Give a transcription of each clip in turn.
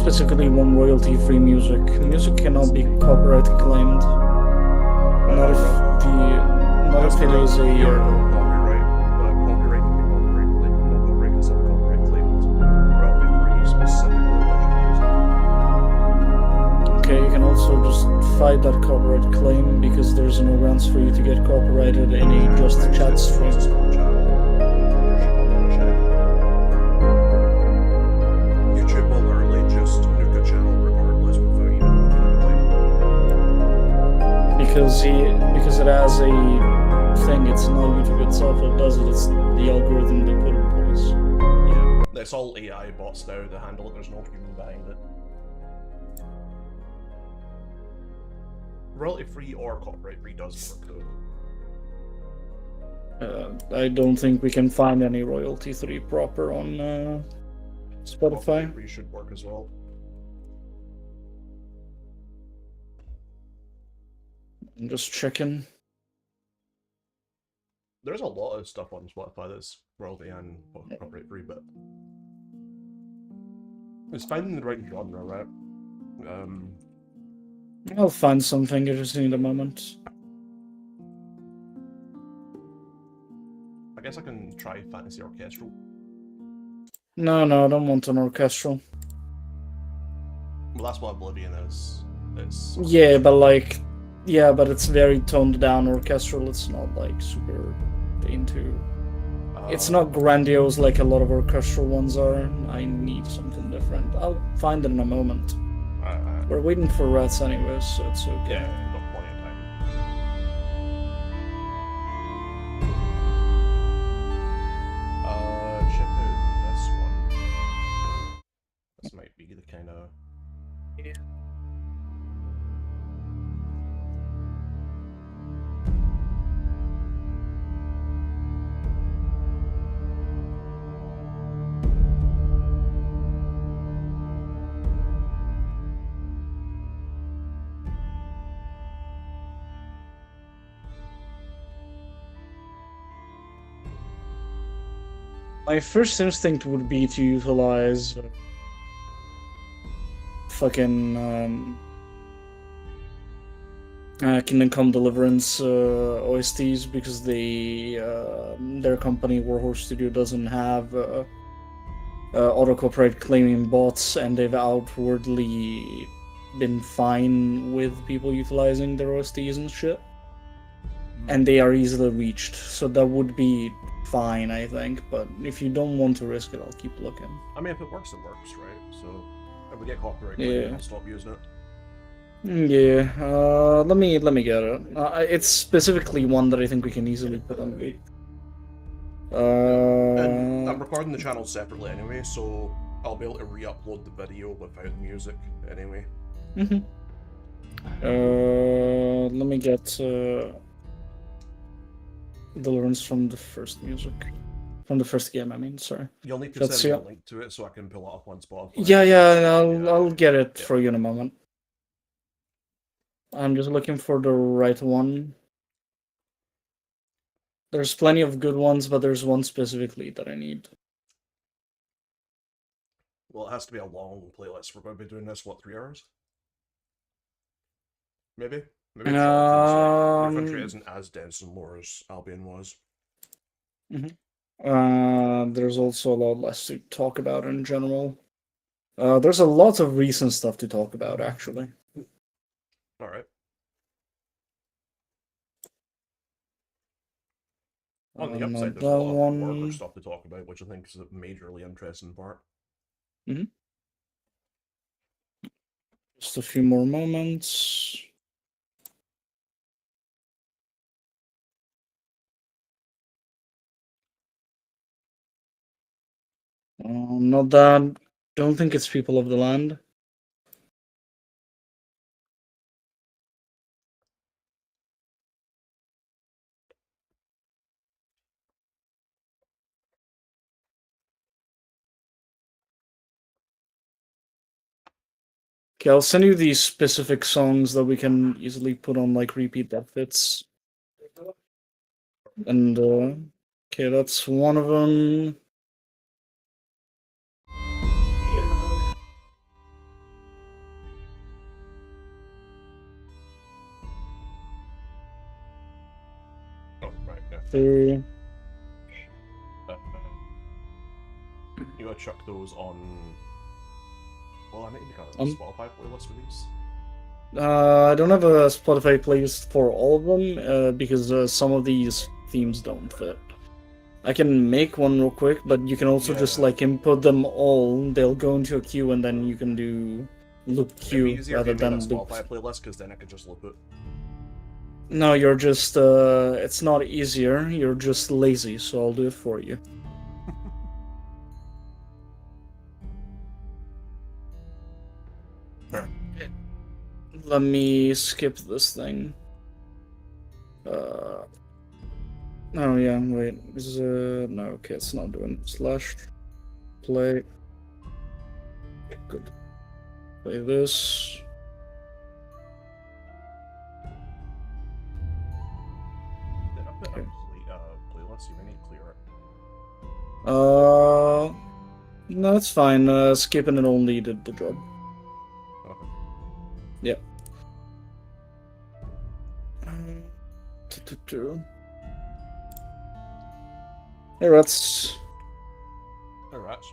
specifically want royalty-free music. Music cannot be copyright claimed. Not if it is a. Copyright, but copyright can be copyright claim. No copyright can still be copyright claimed. Royalty free specifically alleged music. Okay, you can also just fight that copyright claim because there's no grounds for you to get copyrighted in a just chat stream. YouTube will literally just nuke a channel regardless without even looking at the claim. Because it has a thing, it's not YouTube itself that does it, it's the algorithm they put in place. Yeah, it's all AI bots now that handle it, there's no human behind it. Royalty free or copyright free does work though. I don't think we can find any royalty free proper on Spotify. Copyright free should work as well. I'm just checking. There's a lot of stuff on Spotify that's royalty and copyright free, but it's finding the right genre, right? I'll find something, I just need a moment. I guess I can try fantasy orchestral. No, I don't want an orchestral. Well, that's what Oblivion is. Yeah, but it's very toned down orchestral. It's not like super into. It's not grandiose like a lot of orchestral ones are. I need something different. I'll find it in a moment. We're waiting for rats anyways, so it's okay. Yeah, we've got plenty of time. Check out this one. This might be the kind of. Yeah. My first instinct would be to utilize fucking Kingdom Come Deliverance OSTs because their company Warhorse Studio doesn't have auto copyright claiming bots, and they've outwardly been fine with people utilizing their OSTs and shit, and they are easily reached, so that would be fine, I think. But if you don't want to risk it, I'll keep looking. I mean, if it works, right? So if we get copyright, I'll stop using it. Yeah, let me get it. It's specifically one that I think we can easily put on the. And I'm recording the channel separately anyway, so I'll be able to re-upload the video without the music anyway. Let me get Deliverance from the first music. From the first game, I mean, sorry. You'll need to send me a link to it so I can pull it up on Spotify. Yeah, I'll get it for you in a moment. I'm just looking for the right one. There's plenty of good ones, but there's one specifically that I need. Well, it has to be a long playlist. We're going to be doing this, what, 3 hours? Maybe? Maybe your country isn't as dense and more as Albion was. There's also a lot less to talk about in general. There's a lot of recent stuff to talk about, actually. Alright. On the upside, there's a lot of worker stuff to talk about, which I think is a majorly interesting part. Just a few more moments. Not that. Don't think it's People of the Land. Okay, I'll send you these specific songs that we can easily put on like repeat that fits. And okay, that's one of them. See. You gotta chuck those on. Well, I need to make a Spotify playlist for these. I don't have a Spotify playlist for all of them because some of these themes don't fit. I can make one real quick, but you can also just like input them all. They'll go into a queue, and then you can do loop queue rather than loop. Spotify playlist, because then I could just loop it. No, you're just. It's not easier. You're just lazy, so I'll do it for you. Let me skip this thing. Oh yeah, wait. Is no, okay, it's not doing slash play. Good. Play this. Then I'll put a playlist. You may need to clear it. No, it's fine. Skipping it only did the job. Okay. Yeah. Hey, rats. Hey, rats.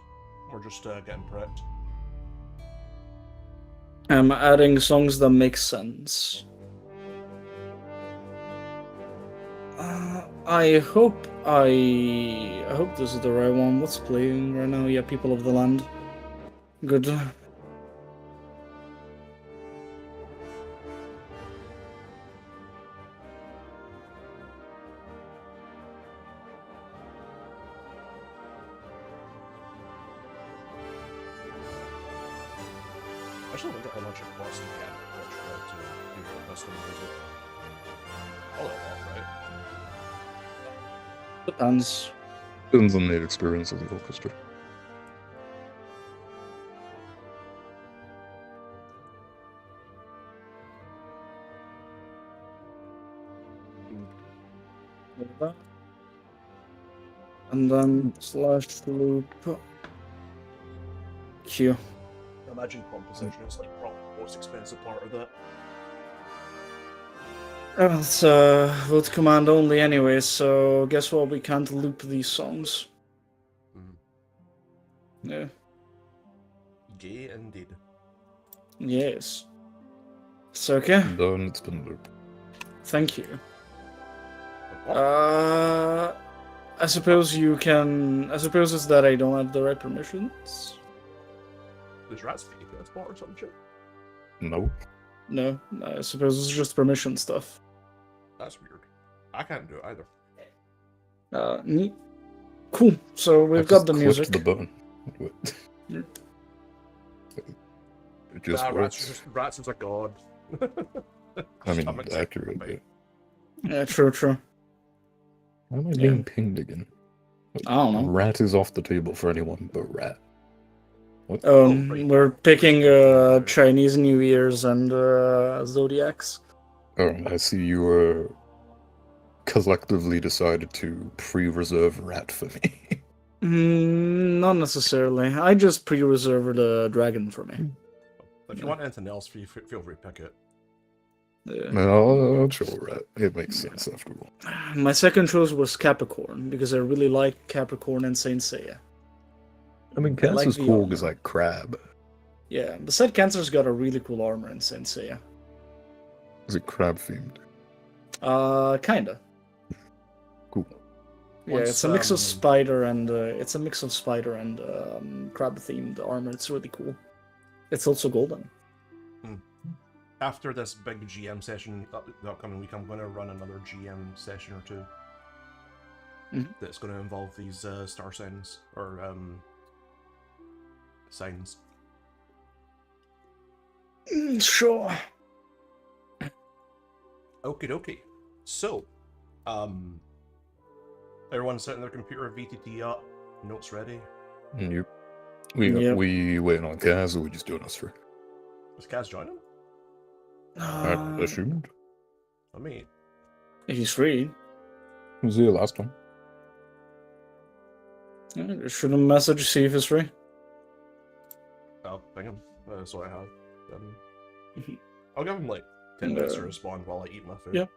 We're just getting prepped. I'm adding songs that make sense. I hope this is the right one. What's playing right now? Yeah, People of the Land. Good. I actually wonder how much it costs to get Portugal to do your custom music. Oh, right? Depends. Depends on the experience of the orchestra. And then slash loop Q. Imagine composition is like probably the most expensive part of that. Well, it's vote command only anyway, so guess what? We can't loop these songs. Yeah. Gay indeed. Yes. It's okay. Done, it's been looped. Thank you. I suppose you can. I suppose it's that I don't have the right permissions. Does rat speak to this part or some shit? No. No, I suppose it's just permission stuff. That's weird. I can't do it either. Neat. Cool. So we've got the music. The button. Yeah. It just works. Rats is a god. I mean, accurate. But... Yeah, true. Why am I being pinged again? I don't know. Rat is off the table for anyone but rat. What? We're picking Chinese New Year's and Zodiacs. Oh, I see you collectively decided to pre-reserve rat for me. Not necessarily. I just pre-reserved a dragon for me. If you want anything else, feel free to pick it. Yeah. No, I'll show rat. It makes sense after all. My second choice was Capricorn, because I really like Capricorn and Saint Seiya. I mean, Cancer's cool is like crab. Yeah, besides Cancer's got a really cool armor in Saint Seiya. Is it crab themed? Kinda. Cool. Yeah, it's a mix of spider and crab themed armor. It's really cool. It's also golden. After this big GM session the upcoming week, I'm going to run another GM session or two. That's going to involve these star signs or signs. Sure. Okie dokie. So, everyone's setting their computer VTT up, notes ready. Yep. We waiting on Kaz, or we just doing us three? Was Kaz joining? I assumed. I mean, if he's free. He was here last time. Yeah, shoot him a message, see if he's free. I'll ping him. So I have. I'll give him like 10 minutes to respond while I eat my food. Yeah.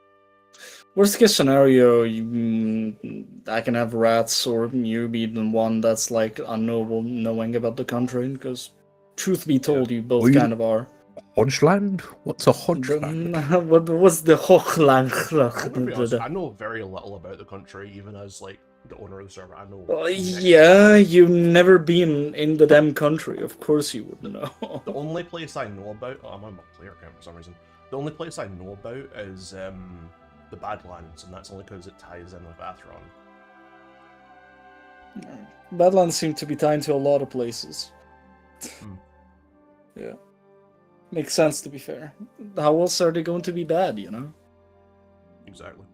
Worst case scenario, I can have rats, or you be the one that's like unknowable, knowing about the country. Because, truth be told, you both kind of are. Hojland? What's a Hojland? What's the Hojland? I'm gonna be honest, I know very little about the country, even as like the owner of the server. I know. Yeah, you've never been in the damn country. Of course you would know. The only place I know about, I'm on my player account for some reason. The only place I know about is the Badlands, and that's only because it ties in with Atheron. Badlands seem to be tied to a lot of places. Yeah. Makes sense, to be fair. How else are they going to be bad, you know? Exactly.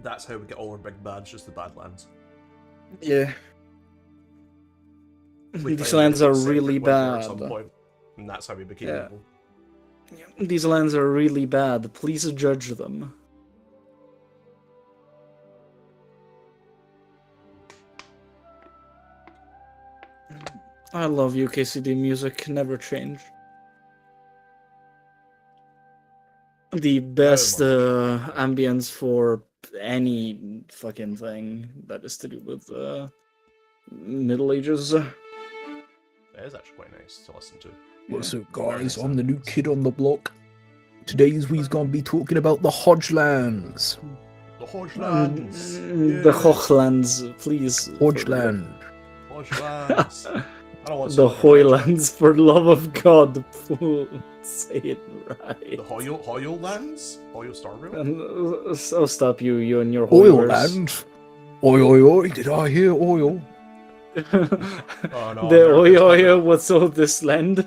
That's how we get all our big bads, just the Badlands. Yeah. We These lands are found really Winter at bad. some point, and that's how we became evil. These lands are really bad. Please judge them. I love UKCD music, never change. The best ambience for any fucking thing that is to do with Middle Ages. It is actually quite nice to listen to. What's up, guys? I'm the new kid on the block. Today's we's gonna be talking about the Hojlands. The Hojlands! The Hojlands, please. Hojland. Hojlands! The Hojlands, for love of God, say it right. The Hojlands? Hoyo Starville? I'll stop you and your Oilland? Oi, oi, oi, did I hear oil? Oh, no, the oi, what's all this land?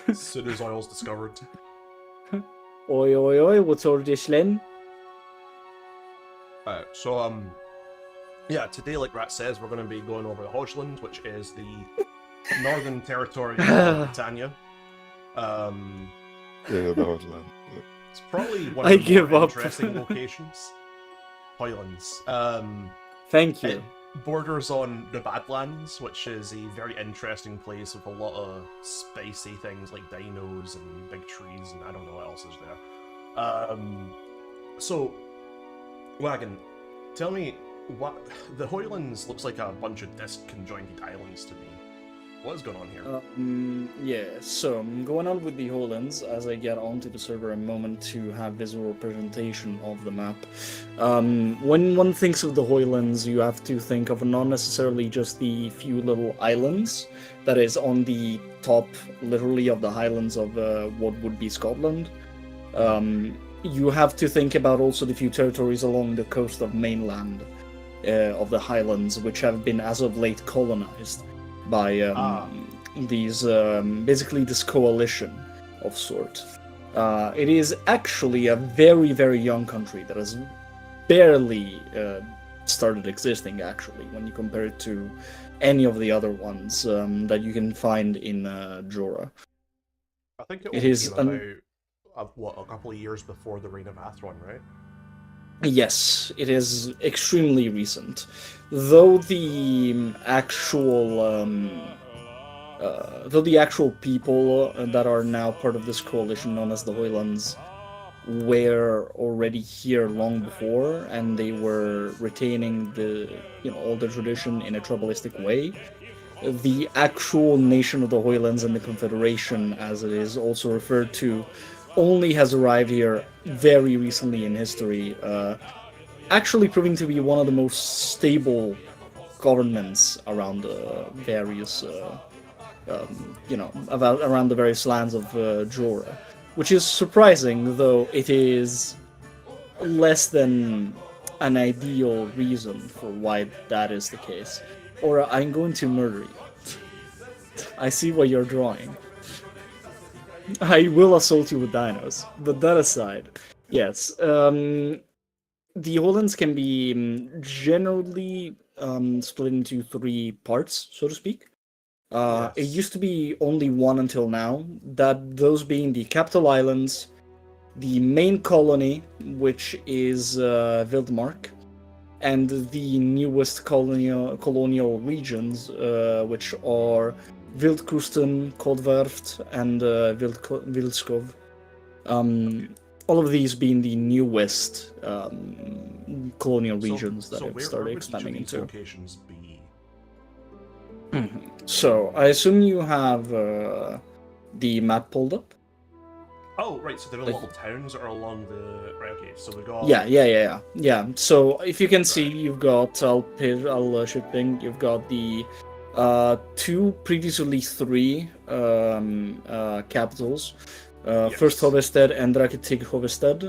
As soon as oil's discovered. Oi, what's all this land? Yeah, today, like Rat says, we're going to be going over the Hojland, which is the northern territory of Britannia. Yeah, the Hojland. It's probably one of the more interesting locations. Highlands. Thank you. It borders on the Badlands, which is a very interesting place with a lot of spicy things like dinos and big trees, and I don't know what else is there. So, Wagon, tell me, what the Hojlands looks like a bunch of disconjointed islands to me. What is going on here? Yeah, so going on with the Hojlands, as I get onto the server a moment to have visual representation of the map. When one thinks of the Hojlands, you have to think of not necessarily just the few little islands that is on the top, literally, of the highlands of what would be Scotland. You have to think about also the few territories along the coast of mainland of the Highlands, which have been as of late colonized by these basically this coalition of sort. It is actually a very, very young country that has barely started existing, actually, when you compare it to any of the other ones that you can find in Jorah. I think it is came about a couple of years before the reign of Atheron, right? Yes, it is extremely recent. Though the actual people that are now part of this coalition known as the Hojlands were already here long before, and they were retaining all the tradition in a tribalistic way. The actual nation of the Hojlands and the Confederation, as it is also referred to, only has arrived here very recently in history, actually proving to be one of the most stable governments around the various, around the various lands of Jorah, which is surprising, though it is less than an ideal reason for why that is the case. Or I'm going to murder you. I see what you're drawing. I will assault you with dinos, but that aside, yes. The Hojlands can be generally split into three parts, so to speak. Yes. It used to be only one until now, those being the capital islands, the main colony, which is Vildmark, and the newest colonial regions, which are Wildkrusten, Kodverft, and Wildskov. All of these being the newest colonial regions that have where started would each of expanding these into. locations be? So I assume you have the map pulled up. Oh, right. So there are Like- little towns that are along the. Right. Okay. So we got. Yeah. So if you can see, Right. you've got I'll shipping. You've got the two, previously three capitals. Yes. First Hovested and Rakitig Hovested.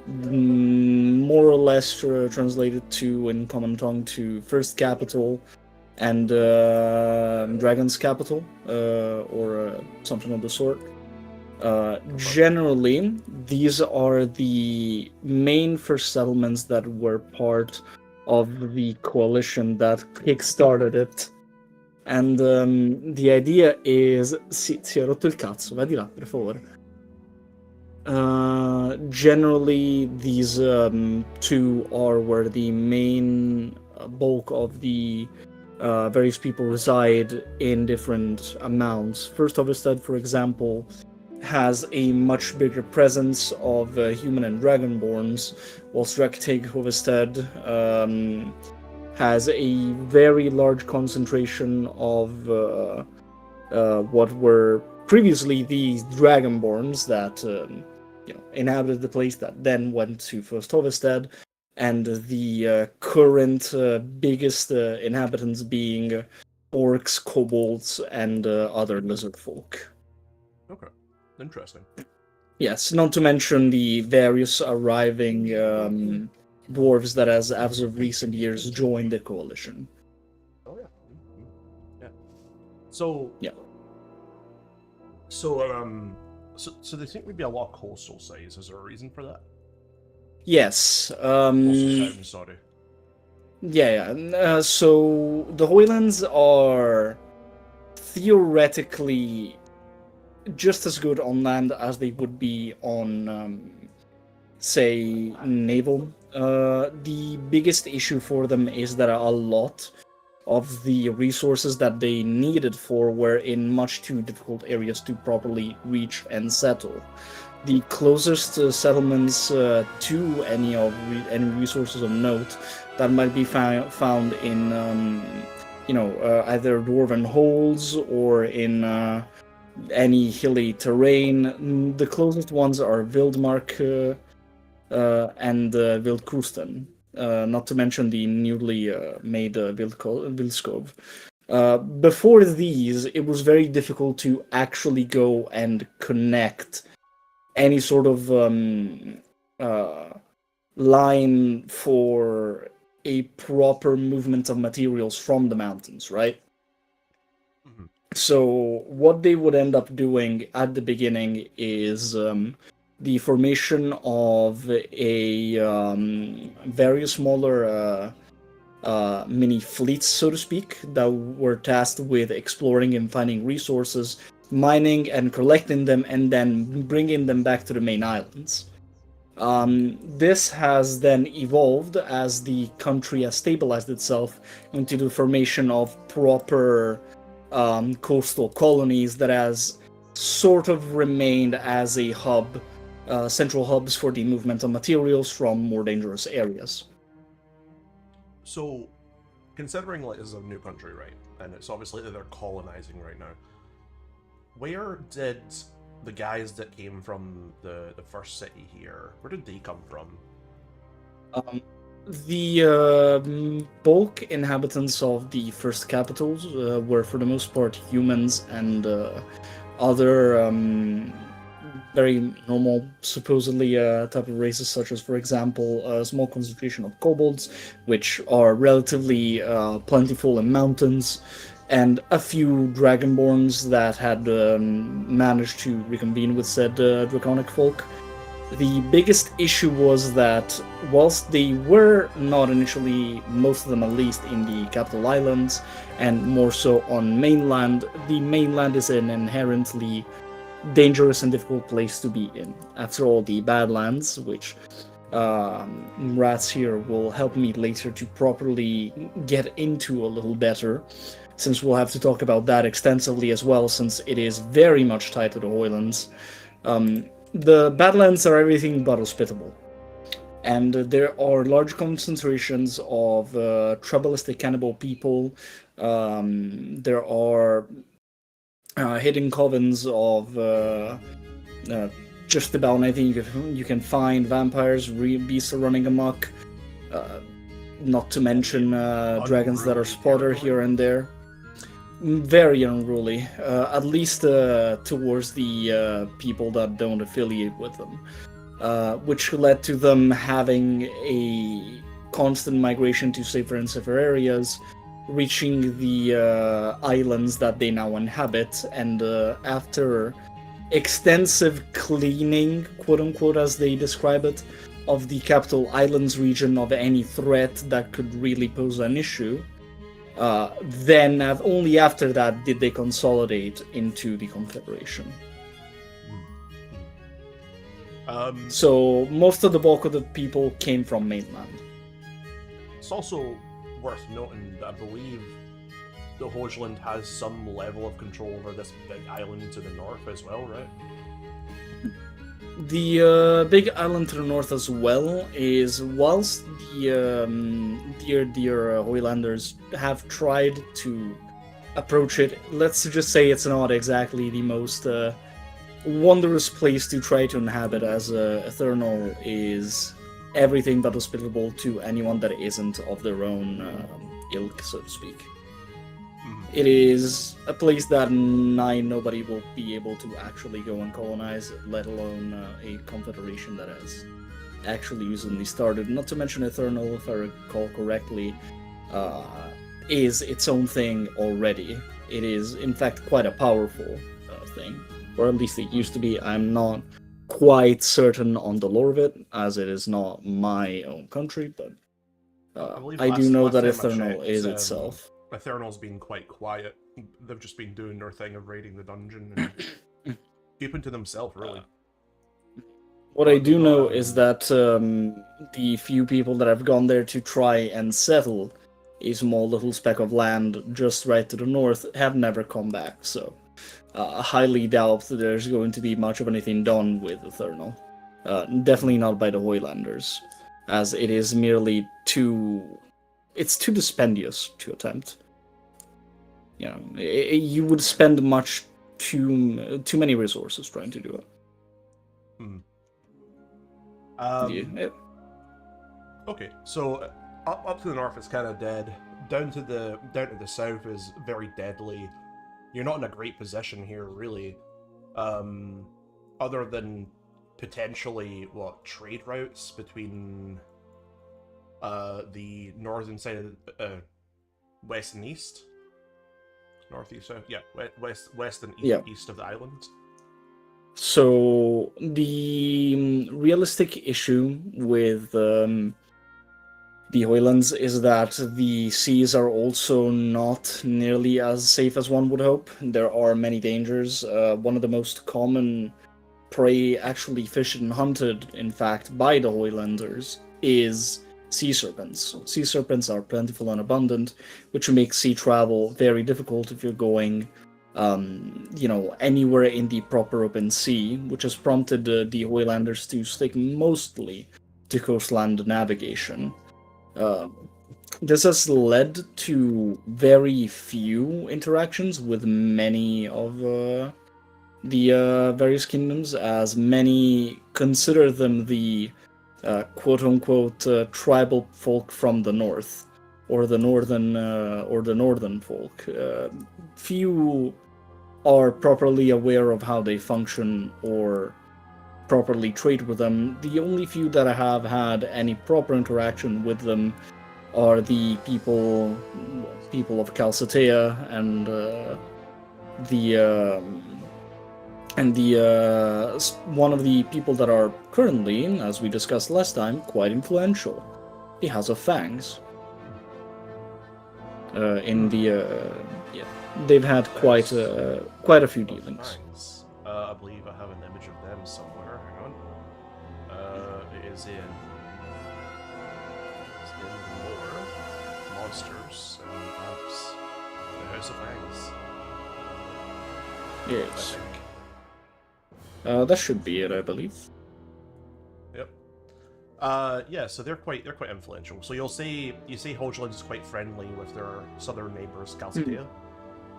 More or less translated to in common tongue to First Capital and Dragon's Capital, or something of the sort. Generally, these are the main first settlements that were part of the coalition that kickstarted it. And the idea is... si è rotto il cazzo, vai di là, per favore. Generally, these two are where the main bulk of the various people reside in different amounts. First Ovestead, for example, has a much bigger presence of human and dragonborns, whilst Rektig Hovestead has a very large concentration of what were previously the dragonborns that inhabited the place, that then went to First Hovestead, and the current biggest inhabitants being orcs, kobolds, and other lizard folk. Okay. Interesting. Yes, not to mention the various arriving dwarves that, as of recent years, joined the coalition. Oh yeah. Yeah. So. Yeah. So they think we'd be a lot coastal size. Is there a reason for that? Yes. Coastal town, sorry. Yeah. So the Hojlands are theoretically just as good on land as they would be on, say, naval. The biggest issue for them is that a lot of the resources that they needed for were in much too difficult areas to properly reach and settle. The closest settlements to any resources of note that might be found in, either dwarven holes or in any hilly terrain. The closest ones are Wildmark and Wildkrusten. Not to mention the newly made Wildskov. Before these, it was very difficult to actually go and connect any sort of line for a proper movement of materials from the mountains, right? Mm-hmm. So what they would end up doing at the beginning is the formation of a various smaller mini fleets, so to speak, that were tasked with exploring and finding resources, mining and collecting them, and then bringing them back to the main islands. This has then evolved as the country has stabilized itself into the formation of proper coastal colonies that has sort of remained as a hub, central hubs for the movement of materials from more dangerous areas. So, considering like this is a new country, right, and it's obviously that they're colonizing right now, where did the guys that came from the first city here, where did they come from? The bulk inhabitants of the first capitals were for the most part humans and other very normal, supposedly type of races, such as, for example, a small concentration of kobolds, which are relatively plentiful in mountains, and a few dragonborns that had managed to reconvene with said draconic folk. The biggest issue was that whilst they were not initially, most of them at least, in the capital islands, and more so on mainland, the mainland is an inherently dangerous and difficult place to be in. After all, the Badlands, which Rats here will help me later to properly get into a little better, since we'll have to talk about that extensively as well, since it is very much tied to the Hojlands. The Badlands are everything but hospitable. And there are large concentrations of tribalistic cannibal people. There are hidden covens of just about anything you can find. Vampires, beasts are running amok. Not to mention dragons that are spotted here and there. Very unruly, at least towards the people that don't affiliate with them. Which led to them having a constant migration to safer and safer areas, reaching the islands that they now inhabit, and after extensive cleaning, quote-unquote, as they describe it, of the capital islands region of any threat that could really pose an issue, then only after that did they consolidate into the Confederation. So most of the bulk of the people came from mainland. It's also worth noting that I believe the Hojland has some level of control over this big island to the north as well, right? The big island to the north as well is, whilst the dear Hojlanders have tried to approach it, let's just say it's not exactly the most wondrous place to try to inhabit, as Eternal is everything but hospitable to anyone that isn't of their own ilk, so to speak. It is a place that nobody will be able to actually go and colonize, let alone a confederation that has actually recently started. Not to mention Eternal, if I recall correctly, is its own thing already. It is, in fact, quite a powerful thing, or at least it used to be. I'm not quite certain on the lore of it, as it is not my own country, but I do know that Eternal is itself. Eternal's been quite quiet. They've just been doing their thing of raiding the dungeon and keeping to themselves, really. What I do know is that the few people that have gone there to try and settle a small little speck of land just right to the north have never come back, so I highly doubt that there's going to be much of anything done with Eternal. Definitely not by the Hojlanders, as it is merely it's too dispendious to attempt. You know, you would spend too many resources trying to do it. Okay, so up to the north it's kind of dead. Down to the south is very deadly. You're not in a great position here, really, other than potentially trade routes between the northern side of west and east, northeast, south, yeah, west and east of the island. So the realistic issue with the Hojlands is that the seas are also not nearly as safe as one would hope. There are many dangers. One of the most common prey actually fished and hunted, in fact, by the Hojlanders is sea serpents. Sea serpents are plentiful and abundant, which makes sea travel very difficult if you're going, anywhere in the proper open sea, which has prompted the Hojlanders to stick mostly to coastland navigation. This has led to very few interactions with many of the various kingdoms, as many consider them the quote-unquote tribal folk from the north, or the northern folk. Few are properly aware of how they function or properly trade with them. The only few that I have had any proper interaction with them are the people of Calcetea and one of the people that are currently, as we discussed last time, quite influential. He has a fangs. They've had quite a few dealings. I believe I have an image of them somewhere. Hang on. It is in lore, monsters, and perhaps the House of Fangs. Yes. That should be it, I believe. Yep. Yeah, so they're quite influential. So you say Hojland is quite friendly with their southern neighbors, Calcedea.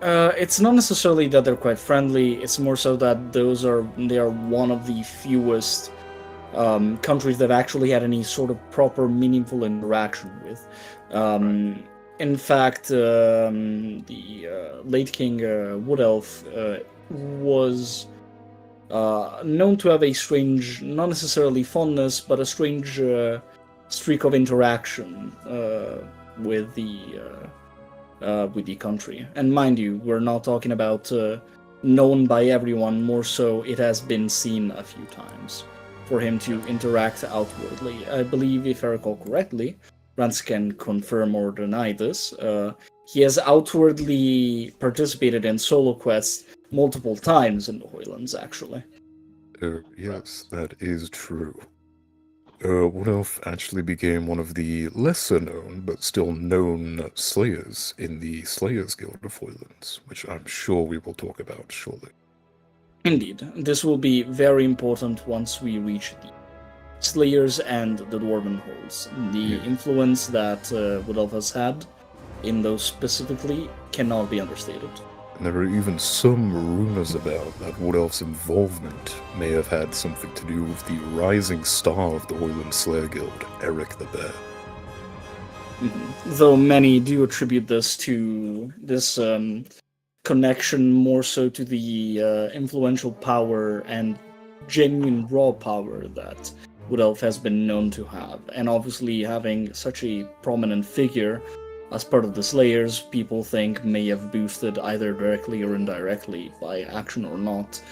It's not necessarily that they're quite friendly. It's more so that they are one of the fewest countries that actually had any sort of proper, meaningful interaction with. In fact, the late King Wood Elf was known to have a strange, not necessarily fondness, but a strange streak of interaction with the country. And mind you, we're not talking about known by everyone. More so, it has been seen a few times for him to interact outwardly. I believe, if I recall correctly, Rance can confirm or deny this. He has outwardly participated in solo quests multiple times in the Hojlands, actually. Yes, that is true. Wood Elf actually became one of the lesser known, but still known Slayers in the Slayers Guild of Hojlands, which I'm sure we will talk about shortly. Indeed, this will be very important once we reach the Slayers and the Dwarven Holds. The influence that Wood Elf has had in those specifically cannot be understated. And there are even some rumors about that Wood Elf's involvement may have had something to do with the rising star of the Hojland Slayer Guild, Eric the Bear. Though many do attribute this to this connection more so to the influential power and genuine raw power that Wood Elf has been known to have. And obviously having such a prominent figure as part of the Slayers, people think may have boosted either directly or indirectly, by action or not.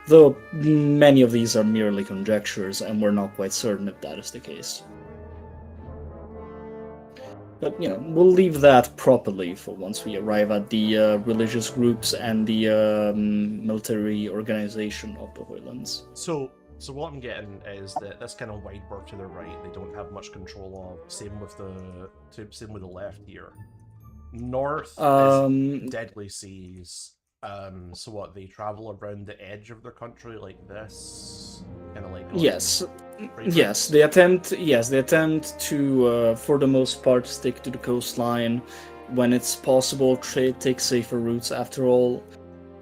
Though many of these are merely conjectures, and we're not quite certain if that is the case. But, we'll leave that properly for once we arrive at the religious groups and the military organization of the Hojlands. So what I'm getting is that this kind of wide berth to the right, they don't have much control of. Same with the left here. North is Deadly Seas. So what, they travel around the edge of their country like this, kind of like yes, they attempt to for the most part stick to the coastline when it's possible. Take safer routes. After all,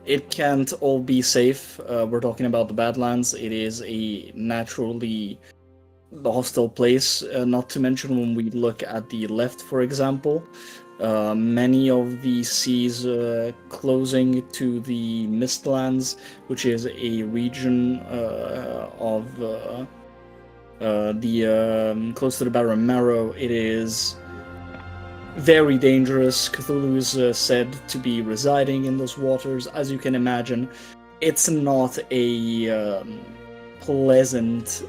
it can't all be safe. We're talking about the Badlands. It is a naturally hostile place. Not to mention when we look at the left, for example, many of the seas closing to the Mistlands, which is a region of close to the Barren Marrow. It is very dangerous. Cthulhu is said to be residing in those waters. As you can imagine, it's not a pleasant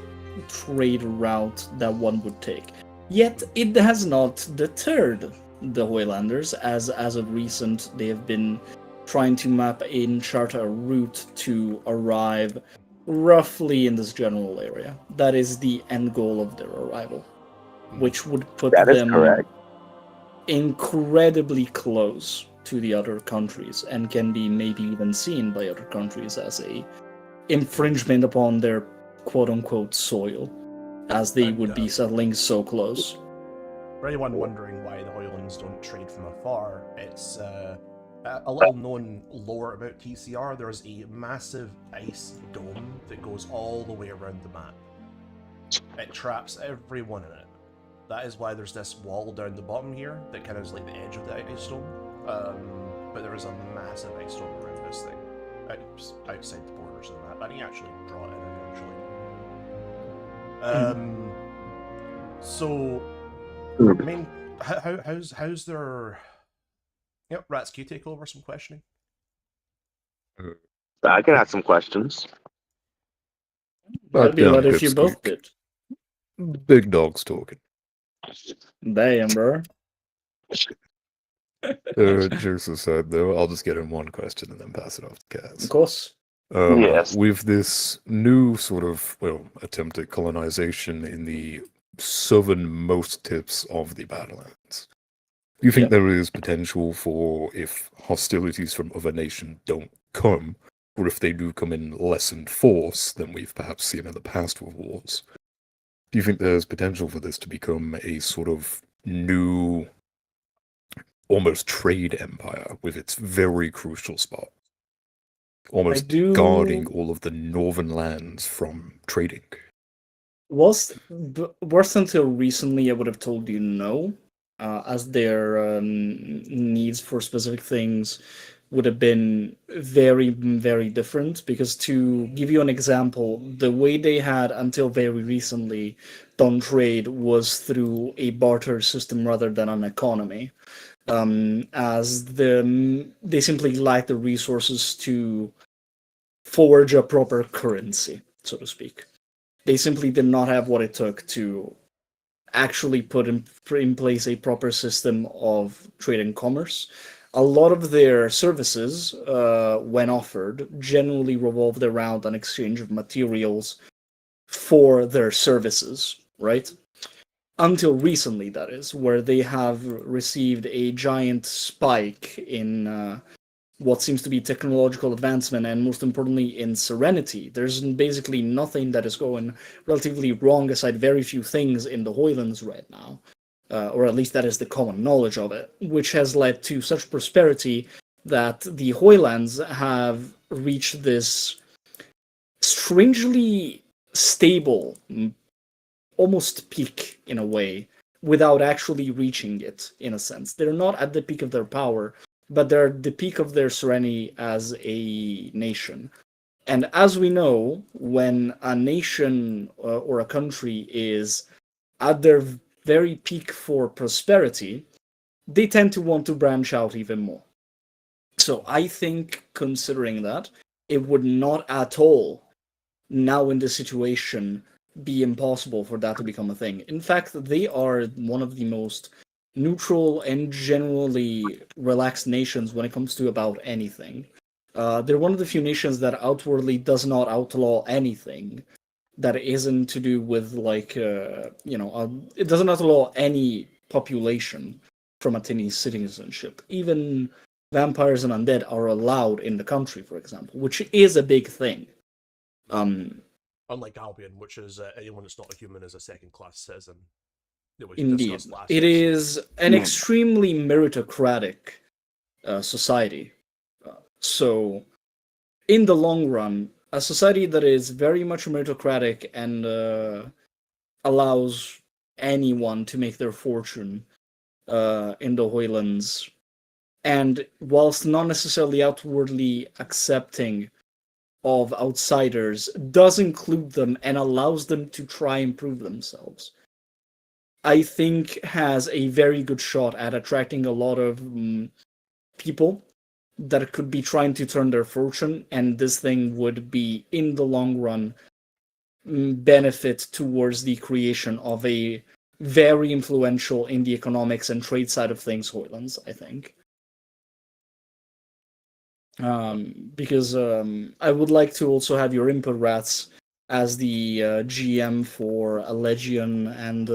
trade route that one would take. Yet it has not deterred the Hojlanders, as of recent they have been trying to map and chart a route to arrive roughly in this general area. That is the end goal of their arrival, which would put them correct. Incredibly close to the other countries, and can be maybe even seen by other countries as a infringement upon their quote-unquote soil, as they would be settling so close. For anyone wondering why the Hojlands don't trade from afar, it's a little known lore about TCR. There's a massive ice dome that goes all the way around the map. It traps everyone in it. That is why there's this wall down the bottom here that kind of is like the edge of the ice dome. But there is a massive ice dome around this thing, outside the borders of the map. I think actually draw it in eventually. So, I mean, how's their? Yep, Rats, can you take over some questioning? I can ask some questions. That'd be what if you both did. Big dogs talking. Damn, bro. Jokes aside, though, I'll just get in one question and then pass it off to Kaz. Of course. Yes. With this new sort of, attempt at colonization in the southernmost tips of the Badlands, do you think there is potential for, if hostilities from other nations don't come, or if they do come in less in force than we've perhaps seen in the past with wars, do you think there's potential for this to become a sort of new, almost trade empire with its very crucial spot? Almost guarding all of the northern lands from trading. Worse until recently, I would have told you no, as their needs for specific things would have been very, very different. Because to give you an example, the way they had until very recently done trade was through a barter system rather than an economy, as they simply lacked the resources to forge a proper currency, so to speak. They simply did not have what it took to actually put in place a proper system of trade and commerce. A lot of their services, when offered, generally revolved around an exchange of materials for their services, right? Until recently, that is, where they have received a giant spike in what seems to be technological advancement, and most importantly in serenity. There's basically nothing that is going relatively wrong, aside very few things in the Hojlands right now, or at least that is the common knowledge of it, which has led to such prosperity that the Hojlands have reached this strangely stable, almost peak in a way, without actually reaching it, in a sense. They're not at the peak of their power, but they're the peak of their serenity as a nation. And as we know, when a nation or a country is at their very peak for prosperity, they tend to want to branch out even more. So I think, considering that, it would not at all, now in this situation, be impossible for that to become a thing. In fact, they are one of the most neutral and generally relaxed nations when it comes to about anything. They're one of the few nations that outwardly does not outlaw anything that isn't to do with, like, it doesn't outlaw any population from attaining citizenship. Even vampires and undead are allowed in the country, for example, which is a big thing. Unlike Albion, which is anyone that's not a human is a second-class citizen. Indeed. It is an extremely meritocratic society. So, in the long run, a society that is very much meritocratic and allows anyone to make their fortune in the Hojlands, and whilst not necessarily outwardly accepting of outsiders, does include them and allows them to try and prove themselves, I think has a very good shot at attracting a lot of people that could be trying to turn their fortune, and this thing would be, in the long run, benefit towards the creation of a very influential in the economics and trade side of things Hojlands, I think. Because I would like to also have your input, Rats, as the GM for a Legion and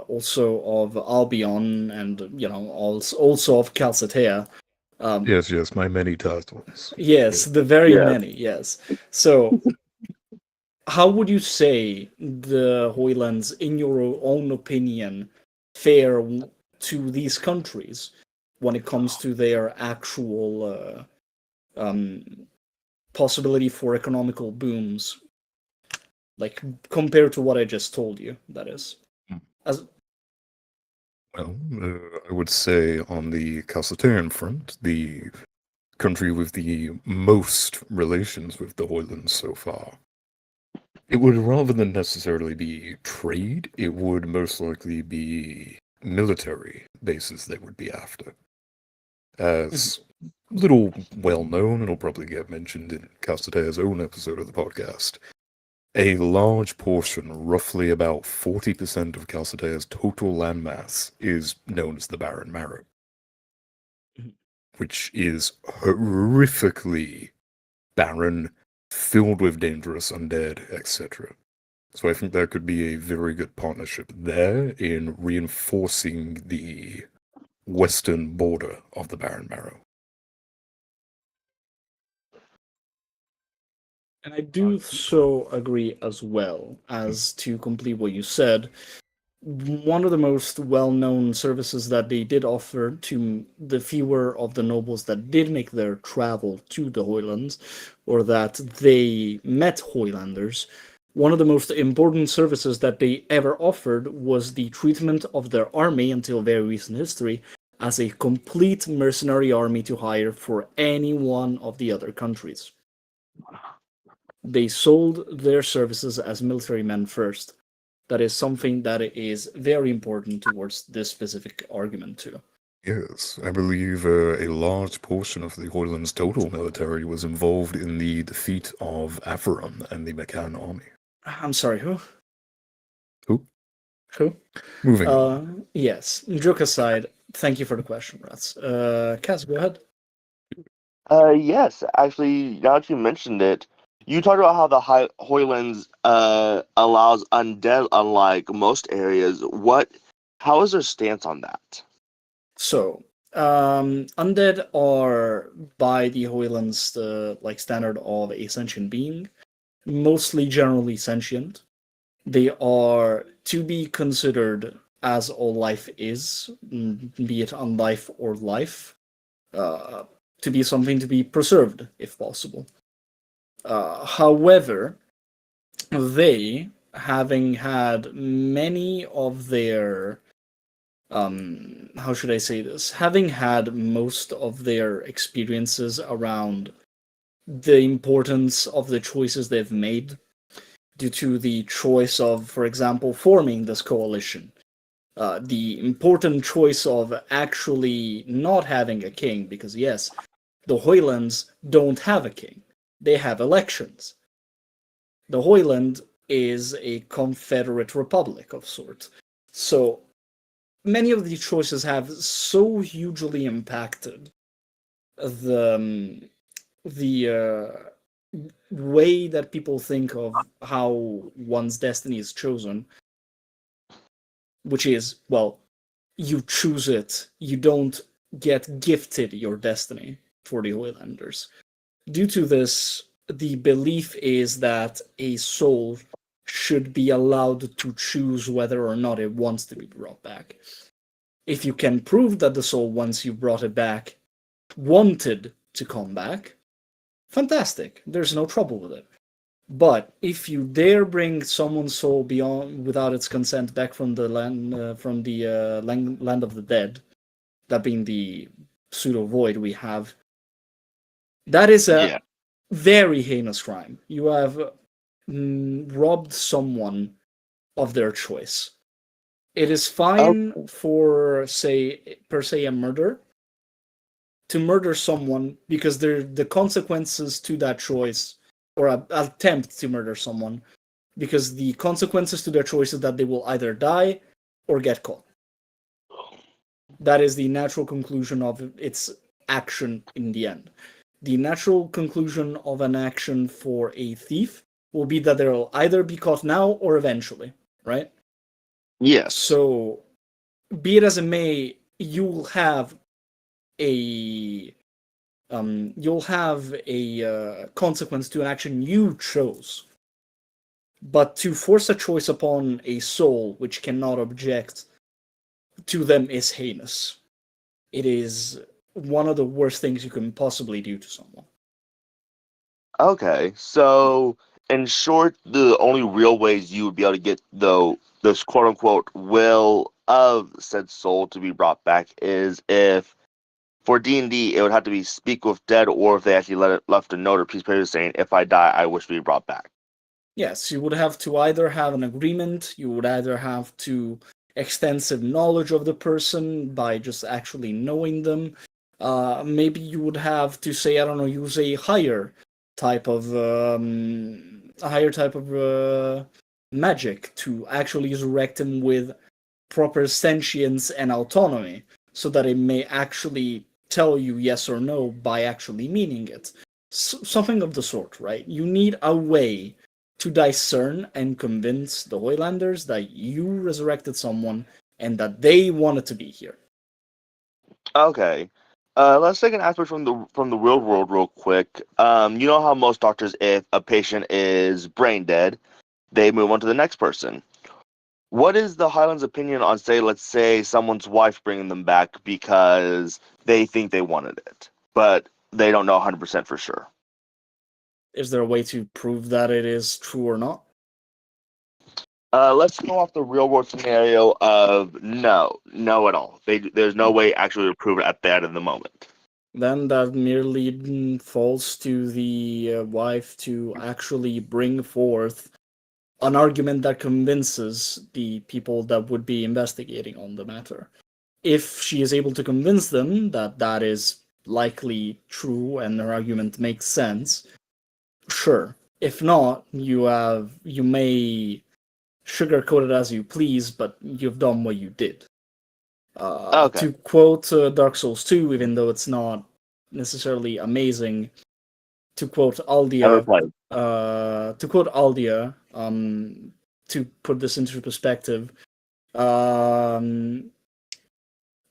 also of Albion, and also of Calcetea. Yes, my many titles. Yes, the very many. Yes. So, how would you say the Hojlands, in your own opinion, fare to these countries when it comes to their actual possibility for economical booms, like compared to what I just told you? That is. Well, I would say on the Calceterian front, the country with the most relations with the Hojlands so far, it would, rather than necessarily be trade, it would most likely be military bases they would be after. As little well known, it'll probably get mentioned in Calcetea's own episode of the podcast. A large portion, roughly about 40% of Calcetea's total landmass, is known as the Barren Marrow, which is horrifically barren, filled with dangerous undead, etc. So I think there could be a very good partnership there in reinforcing the western border of the Barren Marrow. And I do so agree as well. As to complete what you said, one of the most well-known services that they did offer to the fewer of the nobles that did make their travel to the Hojlands, or that they met Hojlanders, one of the most important services that they ever offered was the treatment of their army until very recent history as a complete mercenary army to hire for any one of the other countries. They sold their services as military men first. That is something that is very important towards this specific argument too. Yes, I believe a large portion of the Hojland's total military was involved in the defeat of Acheron and the Macan army. I'm sorry, who? Who? Who? Moving on. Yes, joke aside, thank you for the question, Rats. Kaz, go ahead. Yes, actually, now that you mentioned it, you talked about how the Hojlands allows undead, unlike most areas. How is their stance on that? So, undead are by the Hojlands the standard of a sentient being, mostly generally sentient. They are to be considered as all life is, be it unlife or life, to be something to be preserved if possible. However, they, having had many of their how should I say this? Having had most of their experiences around the importance of the choices they've made due to the choice of, for example, forming this coalition, the important choice of actually not having a king, because yes, the Hojlands don't have a king. They have elections. The Hojland is a confederate republic of sorts. So many of these choices have so hugely impacted the way that people think of how one's destiny is chosen, which is, well, you choose it. You don't get gifted your destiny for the Hojlanders. Due to this, the belief is that a soul should be allowed to choose whether or not it wants to be brought back. If you can prove that the soul, once you brought it back, wanted to come back, fantastic. There's no trouble with it. But if you dare bring someone's soul without its consent back from the land land of the dead, that being the pseudo void we have, that is a very heinous crime. You have robbed someone of their choice. It is fine for, per se, a murder, to murder someone because the consequences to that choice, or an attempt to murder someone, because the consequences to their choice is that they will either die or get caught. That is the natural conclusion of its action in the end. The natural conclusion of an action for a thief will be that they'll either be caught now or eventually, right? Yes. So, be it as it may, you'll have a consequence to an action you chose. But to force a choice upon a soul which cannot object to them is heinous. It is one of the worst things you can possibly do to someone. Okay, so in short, the only real ways you would be able to get this quote unquote will of said soul to be brought back is if for D&D it would have to be speak with dead, or if they actually left a note or piece of paper saying, if I die, I wish to be brought back. Yes, you would have to either have an agreement, you would either have to extensive knowledge of the person by just actually knowing them. Maybe you would have to say, I don't know, use a higher type of magic to actually resurrect him with proper sentience and autonomy, so that it may actually tell you yes or no by actually meaning it. Something of the sort, right? You need a way to discern and convince the Hojlanders that you resurrected someone and that they wanted to be here. Okay. Let's take an aspect from the real world real quick. You know how most doctors, if a patient is brain dead, they move on to the next person. What is the Highlands' opinion on, say, let's say someone's wife bringing them back because they think they wanted it, but they don't know 100% for sure? Is there a way to prove that it is true or not? Let's go off the real world scenario of no at all. There's no way actually to prove it at that in the moment. Then that merely falls to the wife to actually bring forth an argument that convinces the people that would be investigating on the matter. If she is able to convince them that that is likely true and her argument makes sense, sure. If not, you may sugarcoat it as you please, but you've done what you did. Okay. To quote Dark Souls 2, even though it's not necessarily amazing, to quote Never Aldia, played. To put this into perspective, the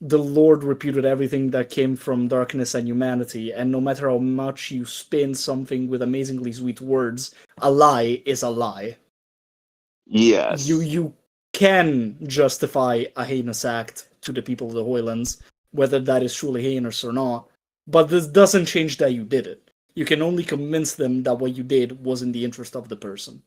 Lord reputed everything that came from darkness and humanity, and no matter how much you spin something with amazingly sweet words, a lie is a lie. Yes. You can justify a heinous act to the people of the Hojlands, whether that is truly heinous or not, but this doesn't change that you did it. You can only convince them that what you did was in the interest of the person.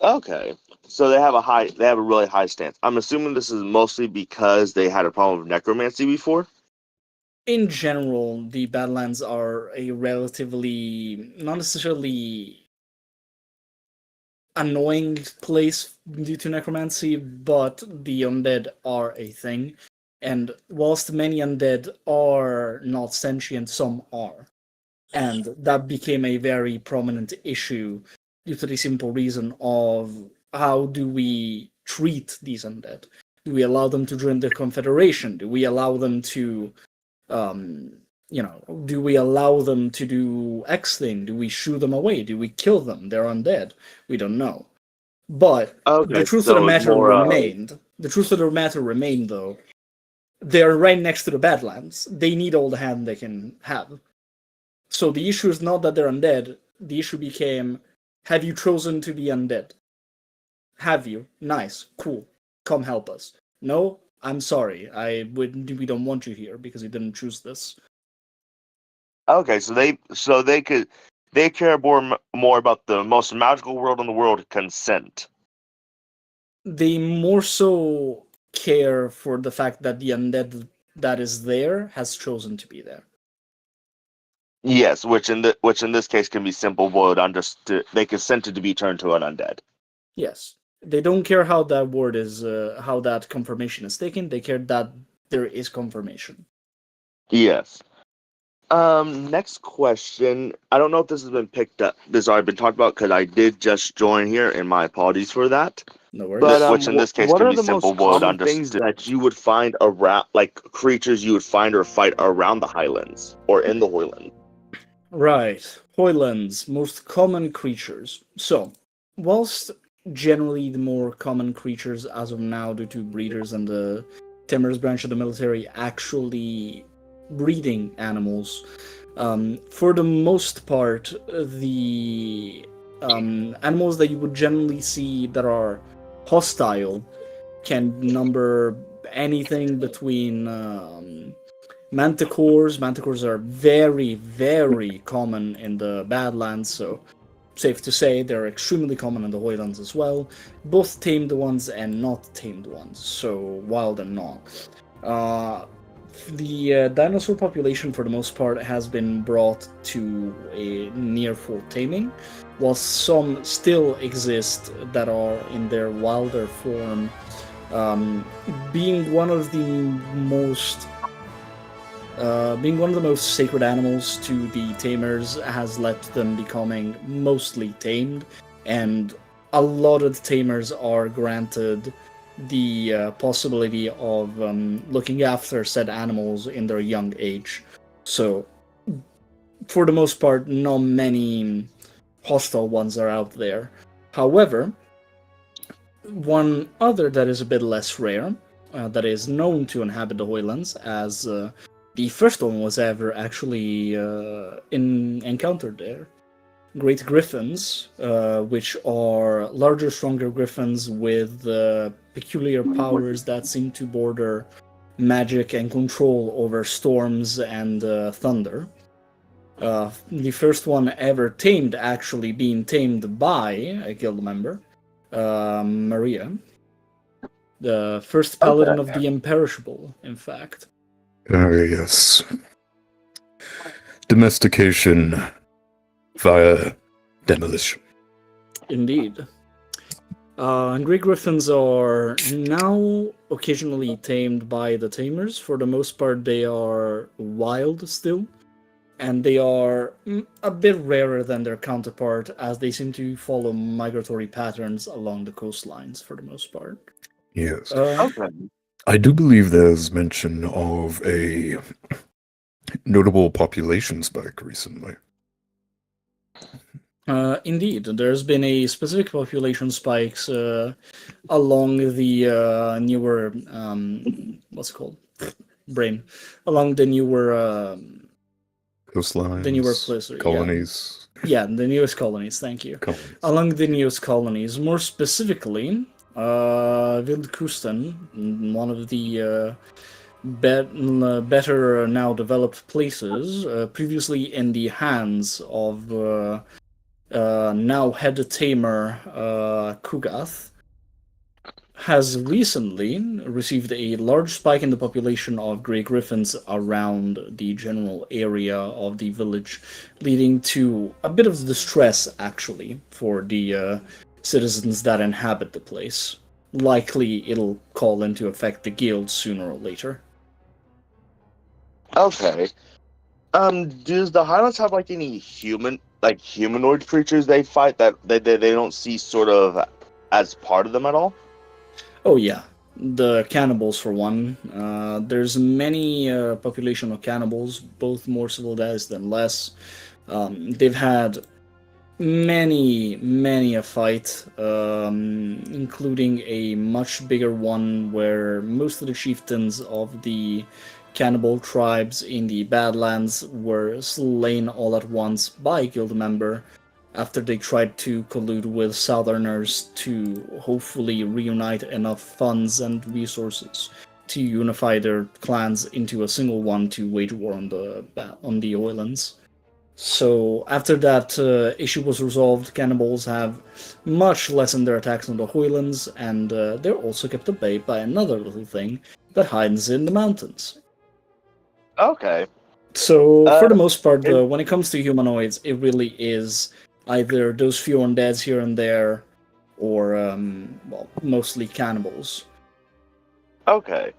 Okay. So they have a really high stance. I'm assuming this is mostly because they had a problem with necromancy before. In general, the Badlands are a relatively, not necessarily annoying place due to necromancy, but the undead are a thing. And whilst many undead are not sentient, some are. And that became a very prominent issue due to the simple reason of how do we treat these undead? Do we allow them to join the Confederation? Do we allow them to, do we allow them to do X thing? Do we shoo them away? Do we kill them? They're undead. We don't know. But Okay, the truth so of the it's matter more, remained. The truth of the matter remained, though. They're right next to the Badlands. They need all the hand they can have. So the issue is not that they're undead. The issue became, have you chosen to be undead? Have you? Nice. Cool. Come help us. No? I'm sorry. We don't want you here because you didn't choose this. Okay, so they care more about the most magical world in the world, consent. They more so care for the fact that the undead that is there has chosen to be there. Yes, which in this case can be simple boiled understood. They consented to be turned to an undead. Yes. They don't care how that word is, how that confirmation is taken. They care that there is confirmation. Yes. Next question. I don't know if this has been picked up. This has already been talked about because I did just join here, and my apologies for that. No worries. But which in this case what can are be the simple most boiled common things that you would find around, like creatures you would find or fight around the Highlands or in the Hojland? Right. Hojlands, most common creatures. So, whilst generally the more common creatures as of now, due to breeders and the Timers branch of the military actually breeding animals, for the most part, the animals that you would generally see that are hostile can number anything between manticores. Manticores are very, very common in the Badlands, so safe to say they're extremely common in the Hojlands as well. Both tamed ones and not tamed ones, so wild and not. The dinosaur population, for the most part, has been brought to a near full taming, while some still exist that are in their wilder form, being one of the most sacred animals to the tamers has led to them becoming mostly tamed, and a lot of the tamers are granted the possibility of looking after said animals in their young age. So, for the most part, not many hostile ones are out there. However, one other that is a bit less rare that is known to inhabit the Hojlands, as the first one was ever actually encountered there. Great griffins, which are larger, stronger griffins with peculiar powers that seem to border magic and control over storms and thunder. The first one ever tamed, actually being tamed by a guild member, Maria. The first paladin of the imperishable, in fact. Yes. Domestication via demolition. Indeed. And Great Griffins are now occasionally tamed by the tamers. For the most part, they are wild still. And they are a bit rarer than their counterpart, as they seem to follow migratory patterns along the coastlines for the most part. Yes. Okay. I do believe there's mention of a notable population spike recently. Indeed, there's been a specific population spikes along the newer what's it called? Brain. Along the newer Coastlines, the newer places, colonies. Yeah, the newest colonies. Thank you. Colonies. Along the newest colonies, more specifically, Wildkusten, one of the better now developed places, previously in the hands of now head tamer Kugath, has recently received a large spike in the population of Grey Griffins around the general area of the village, leading to a bit of distress, actually, for the citizens that inhabit the place. Likely it'll call into effect the guild sooner or later. Okay. Does the Highlands have like any humanoid creatures they fight that they don't see sort of as part of them at all? Oh yeah, the cannibals for one. There's many population of cannibals, both more civilized than less. They've had many a fight, including a much bigger one where most of the chieftains of the cannibal tribes in the Badlands were slain all at once by a guild member after they tried to collude with Southerners to hopefully reunite enough funds and resources to unify their clans into a single one to wage war on the Hojlands. So after that issue was resolved, cannibals have much lessened their attacks on the Hojlands, and they're also kept at bay by another little thing that hides in the mountains. Okay. So for the most part, though, when it comes to humanoids, it really is either those few undeads here and there, or mostly cannibals. Okay.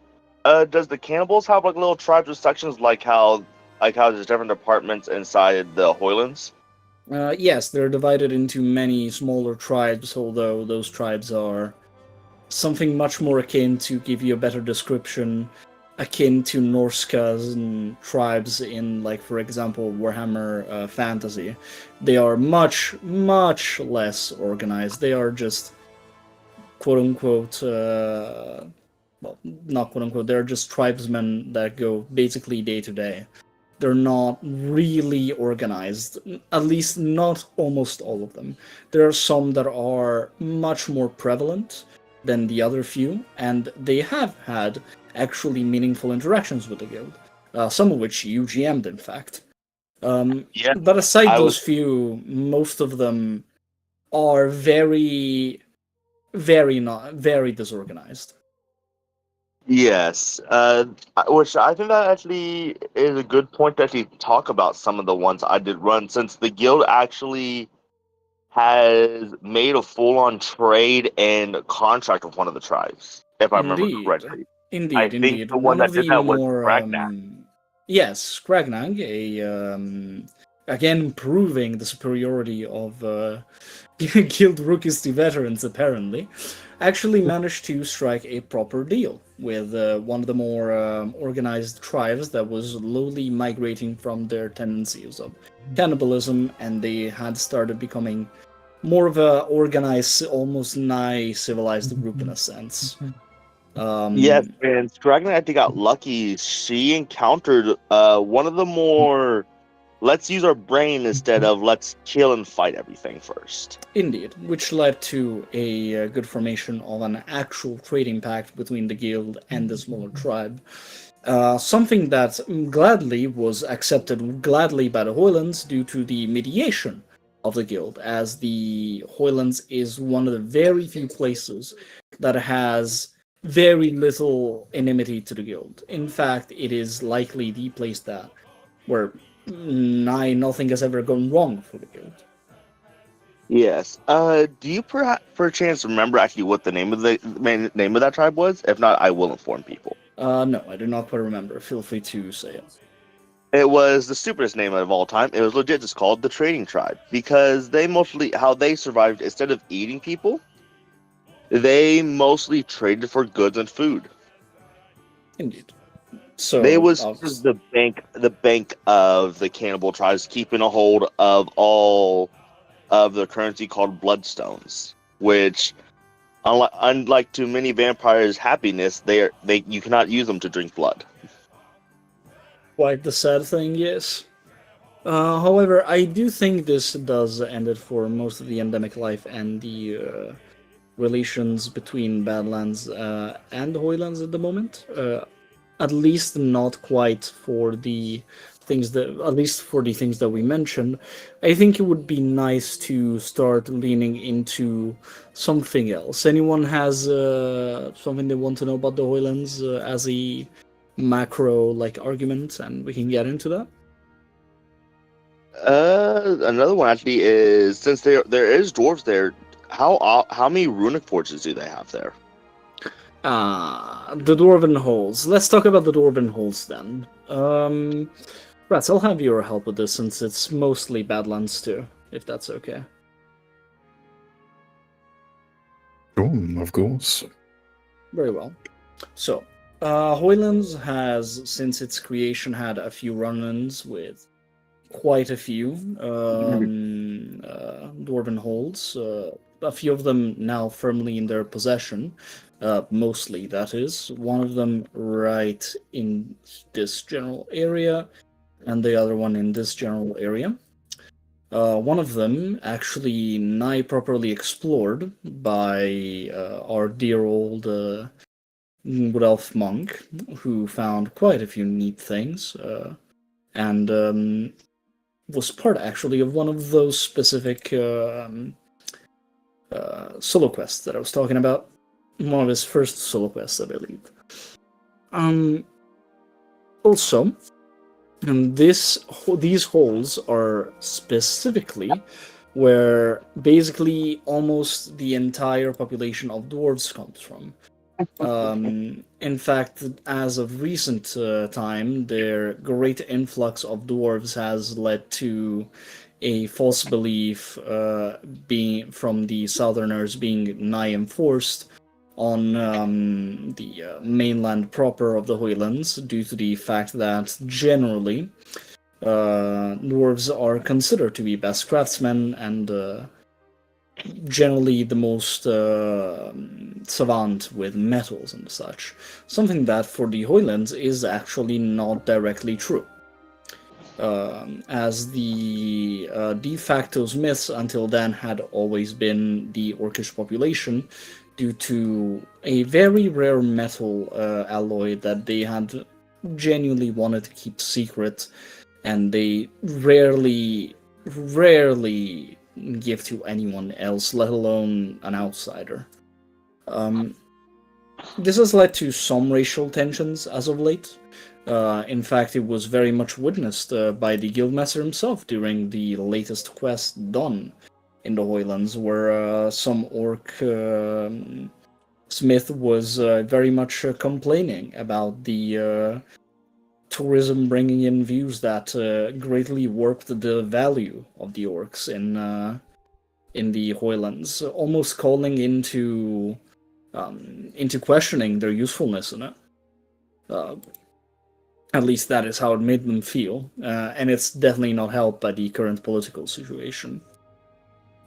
Does the cannibals have like little tribes or sections like how there's different departments inside the Hojlands? Yes, they're divided into many smaller tribes, although those tribes are something much more akin, to give you a better description, akin to Norska's tribes in, like, for example, Warhammer Fantasy. They are much less organized. They are just quote-unquote, well, not quote-unquote, they're just tribesmen that go basically day to day. They're not really organized, at least not almost all of them. There are some that are much more prevalent than the other few, and they have had actually meaningful interactions with the guild, some of which you GM'd, in fact. Yeah. But aside those few, most of them are very disorganized. Yes, which I think that actually is a good point to actually talk about some of the ones I did run, since the guild actually has made a full-on trade and contract with one of the tribes, if I remember correctly. Indeed. The one that did that was more, Ragnar. Yes, Kragnag, again proving the superiority of guild rookies to veterans, apparently, actually managed to strike a proper deal with one of the more organized tribes that was slowly migrating from their tendencies of cannibalism, and they had started becoming more of a organized, almost nigh civilized group in a sense. Yes, and Scragnon I think got lucky. She encountered one of the more let's use our brain instead of let's kill and fight everything first. Indeed, which led to a good formation of an actual trading pact between the guild and the smaller tribe. Something that gladly was accepted gladly by the Hojlands due to the mediation of the guild, as the Hojlands is one of the very few places that has very little enmity to the guild. In fact, it is likely the place that where nigh nothing has ever gone wrong for the guild. Yes. Do you perchance remember actually what the name of the name of that tribe was? If not, I will inform people. No, I do not quite remember. Feel free to say it. It was the stupidest name of all time. It was legit just called the Trading Tribe because they mostly how they survived instead of eating people, they mostly traded for goods and food. Indeed. They So, was the bank of the cannibal tribes, keeping a hold of all of the currency called bloodstones, which unlike to many vampires' happiness, they you cannot use them to drink blood. quite the sad thing, yes. However, I do think this does end it for most of the endemic life and the relations between Badlands and Hoylands at the moment. At least not quite for the things that, at least for the things that we mentioned. I think it would be nice to start leaning into something else. Anyone has something they want to know about the Hoylands as a macro like argument, and we can get into that. Another one actually is since there is dwarves there, how many runic forges do they have there? The Dwarven Holes. Let's talk about the Dwarven Holes then. Rats, I'll have your help with this since it's mostly Badlands too, if that's okay. Sure, of course. Very well. So, Hoylands has, since its creation, had a few run-ins with quite a few Dwarven Holes. A few of them now firmly in their possession. Mostly, that is. One of them right in this general area, and the other one in this general area. One of them actually nigh properly explored by our dear old Wood Elf monk, who found quite a few neat things, and was part actually of one of those specific solo quests that I was talking about. One of his first solo quests, I believe. Also, and these holes are specifically where basically almost the entire population of dwarves comes from. In fact, as of recent time, their great influx of dwarves has led to a false belief being from the southerners being nigh enforced on the mainland proper of the Hojlands due to the fact that generally dwarves are considered to be best craftsmen and generally the most savant with metals and such. Something that for the Hojlands is actually not directly true. As the de facto myths until then had always been the Orcish population, due to a very rare metal alloy that they had genuinely wanted to keep secret, and they rarely give to anyone else, let alone an outsider. This has led to some racial tensions as of late. In fact, it was very much witnessed by the guildmaster himself during the latest quest done in the Hojlands, where some orc smith was very much complaining about the tourism bringing in views that greatly warped the value of the orcs in the Hojlands, almost calling into questioning their usefulness in it. At least that is how it made them feel, and it's definitely not helped by the current political situation.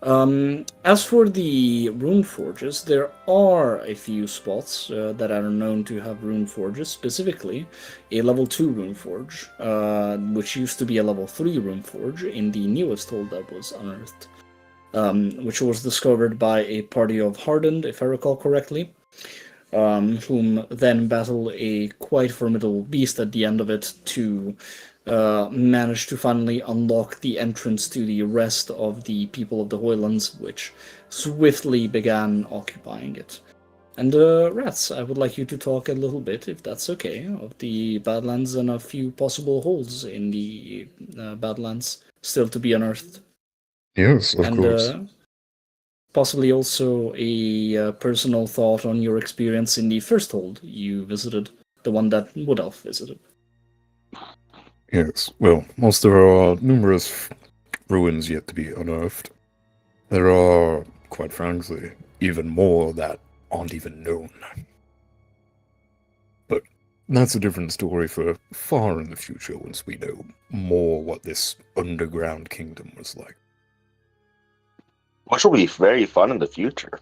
As for the rune forges, there are a few spots that are known to have rune forges, specifically a level 2 rune forge, which used to be a level 3 rune forge in the newest hold that was unearthed, which was discovered by a party of Hardened, if I recall correctly, whom then battled a quite formidable beast at the end of it to managed to finally unlock the entrance to the rest of the people of the Hojlands, which swiftly began occupying it. And Rats, I would like you to talk a little bit, if that's okay, of the Badlands and a few possible holes in the Badlands still to be unearthed. Yes, of And course. possibly also a personal thought on your experience in the first hold you visited, the one that Wood Elf visited. Yes, well, whilst there are numerous ruins yet to be unearthed, there are, quite frankly, even more that aren't even known. But that's a different story for far in the future once we know more what this underground kingdom was like. Which will be very fun in the future.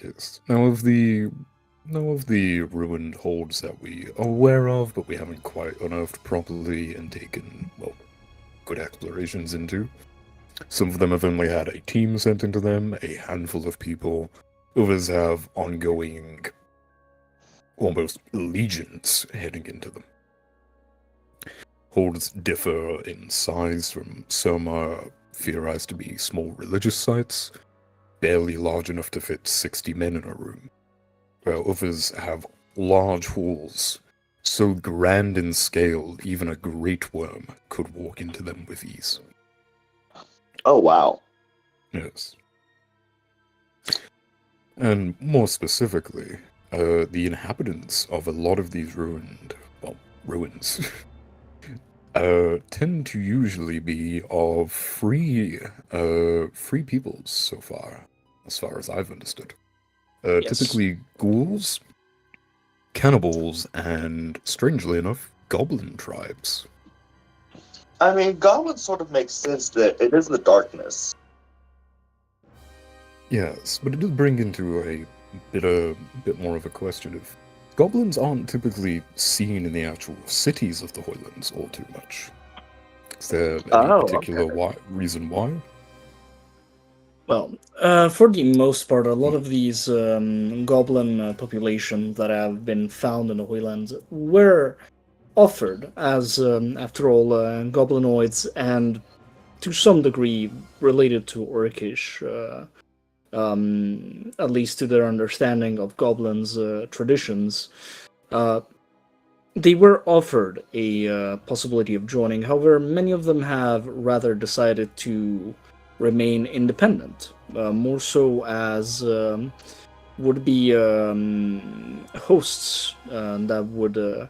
Yes. Now of the ruined holds that we are aware of, but we haven't quite unearthed properly and taken, well, good explorations into. Some of them have only had a team sent into them, a handful of people. Others have ongoing, almost legions heading into them. Holds differ in size, from some are theorized to be small religious sites, barely large enough to fit 60 men in a room, while others have large halls, so grand in scale even a great worm could walk into them with ease. Oh, wow. Yes. And more specifically, the inhabitants of a lot of these ruins, tend to usually be of free peoples so far as I've understood. Yes. Typically ghouls, cannibals, and, strangely enough, goblin tribes. I mean, Goblin sort of makes sense that it is the darkness. Yes, but it does bring into a bit more of a question of goblins aren't typically seen in the actual cities of the Hojlands all too much. Is there any Oh, particular okay. reason why? Well, for the most part, a lot of these goblin populations that have been found in the Hojlands were offered as, after all, goblinoids and to some degree related to Orcish, at least to their understanding of goblins' traditions. They were offered a possibility of joining. However, many of them have rather decided to remain independent, more so as would be hosts that would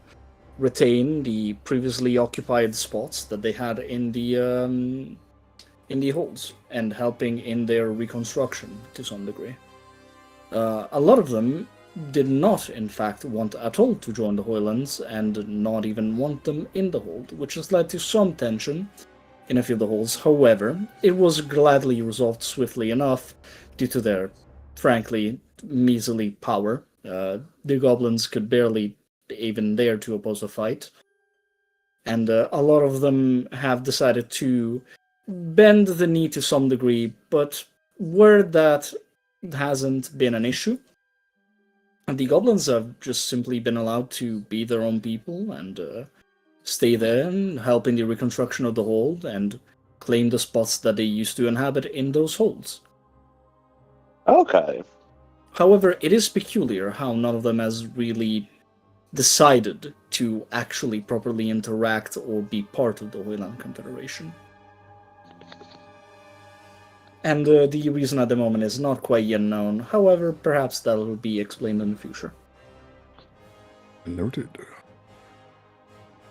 retain the previously occupied spots that they had in the holds and helping in their reconstruction to some degree. A lot of them did not, in fact, want at all to join the Hojlands and not even want them in the hold, which has led to some tension in a few of the holds. However, it was gladly resolved swiftly enough due to their, frankly, measly power. The goblins could barely even dare to oppose a fight. And a lot of them have decided to bend the knee to some degree, but where that hasn't been an issue, the goblins have just simply been allowed to be their own people and stay there and help in the reconstruction of the hold and claim the spots that they used to inhabit in those holds. Okay. However, it is peculiar how none of them has really decided to actually properly interact or be part of the Hojland Confederation. And the reason at the moment is not quite yet known. However, perhaps that will be explained in the future. Noted.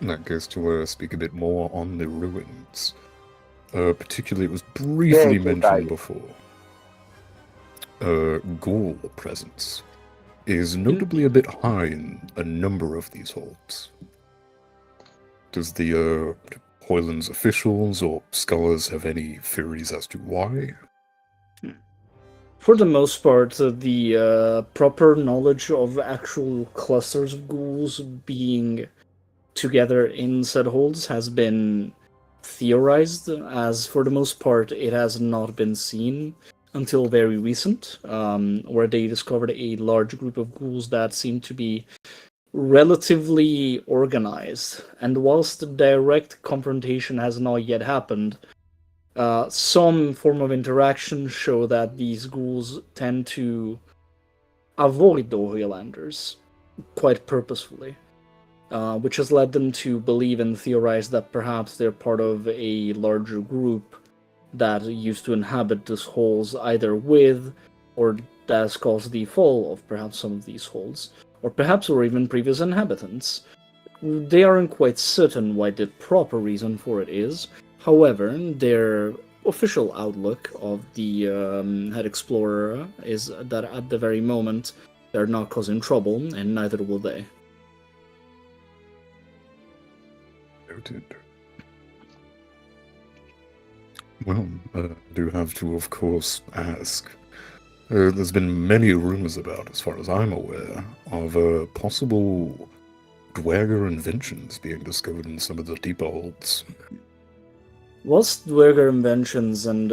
In that case, to speak a bit more on the ruins. Particularly, it was briefly mentioned before. Ghoul presence is notably a bit high in a number of these holds. Does the Hojlands officials or scholars have any theories as to why? For the most part, the proper knowledge of actual clusters of ghouls being together in said holds has been theorized, as for the most part it has not been seen until very recent, where they discovered a large group of ghouls that seem to be relatively organized. And whilst the direct confrontation has not yet happened, some form of interaction show that these ghouls tend to avoid the Hojlanders quite purposefully, which has led them to believe and theorize that perhaps they're part of a larger group that used to inhabit these holes, either with or that has caused the fall of perhaps some of these holes, or perhaps were even previous inhabitants. They aren't quite certain why the proper reason for it is. However, their official outlook of the head explorer is that at the very moment they're not causing trouble, and neither will they. Noted. Well, I do have to, of course, ask. There's been many rumors about, as far as I'm aware, of possible Dwerger inventions being discovered in some of the deeper holds. Whilst Dwerger inventions and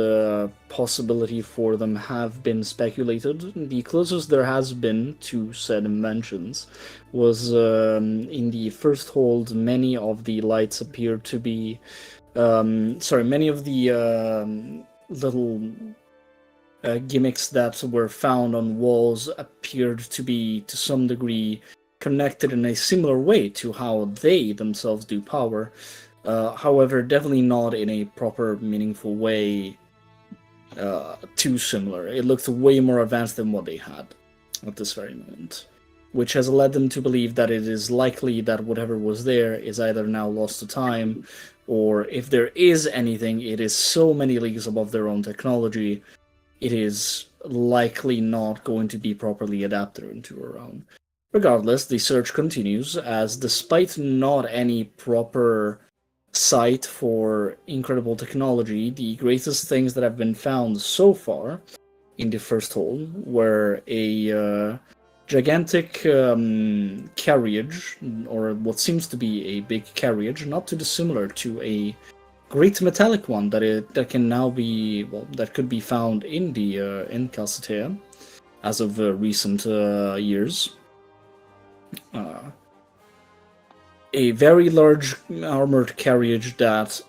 possibility for them have been speculated, the closest there has been to said inventions was in the first hold. Many of the lights appeared to be many of the little gimmicks that were found on walls appeared to be, to some degree, connected in a similar way to how they themselves do power. However, definitely not in a proper, meaningful way, too similar. It looked way more advanced than what they had at this very moment, which has led them to believe that it is likely that whatever was there is either now lost to time, or if there is anything, it is so many leagues above their own technology, it is likely not going to be properly adapted into our own. Regardless, the search continues, as despite not any proper site for incredible technology, the greatest things that have been found so far in the first hole were a gigantic carriage, or what seems to be a big carriage, not too dissimilar to a great metallic one that can now be, well, that could be found in the in Calcetea as of recent years. A very large armored carriage that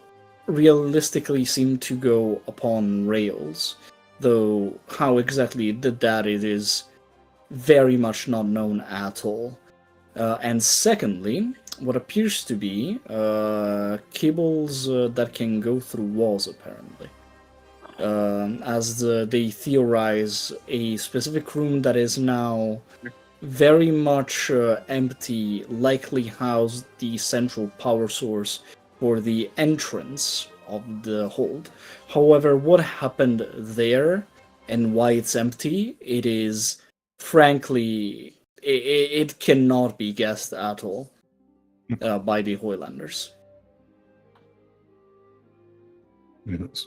realistically seemed to go upon rails, though how exactly it did that, it is very much not known at all. And secondly, what appears to be cables that can go through walls, apparently. As they theorize a specific room that is now very much empty, likely housed the central power source for the entrance of the hold. However, what happened there and why it's empty, it is frankly, it cannot be guessed at all by the Hojlanders. Yes.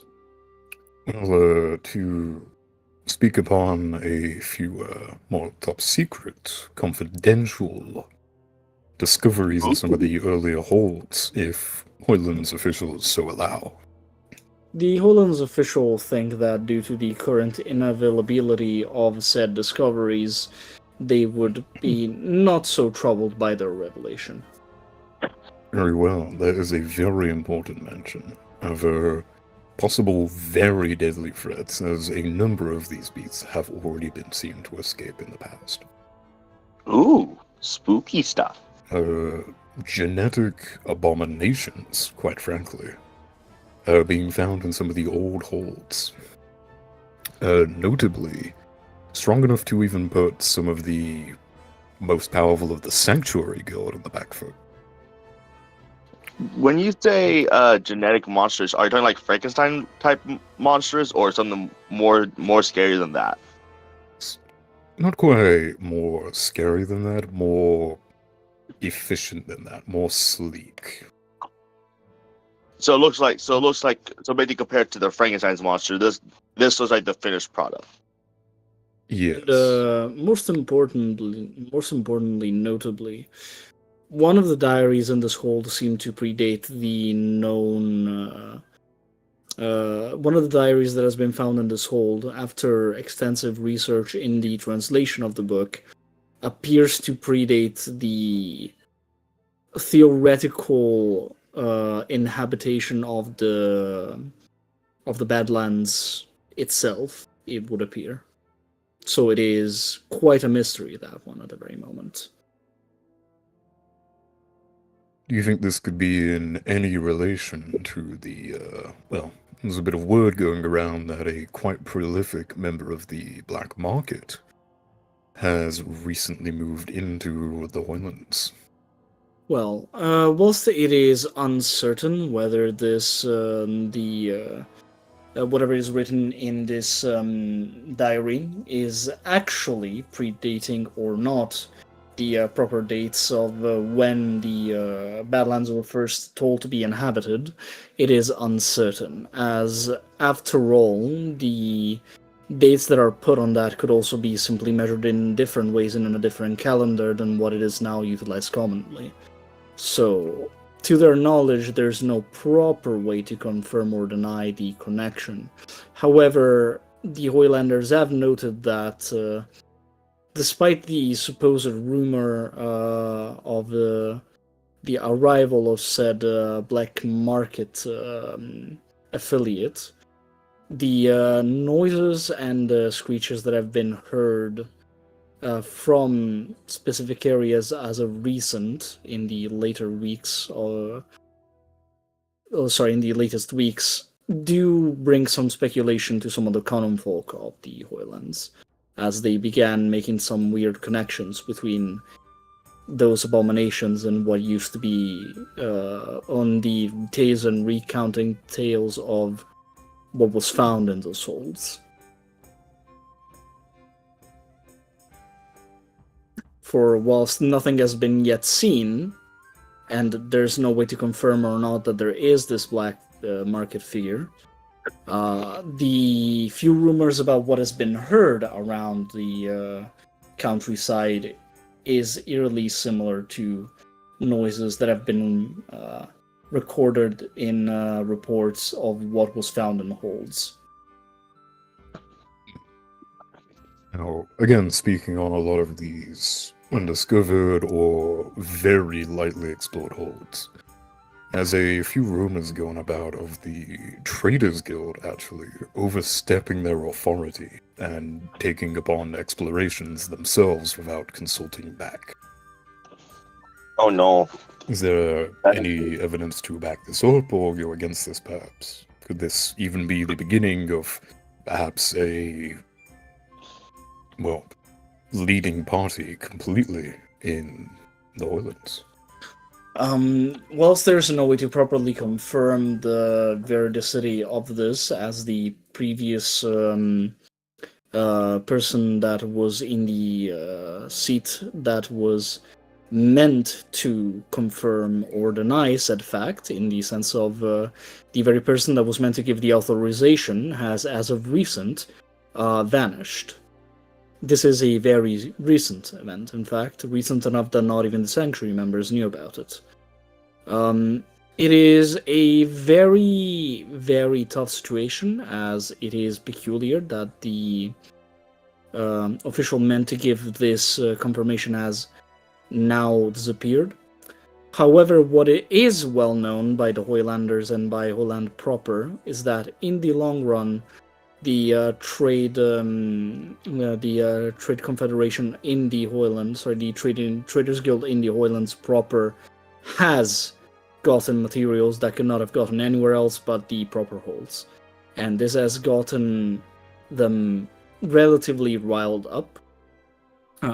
Well, to speak upon a few more top secret, confidential discoveries in some of the earlier holds, if Hojland's officials so allow. The Hojland's officials think that due to the current inavailability of said discoveries, they would be not so troubled by their revelation. Very well. That is a very important mention of possible very deadly threats, as a number of these beasts have already been seen to escape in the past. Ooh, spooky stuff. Genetic abominations, quite frankly, being found in some of the old holds. Notably, strong enough to even put some of the most powerful of the Sanctuary Guild on the back foot. When you say genetic monsters, are you talking like Frankenstein type monsters, or something more scary than that? Not quite more scary than that, more efficient than that, more sleek. So it looks like so maybe compared to the Frankenstein's monster, this looks like the finished product. Yes. Most importantly, notably, one of the diaries in this hold seem to predate the known. One of the diaries that has been found in this hold, after extensive research in the translation of the book, appears to predate the theoretical inhabitation of the Badlands itself. It would appear. So it is quite a mystery, that one, at the very moment. Do you think this could be in any relation to the, well, there's a bit of word going around that a quite prolific member of the black market has recently moved into the Hojlands? Well, whilst it is uncertain whether this, whatever is written in this diary is actually predating or not the proper dates of when the Badlands were first told to be inhabited, it is uncertain, as after all, the dates that are put on that could also be simply measured in different ways and in a different calendar than what it is now utilized commonly. So, to their knowledge, there's no proper way to confirm or deny the connection. However, the Hojlanders have noted that despite the supposed rumor of the arrival of said black market affiliate, the noises and screeches that have been heard from specific areas as of recent in the later weeks, in the latest weeks, do bring some speculation to some of the common folk of the Hojlands, as they began making some weird connections between those abominations and what used to be on the tales and recounting tales of what was found in those holds. For whilst nothing has been yet seen, and there's no way to confirm or not that there is this black market figure, the few rumors about what has been heard around the countryside is eerily similar to noises that have been recorded in reports of what was found in the holds. Now, again, speaking on a lot of these undiscovered or very lightly explored holds, has a few rumors going about of the Traders Guild actually overstepping their authority and taking upon explorations themselves without consulting back. Oh no. Is there any evidence to back this up or go against this, perhaps? Could this even be the beginning of perhaps a, well, leading party completely in the Hojlands? Whilst there's no way to properly confirm the veridicity of this, as the previous person that was in the seat that was meant to confirm or deny said fact, in the sense of the very person that was meant to give the authorization has, as of recent, vanished. This is a very recent event, in fact, recent enough that not even the Sanctuary members knew about it. It is a very, very tough situation, as it is peculiar that the official meant to give this confirmation has now disappeared. However, what it is well known by the Hojlanders and by Hojland proper is that in the long run, the trade confederation in the Hojlands, or the Traders Guild in the Hojlands proper, has gotten materials that could not have gotten anywhere else but the proper holds, and this has gotten them relatively riled up,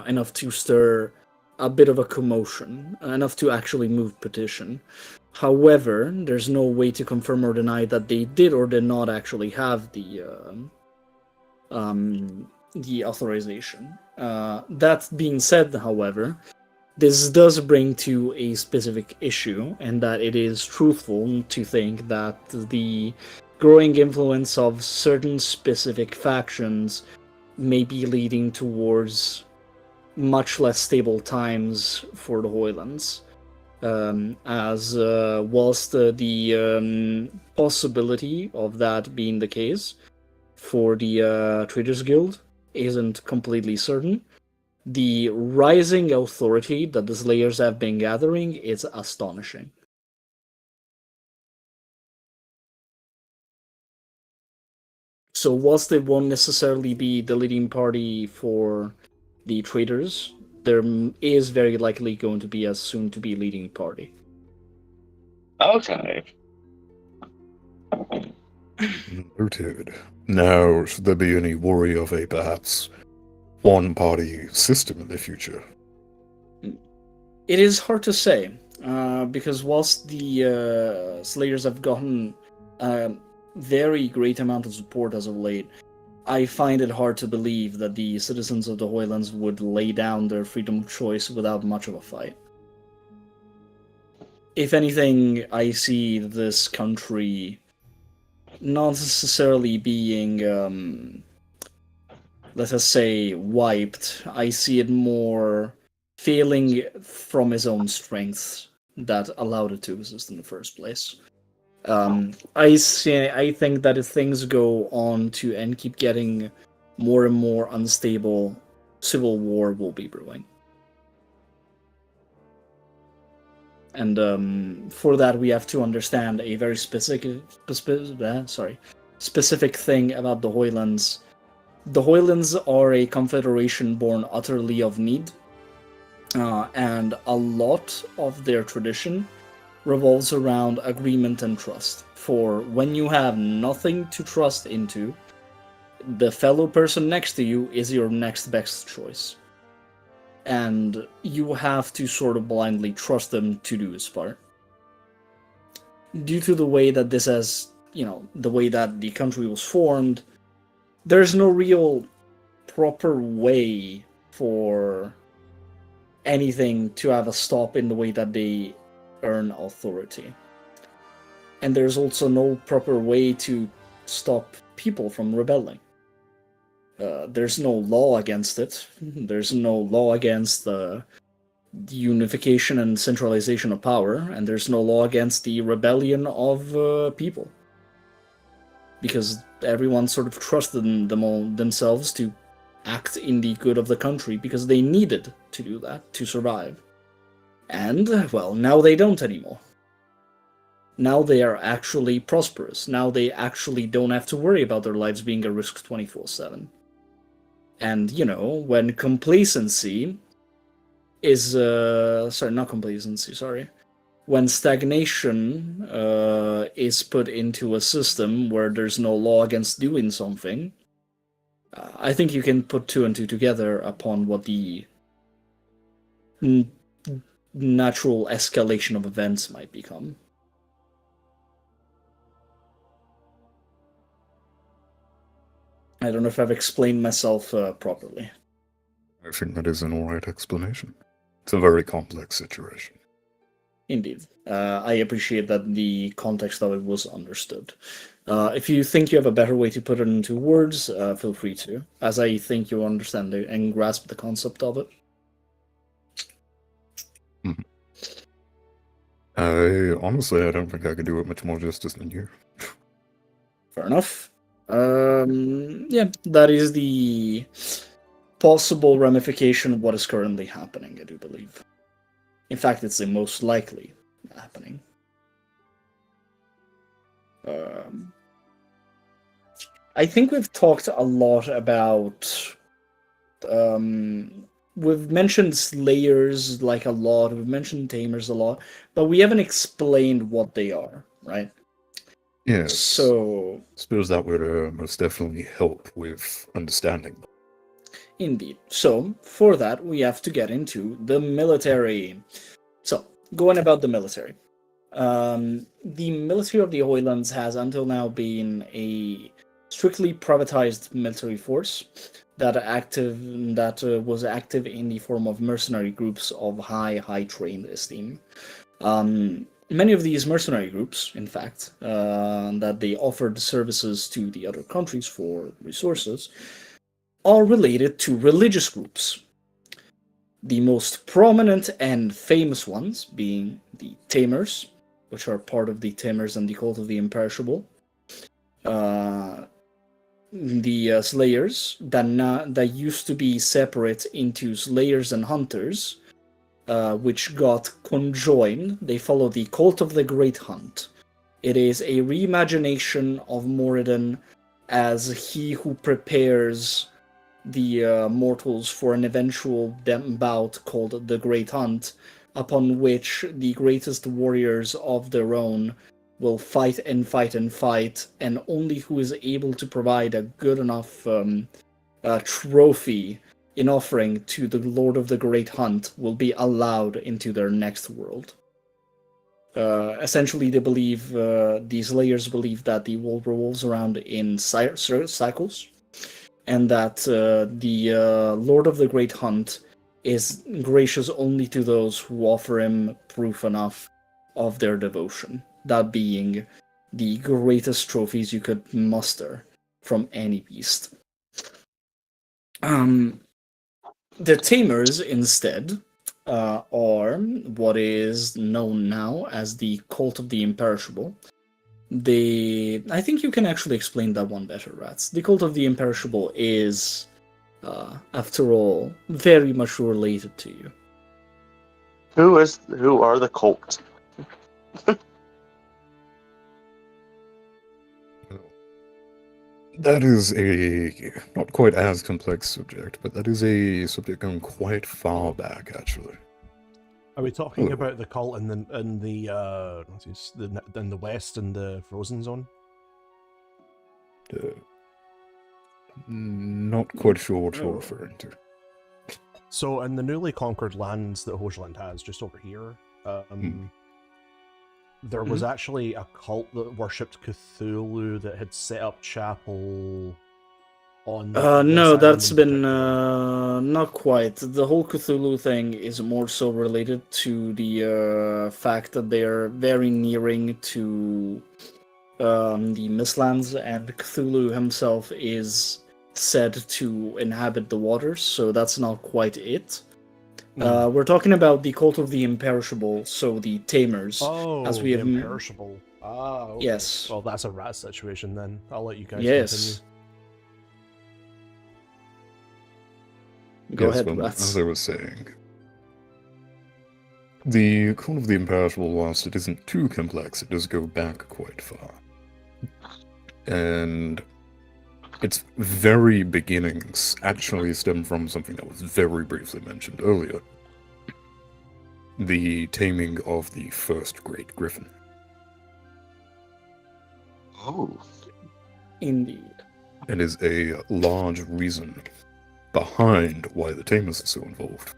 enough to stir a bit of a commotion, enough to actually move petition. However, there's no way to confirm or deny that they did or did not actually have the authorization. That being said, however, this does bring to a specific issue, and that it is truthful to think that the growing influence of certain specific factions may be leading towards much less stable times for the Hojlands. As whilst the possibility of that being the case for the Traders Guild isn't completely certain, the rising authority that the Slayers have been gathering is astonishing. So whilst they won't necessarily be the leading party for the traders, there is very likely going to be a soon-to-be leading party. Okay. Noted. Now, should there be any worry of a perhaps one-party system in the future? It is hard to say, because whilst the Slayers have gotten a very great amount of support as of late, I find it hard to believe that the citizens of the Hojlands would lay down their freedom of choice without much of a fight. If anything, I see this country not necessarily being, let us say, wiped. I see it more failing from its own strengths that allowed it to exist in the first place. I think that if things go on to and keep getting more and more unstable, civil war will be brewing. And for that, we have to understand a very specific thing about the Hojlands. The Hojlands are a confederation born utterly of need, and a lot of their tradition revolves around agreement and trust. For when you have nothing to trust into, the fellow person next to you is your next best choice. And you have to sort of blindly trust them to do his part. Due to the way that this has, the way that the country was formed, there's no real proper way for anything to have a stop in the way that they earn authority. And there's also no proper way to stop people from rebelling. There's no law against it. There's no law against the unification and centralization of power, and there's no law against the rebellion of people. Because everyone sort of trusted themselves to act in the good of the country because they needed to do that to survive. And, well, now they don't anymore. Now they are actually prosperous. Now they actually don't have to worry about their lives being a risk 24/7. And, when complacency is, when stagnation is put into a system where there's no law against doing something, I think you can put two and two together upon what the natural escalation of events might become. I don't know if I've explained myself properly. I think that is an alright explanation. It's a very complex situation. Indeed. I appreciate that the context of it was understood. If you think you have a better way to put it into words, feel free to, as I think you understand and grasp the concept of it. Honestly, I don't think I could do it much more justice than you. Fair enough. Yeah, that is the possible ramification of what is currently happening, I do believe. In fact, it's the most likely happening. I think we've talked a lot about... we've mentioned Slayers like a lot, we've mentioned Tamers a lot, but we haven't explained what they are, right? Yes. So... I suppose that would most definitely help with understanding. Indeed. So, for that, we have to get into the military. So, going about the military. The military of the Hojlands has until now been a strictly privatized military force that was active in the form of mercenary groups of high trained esteem. Many of these mercenary groups, in fact, that they offered services to the other countries for resources, are related to religious groups. The most prominent and famous ones being the Tamers, which are part of the Tamers and the Cult of the Imperishable. The Slayers that used to be separate into Slayers and Hunters, which got conjoined. They follow the Cult of the Great Hunt. It is a reimagination of Moradin as he who prepares the mortals for an eventual bout called the Great Hunt, upon which the greatest warriors of their own will fight and fight and fight, and only who is able to provide a good enough trophy in offering to the Lord of the Great Hunt will be allowed into their next world. Essentially, they believe, these Slayers believe that the world revolves around in cycles, and that the Lord of the Great Hunt is gracious only to those who offer him proof enough of their devotion, that being the greatest trophies you could muster from any beast. The Tamers, instead, are what is known now as the Cult of the Imperishable. I think you can actually explain that one better, Rats. The Cult of the Imperishable is, after all, very much related to you. Who are the cult? That is a not quite as complex subject, but that is a subject going quite far back, actually. Are we talking Oh. about the cult in the west in the frozen zone? Not quite sure what you're referring to. So in the newly conquered lands that Hojland has, just over here, there was actually a cult that worshipped Cthulhu that had set up chapel on no, that's been not quite. The whole Cthulhu thing is more so related to the fact that they are very nearing to the Mistlands, and Cthulhu himself is said to inhabit the waters, so that's not quite it. We're talking about the Cult of the Imperishable, so the Tamers. Oh, as we the have imperishable. Ah, okay. Yes. Well, that's a rat situation then. I'll let you guys Yes. Go ahead, well, Rats. as I was saying, the Cult of the Imperishable, whilst it isn't too complex, it does go back quite far. And its very beginnings actually stem from something that was very briefly mentioned earlier. The taming of the first great griffin. Oh. Indeed. It is a large reason behind why the tamers are so involved,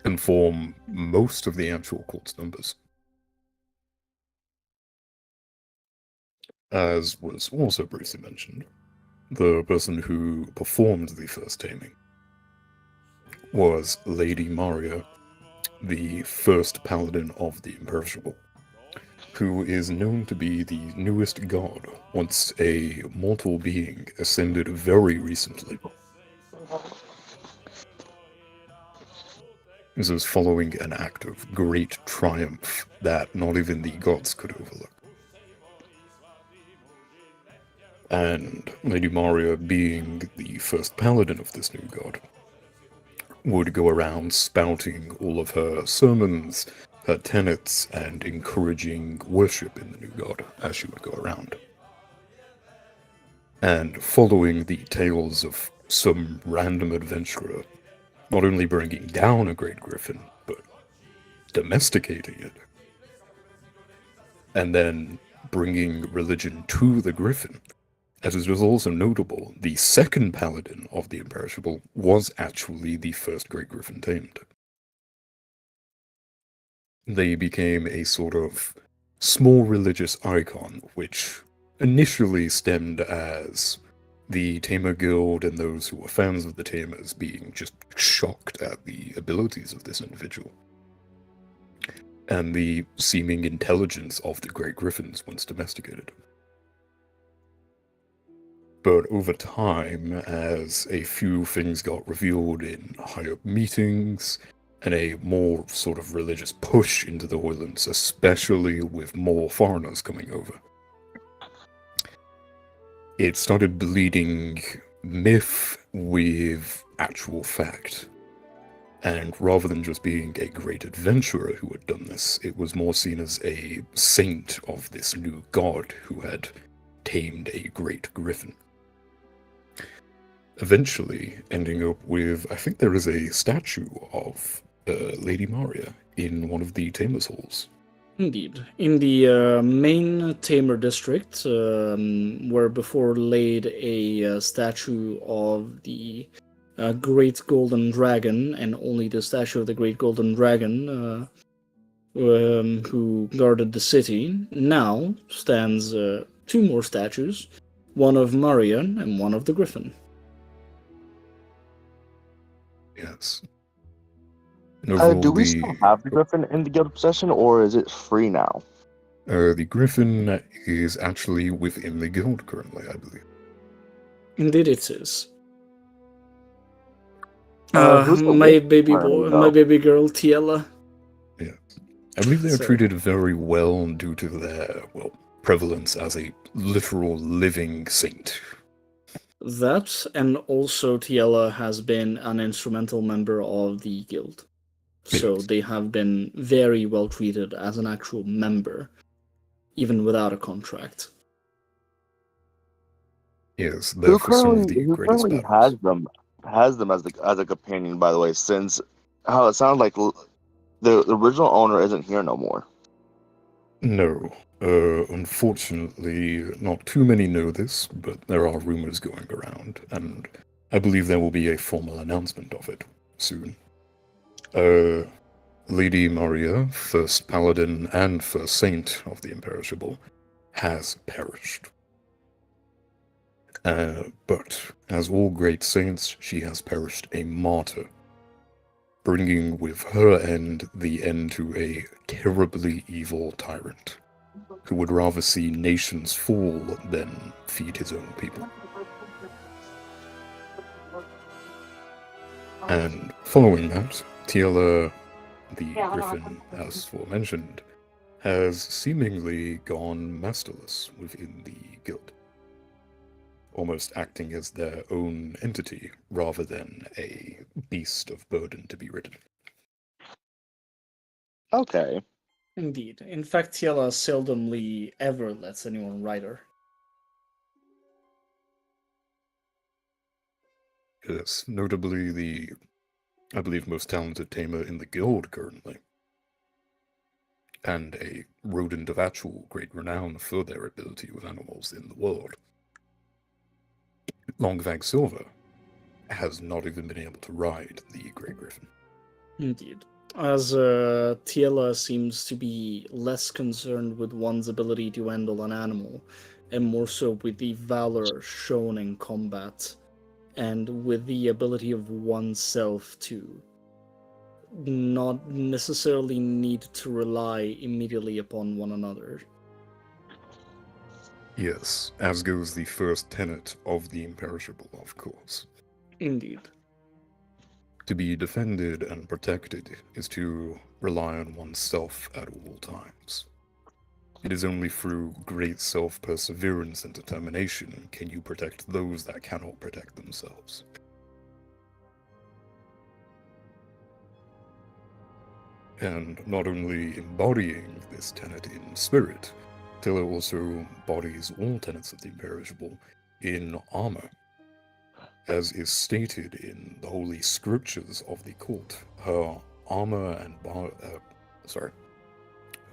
and form most of the actual cult's numbers. As was also briefly mentioned, the person who performed the first taming was Lady Maria, the first paladin of the Imperishable, who is known to be the newest god once a mortal being ascended very recently. This was following an act of great triumph that not even the gods could overlook. And Lady Maria, being the first paladin of this new god, would go around spouting all of her sermons, her tenets, and encouraging worship in the new god as she would go around. And following the tales of some random adventurer not only bringing down a great griffin, but domesticating it. And then bringing religion to the griffin. As it was also notable, the second paladin of the Imperishable was actually the first great griffin tamed. They became a sort of small religious icon, which initially stemmed as the Tamer Guild and those who were fans of the Tamers being just shocked at the abilities of this individual, and the seeming intelligence of the Great Griffins once domesticated. But over time, as a few things got revealed in higher meetings, and a more sort of religious push into the Hojlands, especially with more foreigners coming over, it started bleeding myth with actual fact. And rather than just being a great adventurer who had done this, it was more seen as a saint of this new god who had tamed a great griffin. Eventually ending up with, I think there is a statue of Lady Maria in one of the Tamers halls. Indeed. In the main Tamer district, where before laid a statue of the Great Golden Dragon, and only the statue of the Great Golden Dragon, who guarded the city, now stands two more statues, one of Maria and one of the Griffin. Yes. And overall, Do we still have the Griffin in the guild possession, or is it free now? the Griffin is actually within the guild currently, I believe. Indeed, it is. Who's the My wolf baby wearing, boy, though? my baby girl, Tiela. Yeah. I believe they are So- treated very well due to their, well, prevalence as a literal living saint. That, and also Tiela has been an instrumental member of the guild. So Yes. they have been very well treated as an actual member, even without a contract. Yes, Who they're for some of the currently greatest battles. has them as a companion? By the way, since how it sounds like the original owner isn't here no more. No, unfortunately, not too many know this, but there are rumors going around, and I believe there will be a formal announcement of it soon. Lady Maria, first paladin and first saint of the Imperishable, has perished. But as all great saints, she has perished a martyr, bringing with her end the end to a terribly evil tyrant, who would rather see nations fall than feed his own people. And following that, Tiela, the Griffin, as aforementioned, has seemingly gone masterless within the guild, almost acting as their own entity rather than a beast of burden to be ridden. Okay. Indeed. In fact, Tiela seldomly ever lets anyone ride her. Yes, notably the, I believe, most talented tamer in the guild currently, and a rodent of actual great renown for their ability with animals in the world. Longvag Silver has not even been able to ride the Grey Griffin. Indeed. As Tiela seems to be less concerned with one's ability to handle an animal, and more so with the valor shown in combat, and with the ability of oneself to not necessarily need to rely immediately upon one another. Yes, as goes the first tenet of the Imperishable, of course. Indeed. To be defended and protected is to rely on oneself at all times. It is only through great self-perseverance and determination can you protect those that cannot protect themselves. And not only embodying this tenet in spirit, Tilla also embodies all tenets of the Imperishable in armor. As is stated in the holy scriptures of the cult, her armor and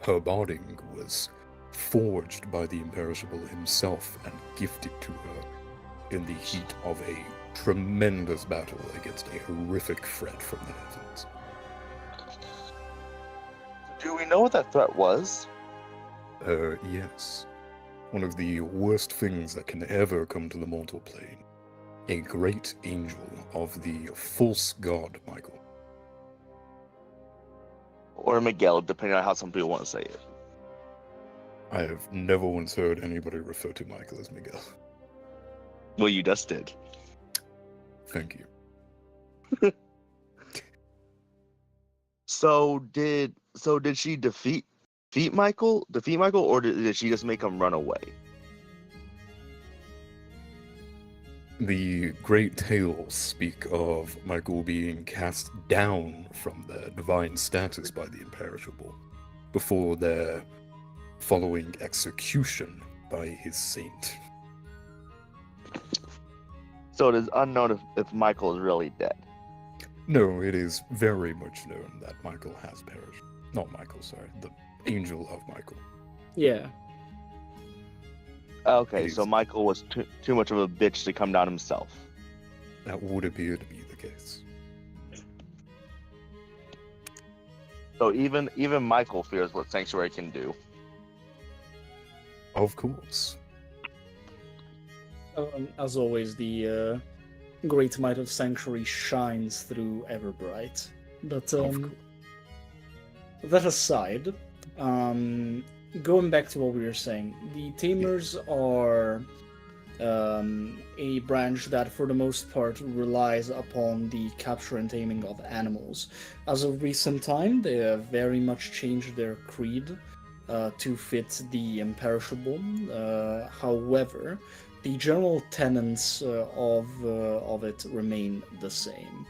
her barding was forged by the Imperishable himself and gifted to her in the heat of a tremendous battle against a horrific threat from the heavens. Do we know what that threat was? Yes. One of the worst things that can ever come to the mortal plane. A great angel of the false god, Michael. Or Miguel, depending on how some people want to say it. I have never once heard anybody refer to Michael as Miguel. Well, you just did. Thank you. So did she defeat Michael, or did she just make him run away? The great tales speak of Michael being cast down from their divine status by the imperishable, before their following execution by his saint. So it is unknown if Michael is really dead. No, it is very much known that Michael has perished. Not Michael, sorry, the angel of Michael. Yeah. Okay, so Michael was too much of a bitch to come down himself. That would appear to be the case. So even Michael fears what Sanctuary can do. Of course. As always, the great might of Sanctuary shines through Everbright. But Of course. that aside, going back to what we were saying, the Tamers are a branch that, for the most part, relies upon the capture and taming of animals. As of recent time, they have very much changed their creed to fit the imperishable. However, the general tenets of it remain the same.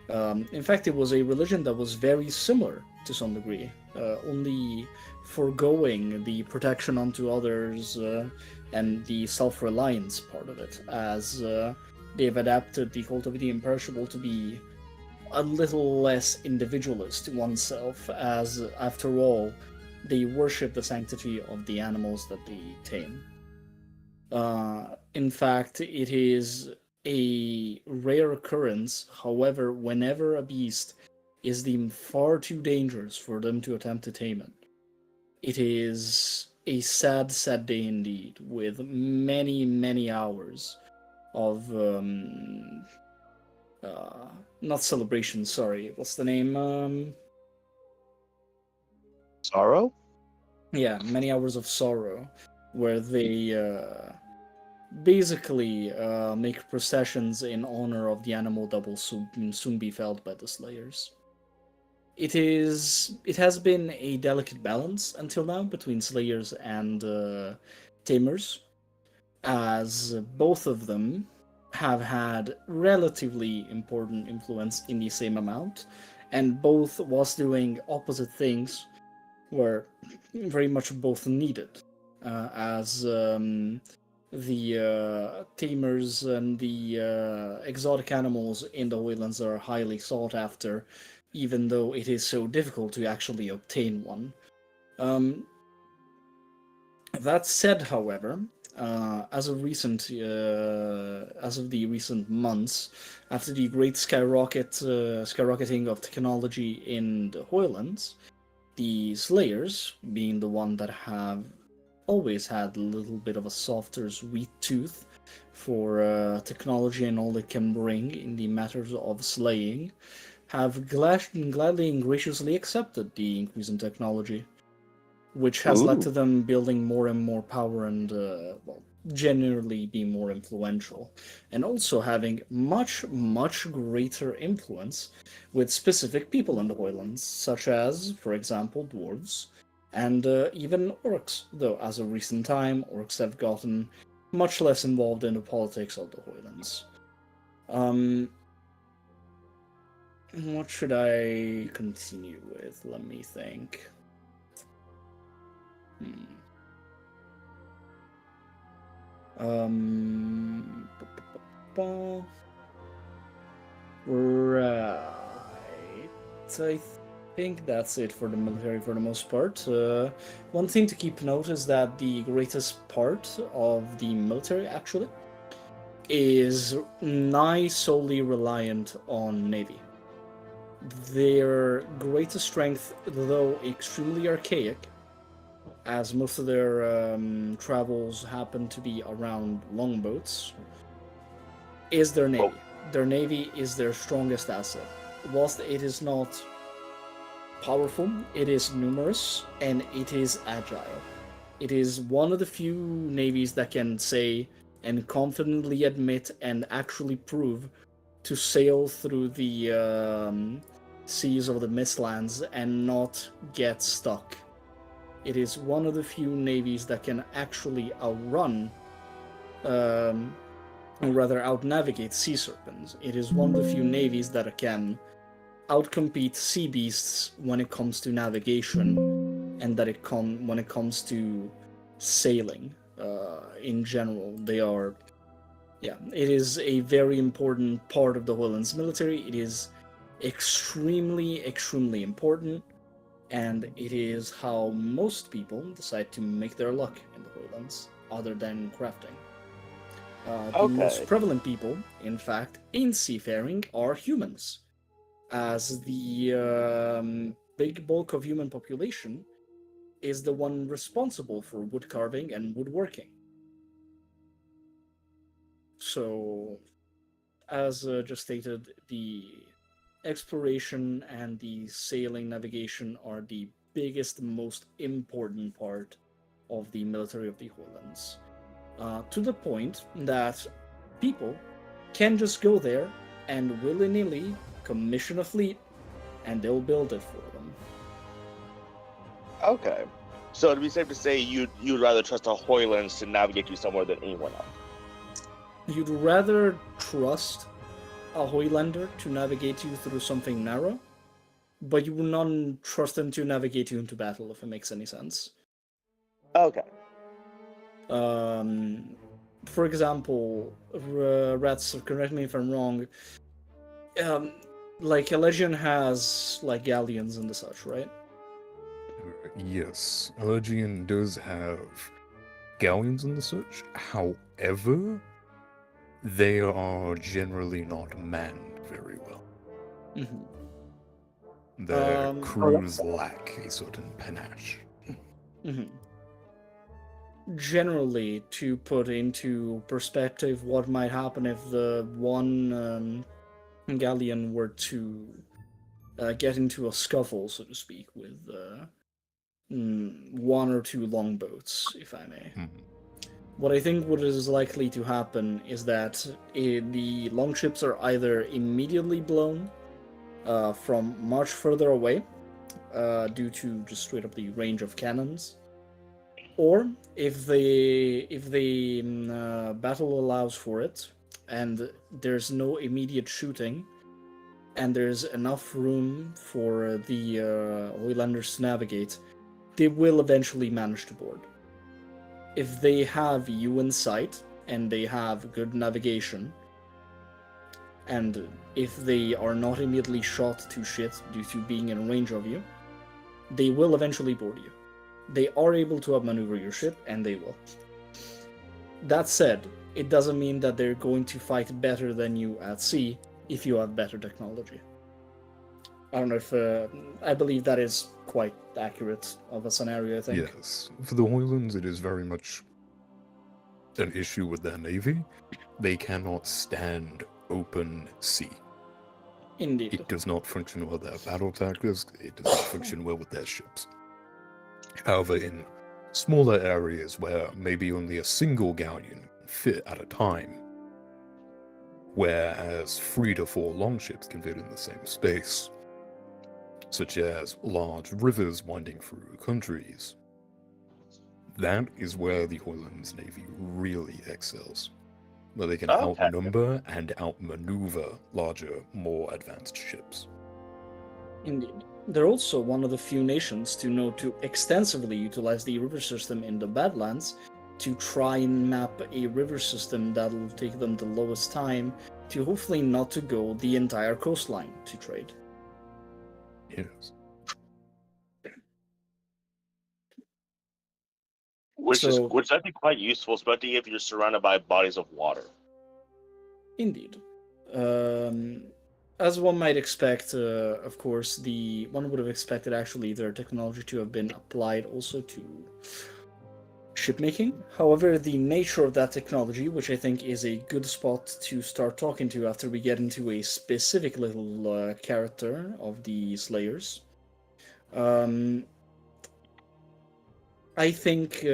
In fact, it was a religion that was very similar to some degree, only foregoing the protection unto others and the self-reliance part of it, as they've adapted the cult of the imperishable to be a little less individualist to oneself, as, after all, they worship the sanctity of the animals that they tame. In fact, it is a rare occurrence, however, whenever a beast is deemed far too dangerous for them to attempt to tame it. It is a sad, sad day indeed, with many, many hours of, not celebration, sorry, what's the name? Sorrow? Yeah, many hours of sorrow, where they basically make processions in honor of the animal that will soon be felled by the Slayers. It has been a delicate balance until now between Slayers and Tamers, as both of them have had relatively important influence in the same amount, and both, whilst doing opposite things, were very much both needed, as the tamers and the exotic animals in the Hojlands are highly sought after, even though it is so difficult to actually obtain one. That said, however, as of the recent months, after the great skyrocketing of technology in the Hojlands, the Slayers, being the one that have always had a little bit of a softer, sweet tooth for technology and all it can bring in the matters of slaying, have gladly and graciously accepted the increase in technology, which has led to them building more and more power and, generally be more influential, and also having much, much greater influence with specific people in the Hojlands, such as, for example, dwarves, and even orcs, though as of recent time, orcs have gotten much less involved in the politics of the Hojlands. What should I continue with? Let me think. Right. I think that's it for the military for the most part. One thing to keep note is that the greatest part of the military, actually, is nigh solely reliant on Navy. Their greatest strength, though extremely archaic, as most of their travels happen to be around longboats, is their navy. Their navy is their strongest asset. Whilst it is not powerful, it is numerous, and it is agile. It is one of the few navies that can say, and confidently admit and actually prove to sail through the seas of the Mistlands and not get stuck. It is one of the few navies that can actually outrun, or rather out-navigate sea serpents. It is one of the few navies that can outcompete sea beasts when it comes to navigation, and when it comes to sailing in general. It is a very important part of the Hojland's military. It is extremely, extremely important, and it is how most people decide to make their luck in the Hojlands, other than crafting. The most prevalent people, in fact, in seafaring are humans, as the big bulk of human population is the one responsible for wood carving and woodworking. So, as just stated, the exploration and the sailing navigation are the biggest, most important part of the military of the Hojlands. To the point that people can just go there and willy-nilly commission a fleet, and they'll build it for them. Okay. So it'd be safe to say you'd rather trust a Hojlands to navigate you somewhere than anyone else. You'd rather trust a Hojlander to navigate you through something narrow, but you would not trust them to navigate you into battle, if it makes any sense. Okay. For example, Rats, correct me if I'm wrong, like a legion has like galleons and such, right? Yes, Elegian does have galleons and such. However, they are generally not manned very well. Mm-hmm. Their crews lack a certain panache. Mm-hmm. Generally, to put into perspective what might happen if the one galleon were to get into a scuffle, so to speak, with one or two longboats, if I may. Mm-hmm. What I think what is likely to happen is that the longships are either immediately blown from much further away due to just straight up the range of cannons, or if the battle allows for it and there's no immediate shooting and there's enough room for the Hojlanders to navigate, they will eventually manage to board. If they have you in sight and they have good navigation, and if they are not immediately shot to shit due to being in range of you, they will eventually board you. They are able to outmaneuver your ship, and they will. That said, it doesn't mean that they're going to fight better than you at sea if you have better technology. I don't know if I believe that is quite accurate of a scenario, I think. Yes, for the Hojlands, it is very much an issue with their navy. They cannot stand open sea. Indeed. It does not function well with their battle tactics. It does not function well with their ships. However, in smaller areas where maybe only a single galleon can fit at a time, whereas 3 to 4 longships can fit in the same space, such as large rivers winding through countries, that is where the Hojland's navy really excels. Where they can outnumber and outmaneuver larger, more advanced ships. Indeed. They're also one of the few nations to know to extensively utilize the river system in the Badlands to try and map a river system that'll take them the lowest time to hopefully not to go the entire coastline to trade. Yes. Which is actually quite useful, especially if you're surrounded by bodies of water. Indeed. As one might expect, of course, one would have expected actually their technology to have been applied also to shipmaking. However, the nature of that technology, which I think is a good spot to start talking to after we get into a specific little character of the Slayers, I think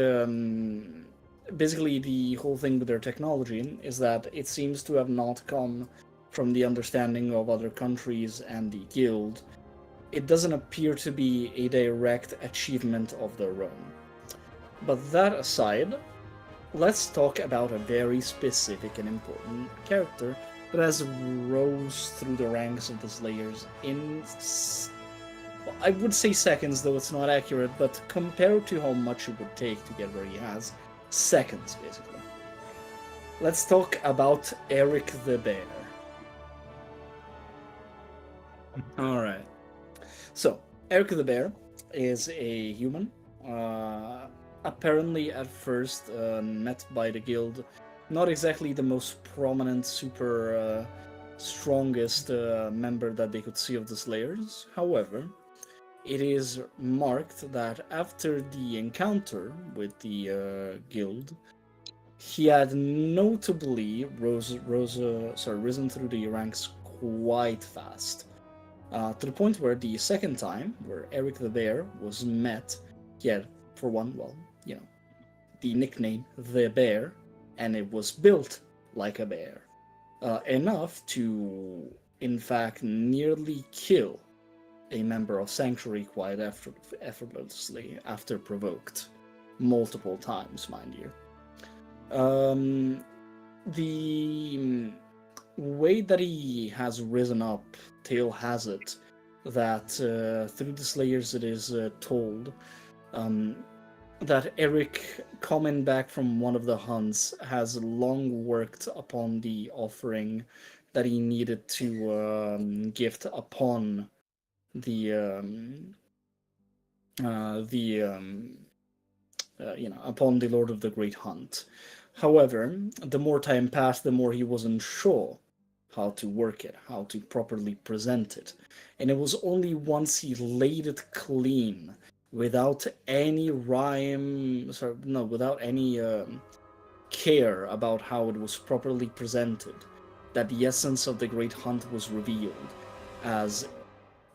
basically the whole thing with their technology is that it seems to have not come from the understanding of other countries and the guild. It doesn't appear to be a direct achievement of their own. But that aside, let's talk about a very specific and important character that has rose through the ranks of the Slayers in, I would say seconds, though it's not accurate, but compared to how much it would take to get where he has, seconds, basically. Let's talk about Eric the Bear. Alright. So, Eric the Bear is a human. Apparently, at first, met by the guild. Not exactly the most prominent, super strongest member that they could see of the Slayers. However, it is marked that after the encounter with the guild, he had notably risen through the ranks quite fast. To the point where the second time, where Eric the Bear was met, he had, for one, well, you know, the nickname The Bear, and it was built like a bear. Enough to, in fact, nearly kill a member of Sanctuary quite effortlessly after provoked. Multiple times, mind you. The way that he has risen up, tale has it that through the Slayers it is told that Eric, coming back from one of the hunts, has long worked upon the offering that he needed to gift upon upon the Lord of the Great Hunt. However, the more time passed, the more he wasn't sure how to work it, how to properly present it. And it was only once he laid it clean, without any without any care about how it was properly presented, that the essence of the Great Hunt was revealed, as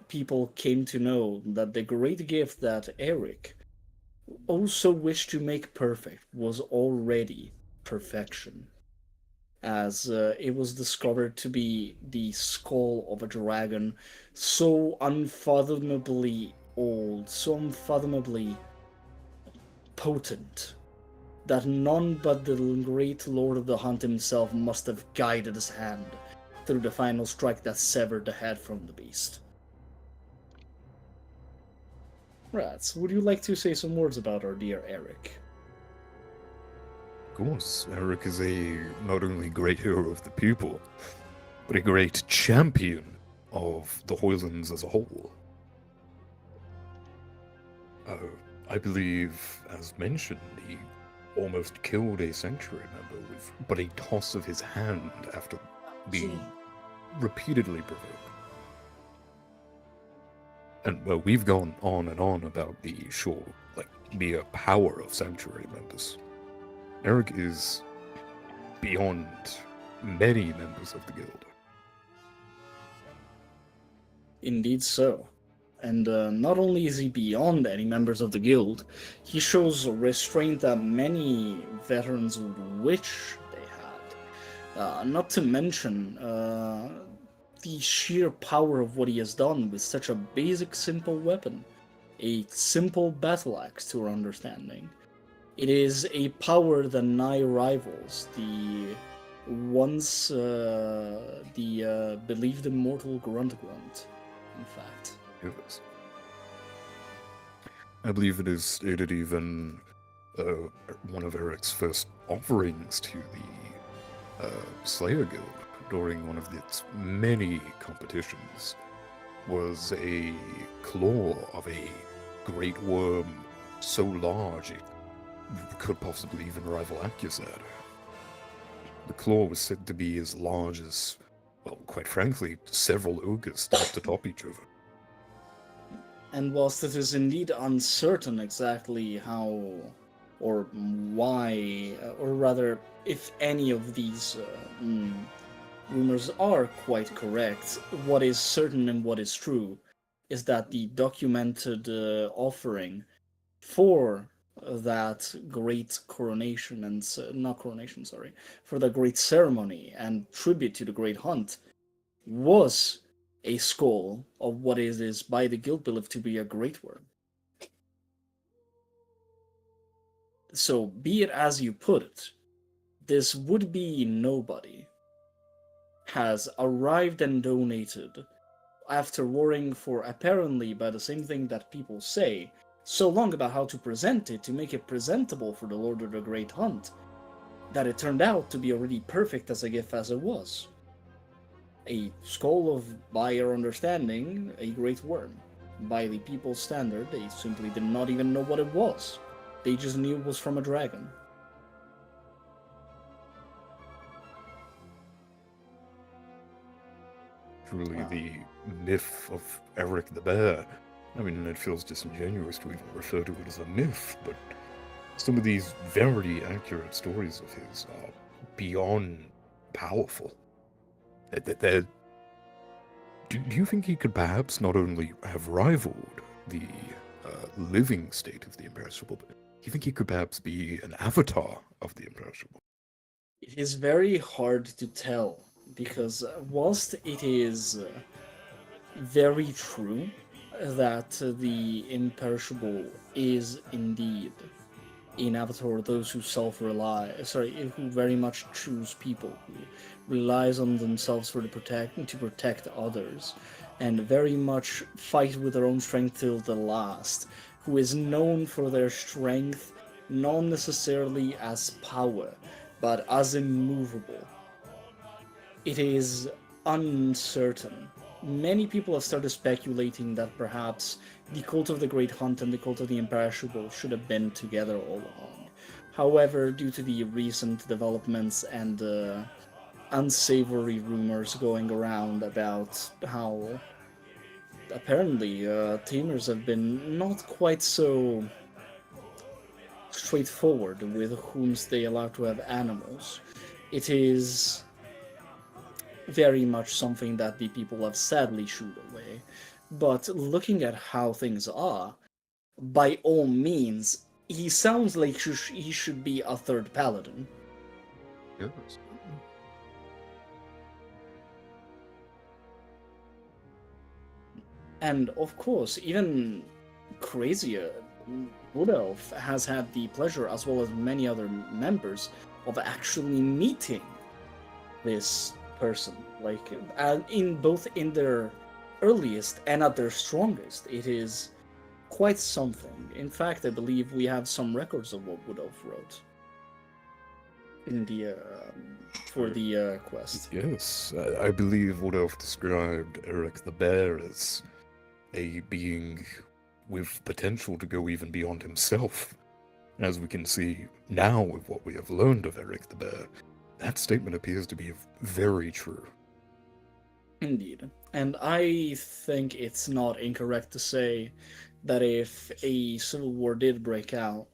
people came to know that the great gift that Eric also wished to make perfect was already perfection, as it was discovered to be the skull of a dragon so unfathomably old, so unfathomably potent, that none but the great Lord of the Hunt himself must have guided his hand through the final strike that severed the head from the beast. Rats, would you like to say some words about our dear Eric? Of course, Eric is a not only great hero of the people, but a great champion of the Hojlands as a whole. I believe, as mentioned, he almost killed a Sanctuary member with but a toss of his hand after being repeatedly provoked. And, well, we've gone on and on about the mere power of Sanctuary members. Eric is beyond many members of the guild. Indeed so. And not only is he beyond any members of the guild, he shows restraint that many veterans would wish they had. Not to mention the sheer power of what he has done with such a basic, simple weapon. A simple battle axe, to our understanding. It is a power that nigh rivals the once believed immortal Grunt, in fact. Yes. I believe it is stated even one of Eric's first offerings to the Slayer Guild during one of its many competitions was a claw of a great worm so large it could possibly even rival Accusad. The claw was said to be as large as, well, quite frankly, several ogres stacked atop each other. And whilst it is indeed uncertain exactly how or why, or rather, if any of these rumors are quite correct, what is certain and what is true is that the documented offering for that great coronation and not coronation, sorry, for the great ceremony and tribute to the great hunt was a skull of what is by the guild believed to be a great worm. So, be it as you put it, this would-be nobody has arrived and donated after worrying for apparently by the same thing that people say so long about how to present it to make it presentable for the Lord of the Great Hunt that it turned out to be already perfect as a gift as it was. A skull of, by our understanding, a great worm. By the people's standard, they simply did not even know what it was. They just knew it was from a dragon. Truly Wow. the myth of Eric the Bear. I mean, it feels disingenuous to even refer to it as a myth, but some of these very accurate stories of his are beyond powerful. Do you think he could perhaps not only have rivaled the living state of the imperishable, but do you think he could perhaps be an avatar of the imperishable? It is very hard to tell, because whilst it is very true that the imperishable is indeed an avatar of those who who very much choose people, who relies on themselves to protect others, and very much fight with their own strength till the last, who is known for their strength, not necessarily as power, but as immovable. It is uncertain. Many people have started speculating that perhaps the Cult of the Great Hunt and the Cult of the Imperishable should have been together all along. However, due to the recent developments and unsavory rumors going around about how apparently tamers have been not quite so straightforward with whom they allow to have animals, it is very much something that the people have sadly shooed away. But looking at how things are, by all means, he sounds like he should be a third paladin. Yes. And of course, even crazier, Wood Elf has had the pleasure, as well as many other members, of actually meeting this person. Like, in both in their earliest and at their strongest, it is quite something. In fact, I believe we have some records of what Wood Elf wrote in the for the quest. Yes, I believe Wood Elf described Eric the Bear as a being with potential to go even beyond himself. As we can see now with what we have learned of Eric the Bear, that statement appears to be very true. Indeed. And I think it's not incorrect to say that if a civil war did break out,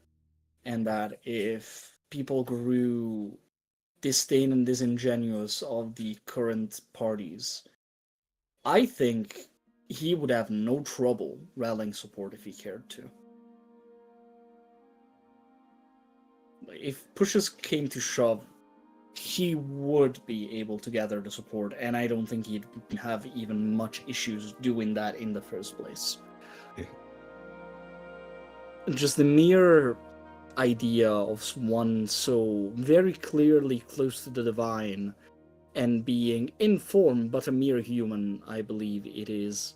and that if people grew disdain and disingenuous of the current parties, I think he would have no trouble rallying support if he cared to. If pushes came to shove, he would be able to gather the support, and I don't think he'd have even much issues doing that in the first place. Yeah. Just the mere idea of one so very clearly close to the divine and being in form but a mere human, I believe it is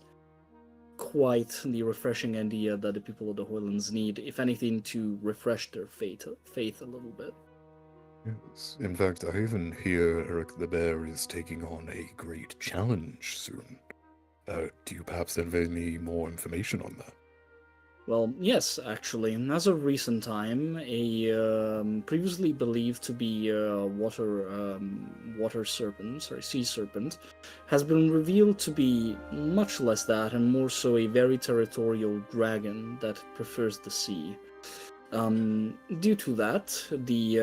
quite the refreshing idea that the people of the Hojlands need, if anything, to refresh their faith a little bit. Yes. In fact, I even hear Eric the Bear is taking on a great challenge soon. Do you perhaps have any more information on that? Well, yes, actually. As of recent time, a previously believed to be a water serpent, or sea serpent, has been revealed to be much less that, and more so a very territorial dragon that prefers the sea. Due to that, the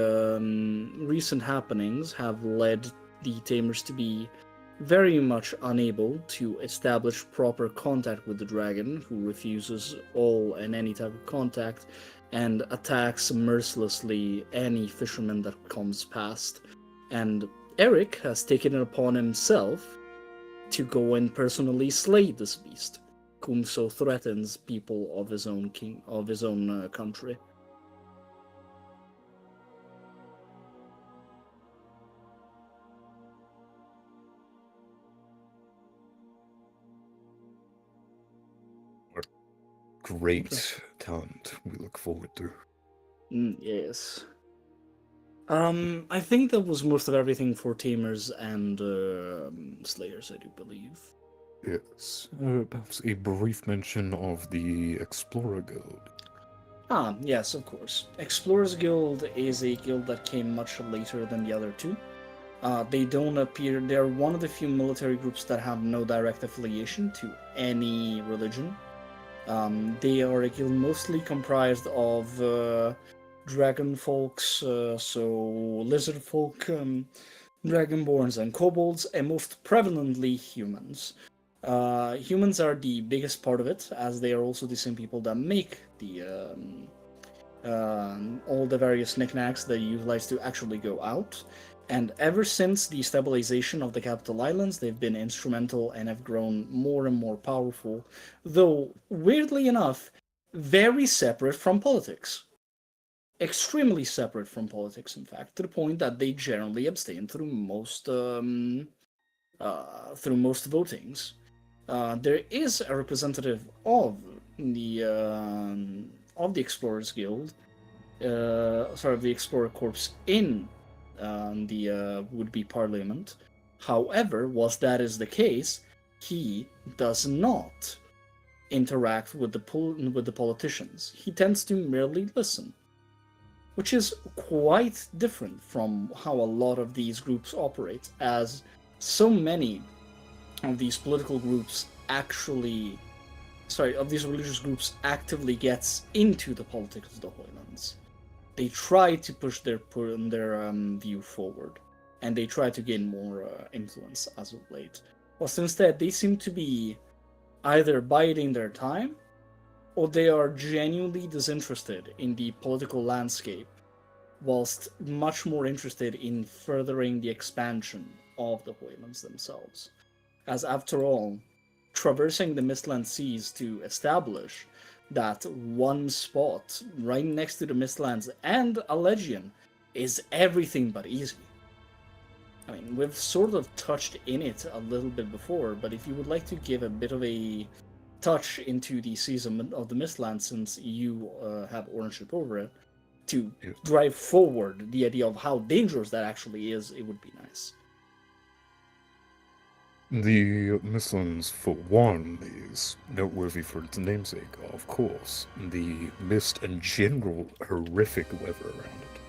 recent happenings have led the tamers to be very much unable to establish proper contact with the dragon, who refuses all and any type of contact, and attacks mercilessly any fisherman that comes past. And Eric has taken it upon himself to go and personally slay this beast, whom so threatens people of his own country. Great talent we look forward to. Yes. I think that was most of everything for Tamers and Slayers, I do believe. Yes. Perhaps a brief mention of the Explorer Guild. Yes, of course. Explorers Guild is a guild that came much later than the other two. They don't appear, they're one of the few military groups that have no direct affiliation to any religion. They are a guild mostly comprised of dragon folks, so lizard folk, dragonborns and kobolds, and most prevalently humans. Humans are the biggest part of it, as they are also the same people that make all the various knickknacks that you utilize to actually go out. And ever since the stabilization of the capital islands, they've been instrumental and have grown more and more powerful, though, weirdly enough, very separate from politics. Extremely separate from politics, in fact, to the point that they generally abstain through most votings. There is a representative of the Explorers Guild, of the Explorer Corps in the would-be parliament. However, whilst that is the case, he does not interact with the politicians. He tends to merely listen, which is quite different from how a lot of these groups operate, as so many of these political groups of these religious groups actively gets into the politics of the Hojlands. They try to push their view forward, and they try to gain more influence as of late. Whilst instead, they seem to be either biding their time, or they are genuinely disinterested in the political landscape, whilst much more interested in furthering the expansion of the Hojlands themselves. As after all, traversing the Mistland Seas to establish that one spot right next to the Mistlands and a Legion is everything but easy. I mean, we've sort of touched in it a little bit before, but if you would like to give a bit of a touch into the season of the Mistlands, since you have ownership over it, to drive forward the idea of how dangerous that actually is, it would be nice. The Mistlands, for one, is noteworthy for its namesake, of course. The mist and general horrific weather around it.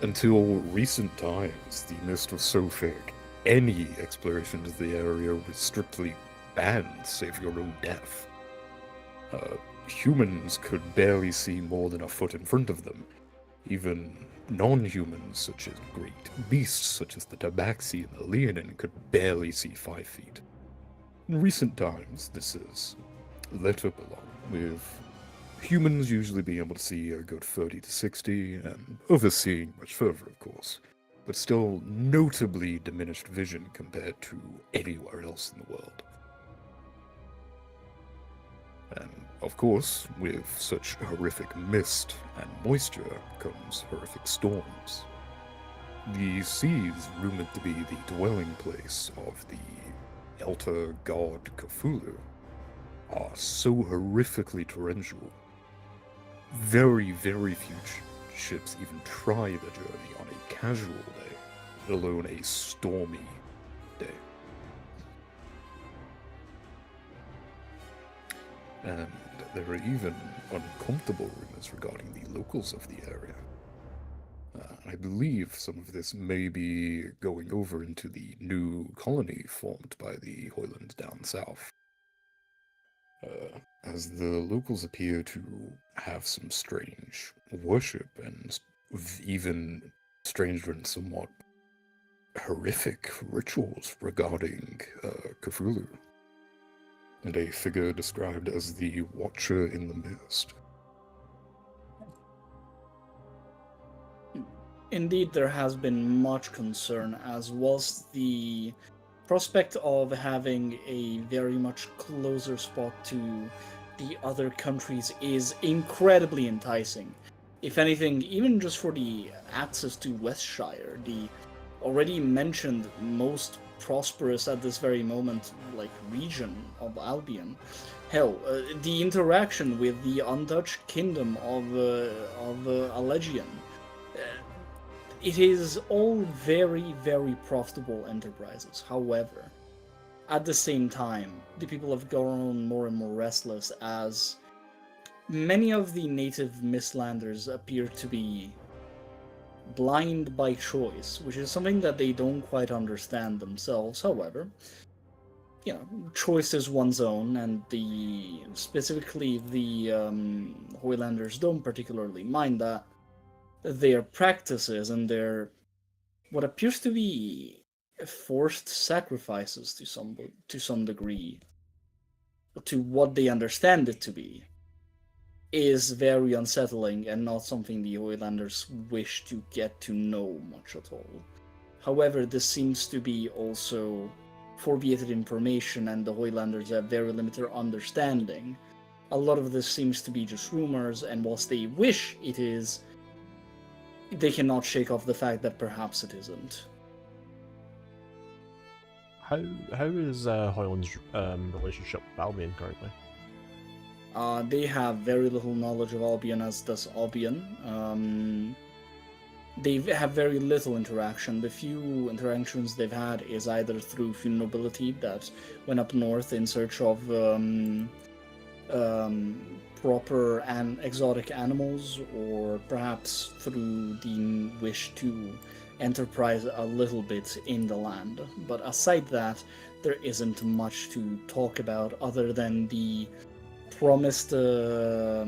Until recent times, the mist was so thick, any exploration of the area was strictly banned, save your own death. Humans could barely see more than a foot in front of them. Even non-humans, such as great beasts, such as the tabaxi and the leonin, could barely see 5 feet. In recent times, this is let up a lot, with humans usually being able to see a good 30 to 60, and others seeing much further, of course, but still notably diminished vision compared to anywhere else in the world. And, of course, with such horrific mist and moisture comes horrific storms. The sea is rumored to be the dwelling place of the elder god Cthulhu, are so horrifically torrential. Very, very few ships even try the journey on a casual day, let alone a stormy day. And there are even uncomfortable rumors regarding the locals of the area. I believe some of this may be going over into the new colony formed by the Hojland down south. As the locals appear to have some strange worship and even stranger and somewhat horrific rituals regarding Cthulhu, and a figure described as the Watcher in the Mist. Indeed, there has been much concern, as was the prospect of having a very much closer spot to the other countries is incredibly enticing. If anything, even just for the access to Westshire, the already mentioned most prosperous at this very moment, like, region of Albion. Hell, the interaction with the untouched kingdom of Allegian. It is all very, very profitable enterprises. However, at the same time, the people have grown more and more restless as many of the native Mistlanders appear to be blind by choice, which is something that they don't quite understand themselves. However, choice is one's own, and specifically the Hojlanders don't particularly mind that. Their practices and their what appears to be forced sacrifices to some degree, to what they understand it to be, is very unsettling and not something the Hojlanders wish to get to know much at all. However, this seems to be also forbidden information, and the Hojlanders have very limited understanding. A lot of this seems to be just rumors, and whilst they wish it is, they cannot shake off the fact that perhaps it isn't. How is Hojland's relationship with Albion currently? They have very little knowledge of Albion, as does Albion. They have very little interaction. The few interactions they've had is either through few nobility that went up north in search of proper and exotic animals, or perhaps through the wish to enterprise a little bit in the land. But aside that, there isn't much to talk about other than the promised, other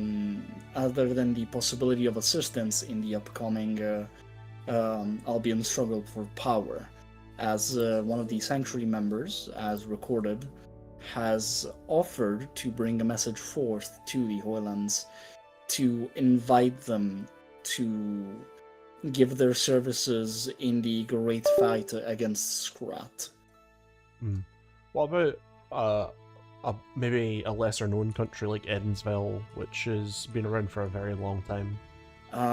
than the possibility of assistance in the upcoming Albion struggle for power, as one of the Sanctuary members, as recorded, has offered to bring a message forth to the Hojlands to invite them to give their services in the great fight against Scrat. What about maybe a lesser known country like Edensville, which has been around for a very long time?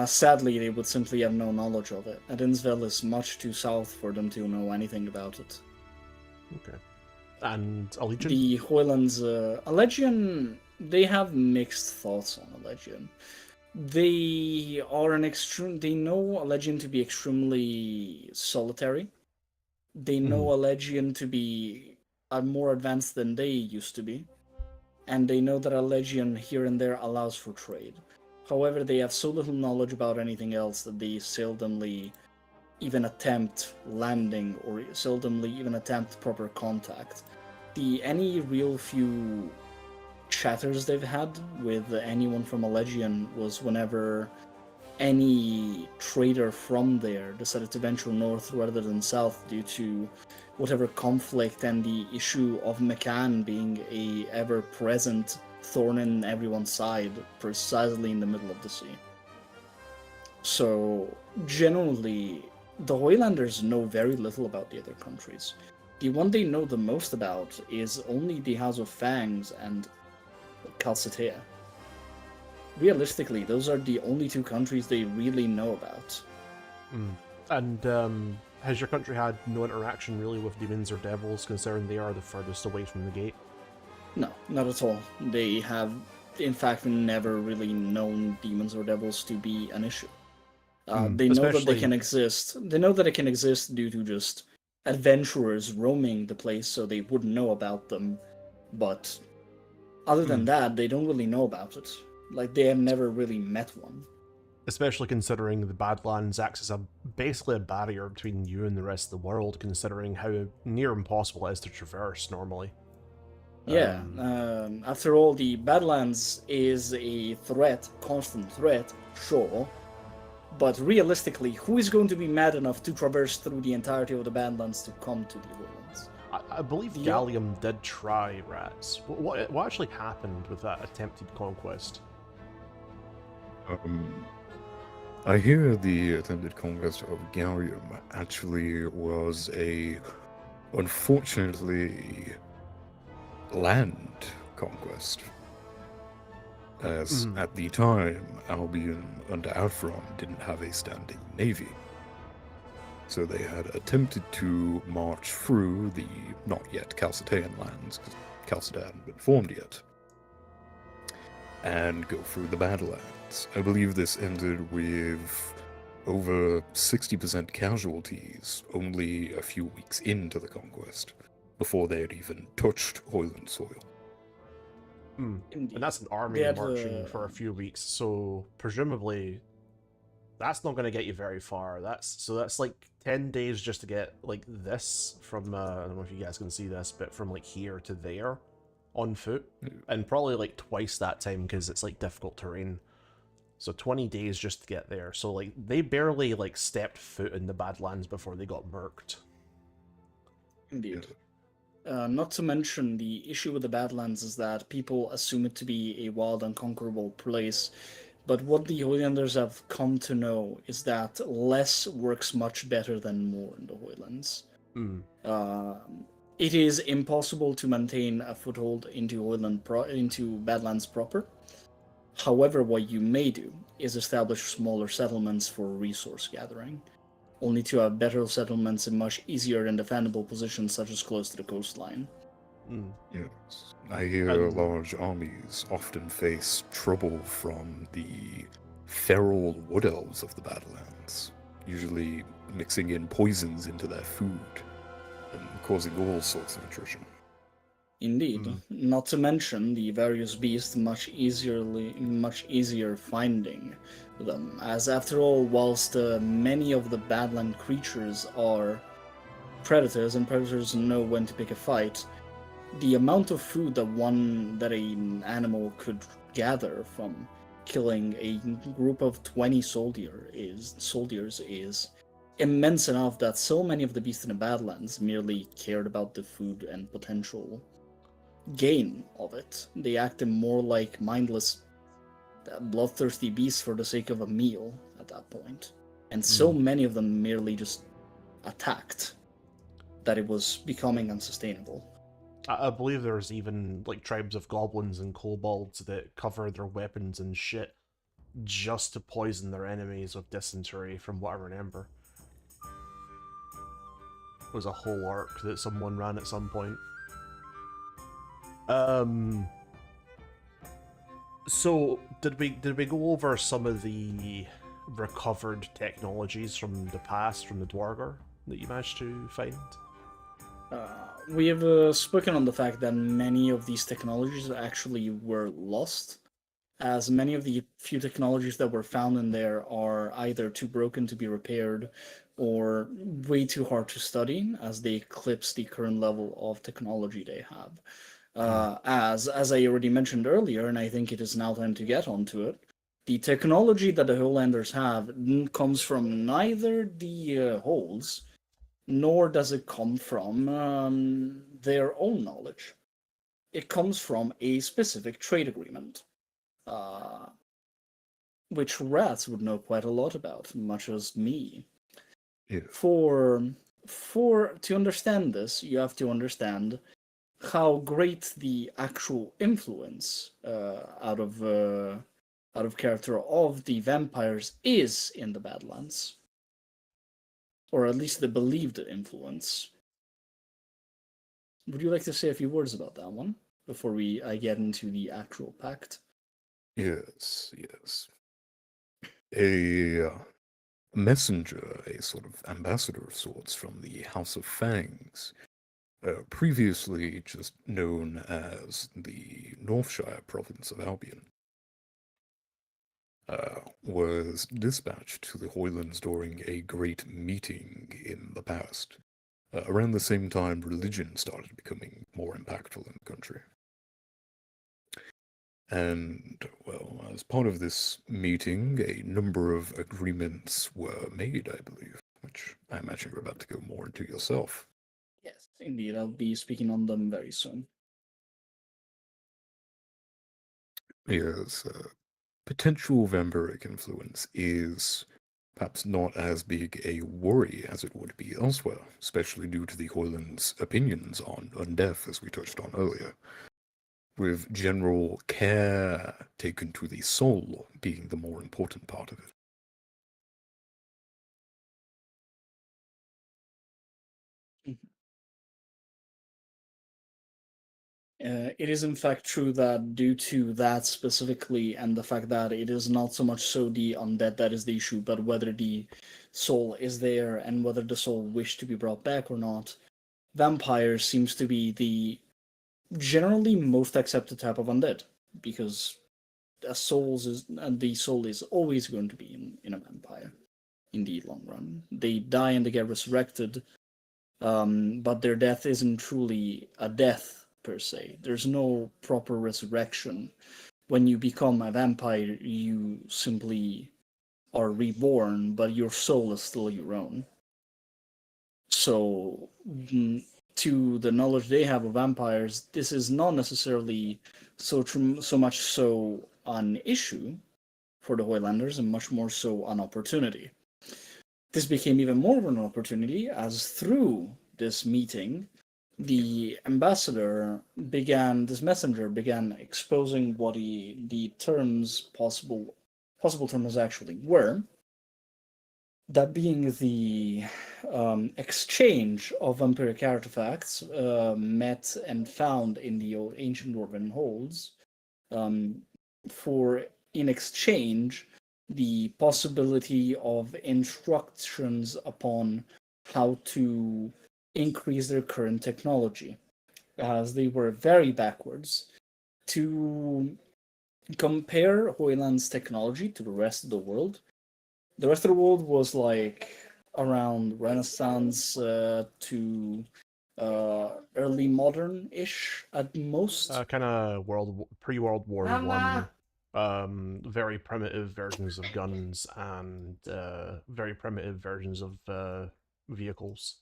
Sadly, they would simply have no knowledge of it. Edensville is much too south for them to know anything about it. Okay. And Allegiant? The Hojlands, Allegian, they have mixed thoughts on Allegian. They know Allegian to be extremely solitary. They know Allegian to be more advanced than they used to be. And they know that Allegian here and there allows for trade. However, they have so little knowledge about anything else that they seldomly even attempt landing, or seldomly even attempt proper contact. Any real few chatters they've had with anyone from Allegian was whenever any trader from there decided to venture north rather than south due to whatever conflict and the issue of McCann being a ever-present thorn in everyone's side, precisely in the middle of the sea. So, generally, the Hojlanders know very little about the other countries. The one they know the most about is only the House of Fangs and Calcitea. Realistically, those are the only two countries they really know about. And has your country had no interaction really with demons or devils, considering they are the furthest away from the gate? No, not at all. They have, in fact, never really known demons or devils to be an issue. They know that they can exist. They know that it can exist due to just adventurers roaming the place, so they wouldn't know about them. But other than that, they don't really know about it. Like, they have never really met one. Especially considering the Badlands acts as basically a barrier between you and the rest of the world, considering how near impossible it is to traverse normally. Yeah, after all, the Badlands is a threat, constant threat, sure. But realistically, who is going to be mad enough to traverse through the entirety of the Badlands to come to the Hojlands? I believe Gallium did try, Rats. What actually happened with that attempted conquest? I hear the attempted conquest of Gallium actually was unfortunately, land conquest. As Mhm. at the time, Albion under Alfron didn't have a standing navy. So they had attempted to march through the not yet Chalcidian lands, because Chalcida hadn't been formed yet, and go through the Badlands. I believe this ended with over 60% casualties only a few weeks into the conquest, before they had even touched Hojland soil. And Indeed. that's an They army had, marching for a few weeks, so presumably that's not going to get you very far. That's like 10 days just to get like this from I don't know if you guys can see this, but from like here to there on foot, and probably like twice that time because it's like difficult terrain. So 20 days just to get there. So like they barely like stepped foot in the Badlands before they got murked. Indeed. Not to mention, the issue with the Badlands is that people assume it to be a wild, unconquerable place. But what the Hojlanders have come to know is that less works much better than more in the Hojlands. Mm. It is impossible to maintain a foothold into into Badlands proper. However, what you may do is establish smaller settlements for resource gathering, only to have better settlements in much easier and defendable positions, such as close to the coastline. Mm. Yes. I hear And- large armies often face trouble from the feral wood elves of the Badlands, usually mixing in poisons into their food and causing all sorts of attrition. Indeed, not to mention the various beasts much easier finding them, as after all, whilst many of the Badland creatures are predators, and predators know when to pick a fight, the amount of food that an animal could gather from killing a group of 20 soldiers is immense enough that so many of the beasts in the Badlands merely cared about the food and potential gain of it. They acted more like mindless, bloodthirsty beasts for the sake of a meal at that point. And so many of them merely just attacked that it was becoming unsustainable. I believe there's even like tribes of goblins and kobolds that cover their weapons and shit just to poison their enemies with dysentery, from what I remember. It was a whole arc that someone ran at some point. So did we go over some of the recovered technologies from the past, from the Dwargar, that you managed to find? We have spoken on the fact that many of these technologies actually were lost, as many of the few technologies that were found in there are either too broken to be repaired or way too hard to study, as they eclipse the current level of technology they have. As I already mentioned earlier, and I think it is now time to get onto it, the technology that the Howlanders have comes from neither the holes, nor does it come from their own knowledge. It comes from a specific trade agreement, which rats would know quite a lot about, much as me. Yeah. To understand this, you have to understand how great the actual influence out of character of the vampires is in the Badlands, or at least the believed influence. Would you like to say a few words about that one before I get into the actual pact? Yes, yes. A messenger, a sort of ambassador of sorts from the House of Fangs, previously just known as the Northshire province of Albion, was dispatched to the Hoylands during a great meeting in the past. Around the same time, religion started becoming more impactful in the country. And, well, as part of this meeting, a number of agreements were made, I believe, which I imagine you're about to go more into yourself. Yes, indeed. I'll be speaking on them very soon. Yes, potential vampiric influence is perhaps not as big a worry as it would be elsewhere, especially due to the Hojland's opinions on death, as we touched on earlier, with general care taken to the soul being the more important part of it. It is in fact true that due to that specifically, and the fact that it is not so much so the undead that is the issue, but whether the soul is there and whether the soul wish to be brought back or not, vampires seems to be the generally most accepted type of undead, because the soul is always going to be in a vampire in the long run. They die and they get resurrected, but their death isn't truly a death per se. There's no proper resurrection. When you become a vampire, you simply are reborn, but your soul is still your own. So, to the knowledge they have of vampires, this is not necessarily so much so an issue for the Hojlanders, and much more so an opportunity. This became even more of an opportunity as through this meeting, the messenger began exposing what the possible terms actually were. That being the exchange of vampiric artifacts met and found in the old ancient dwarven holds, for in exchange the possibility of instructions upon how to increase their current technology, as they were very backwards. To compare Hojland's technology to the rest of the world, the rest of the world was like around Renaissance to early modern-ish at most. Kind of pre-World War One. Very primitive versions of guns and very primitive versions of vehicles.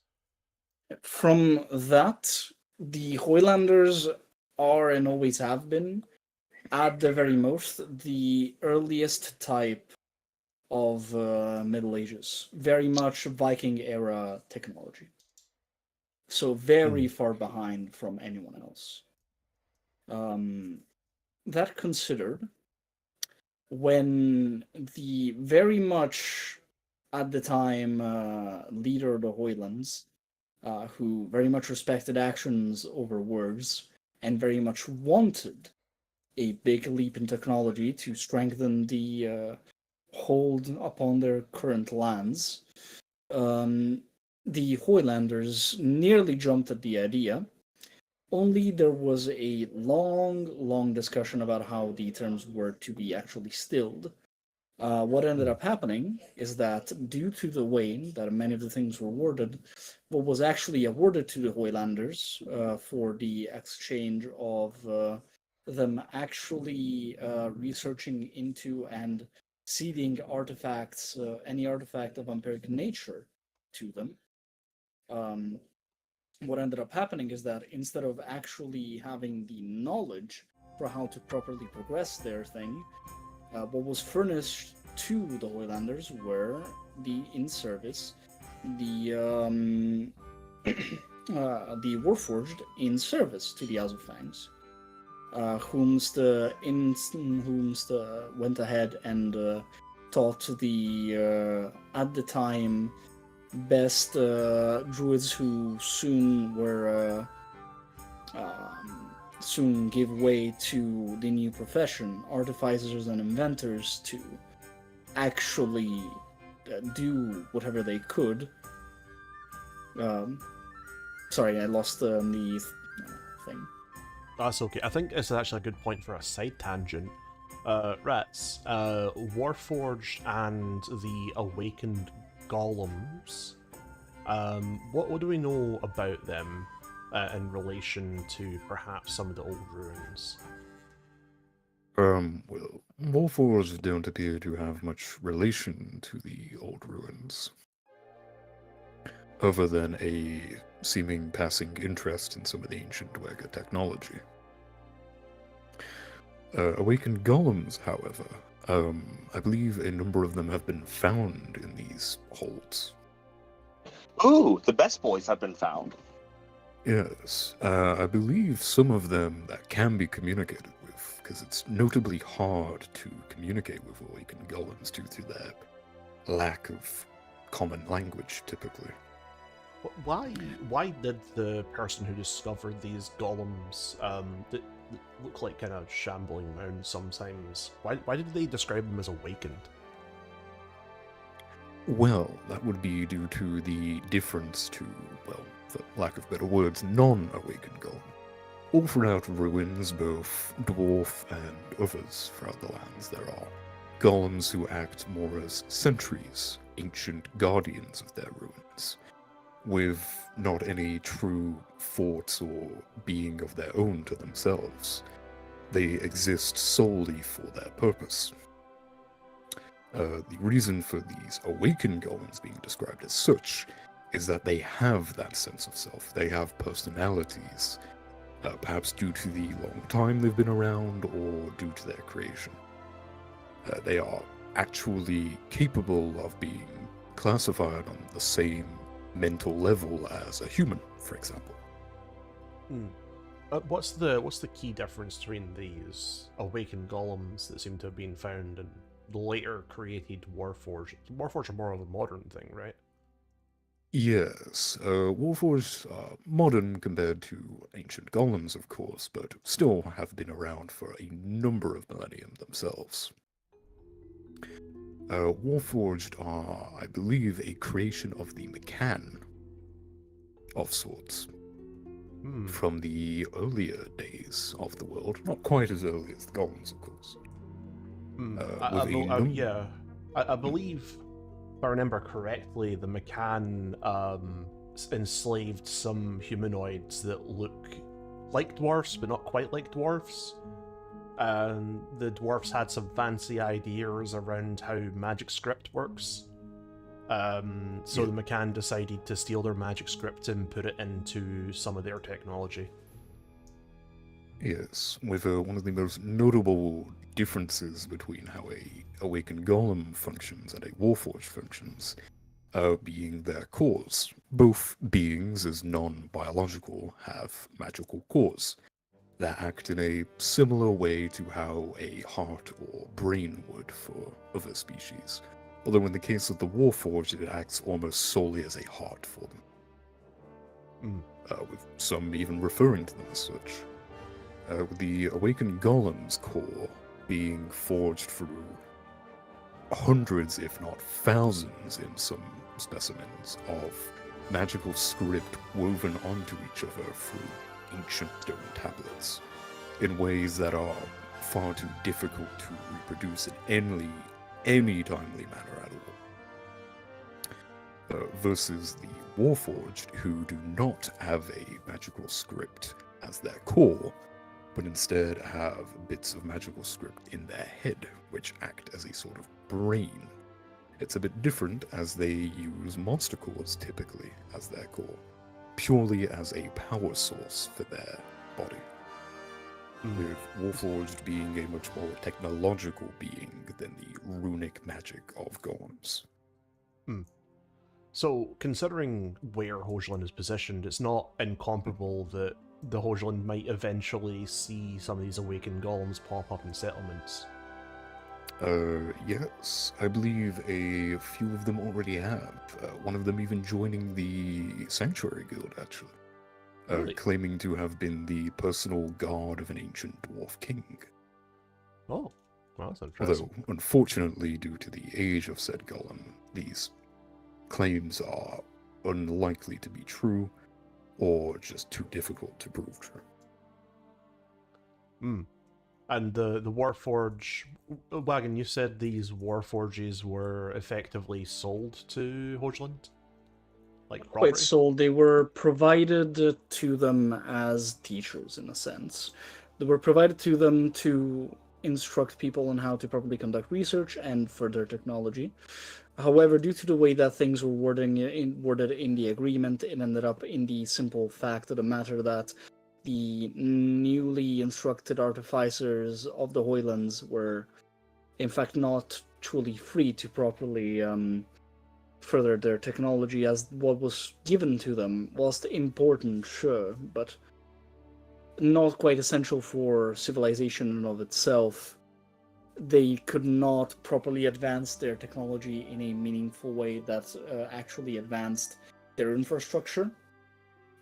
From that, the Hojlanders are and always have been, at the very most, the earliest type of Middle Ages. Very much Viking era technology. So very far behind from anyone else. That considered, when the very much at the time leader of the Hojlands, who very much respected actions over words and very much wanted a big leap in technology to strengthen the hold upon their current lands, the Hojlanders nearly jumped at the idea. Only there was a long discussion about how the terms were to be actually stilled. What ended up happening is that due to the way that many of the things were worded, what was actually awarded to the Hojlanders for the exchange of them actually researching into and seeding artifacts, any artifact of vampiric nature to them. What ended up happening is that instead of actually having the knowledge for how to properly progress their thing, what was furnished to the Hojlanders were the in-service, the Warforged in service to the House of Fangs, whomst went ahead and taught the at the time best druids who soon gave way to the new profession, artificers and inventors, to actually do whatever they could. Sorry, I lost the thing. That's okay. I think this is actually a good point for a side tangent. Rats, Warforged and the Awakened Golems. What do we know about them in relation to perhaps some of the old ruins? Well, Warforged don't appear to have much relation to the old ruins, other than a seeming passing interest in some of the ancient Dweger technology. Awakened Golems, however, I believe a number of them have been found in these holds. Ooh, the best boys have been found. Yes, I believe some of them that can be communicated with, because it's notably hard to communicate with awakened golems due to their lack of common language, typically. Why did the person who discovered these golems that look like kind of shambling mounds sometimes? Why did they describe them as awakened? Well, that would be due to the difference to, well, for lack of better words, non-awakened golem. All throughout ruins, both dwarf and others throughout the lands, there are golems who act more as sentries, ancient guardians of their ruins, with not any true thoughts or being of their own to themselves. They exist solely for their purpose. The reason for these awakened golems being described as such is that they have that sense of self. They have personalities, perhaps due to the long time they've been around or due to their creation. They are actually capable of being classified on the same mental level as a human, for example. What's the key difference between these awakened golems that seem to have been found and later created Warforged? Warforged are more of a modern thing, right? Yes, Warforged are modern compared to ancient golems, of course, but still have been around for a number of millennium themselves. Warforged are, I believe, a creation of the McCann of sorts. From the earlier days of the world. Not quite as early as the golems, of course. I believe, if I remember correctly, the McCann enslaved some humanoids that look like dwarfs, but not quite like dwarfs. And the dwarfs had some fancy ideas around how magic script works. So the McCann decided to steal their magic script and put it into some of their technology. Yes, with one of the most notable differences between how a awakened golem functions and a warforged functions, being their cores. Both beings, as non-biological, have magical cores that act in a similar way to how a heart or brain would for other species. Although in the case of the Warforged, it acts almost solely as a heart for them. With some even referring to them as such. With the Awakened Golem's core being forged through hundreds, if not thousands, in some specimens, of magical script woven onto each other through ancient stone tablets, in ways that are far too difficult to reproduce in any timely manner at all. Versus the Warforged, who do not have a magical script as their core, but instead have bits of magical script in their head, which act as a sort of brain. It's a bit different, as they use monster cores typically as their core, purely as a power source for their body. With Warforged being a much more technological being than the runic magic of golems. So, considering where Hojland is positioned, it's not incomparable that the Hojland might eventually see some of these awakened golems pop up in settlements. Yes, I believe a few of them already have. One of them even joining the Sanctuary Guild, actually. Really? Claiming to have been the personal guard of an ancient dwarf king. Oh, well, that's interesting. Although, unfortunately, due to the age of said golem, these claims are unlikely to be true, or just too difficult to prove true. And the Warforge... Wagon, you said these Warforges were effectively sold to Hojland? Like property? Quite sold. They were provided to them as teachers, in a sense. They were provided to them to instruct people on how to properly conduct research and further technology. However, due to the way that things were worded in the agreement, it ended up in the simple fact of the matter that the newly instructed artificers of the Hojlands were in fact, not truly free to properly further their technology, as what was given to them was important, sure, but not quite essential for civilization in and of itself. They could not properly advance their technology in a meaningful way that actually advanced their infrastructure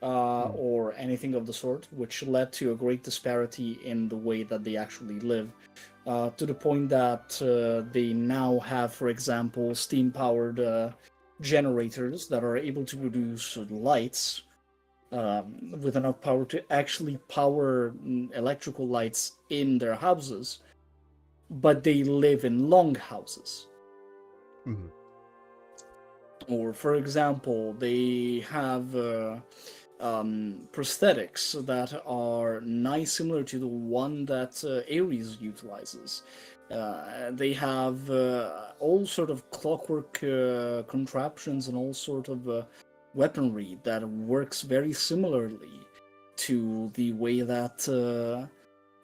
or anything of the sort, which led to a great disparity in the way that they actually live, to the point that they now have, for example, steam-powered generators that are able to produce lights with enough power to actually power electrical lights in their houses, but they live in long houses. Mhm. Or, for example, they have prosthetics that are nice, similar to the one that Ares utilizes. They have all sort of clockwork contraptions and all sort of weaponry that works very similarly to the way that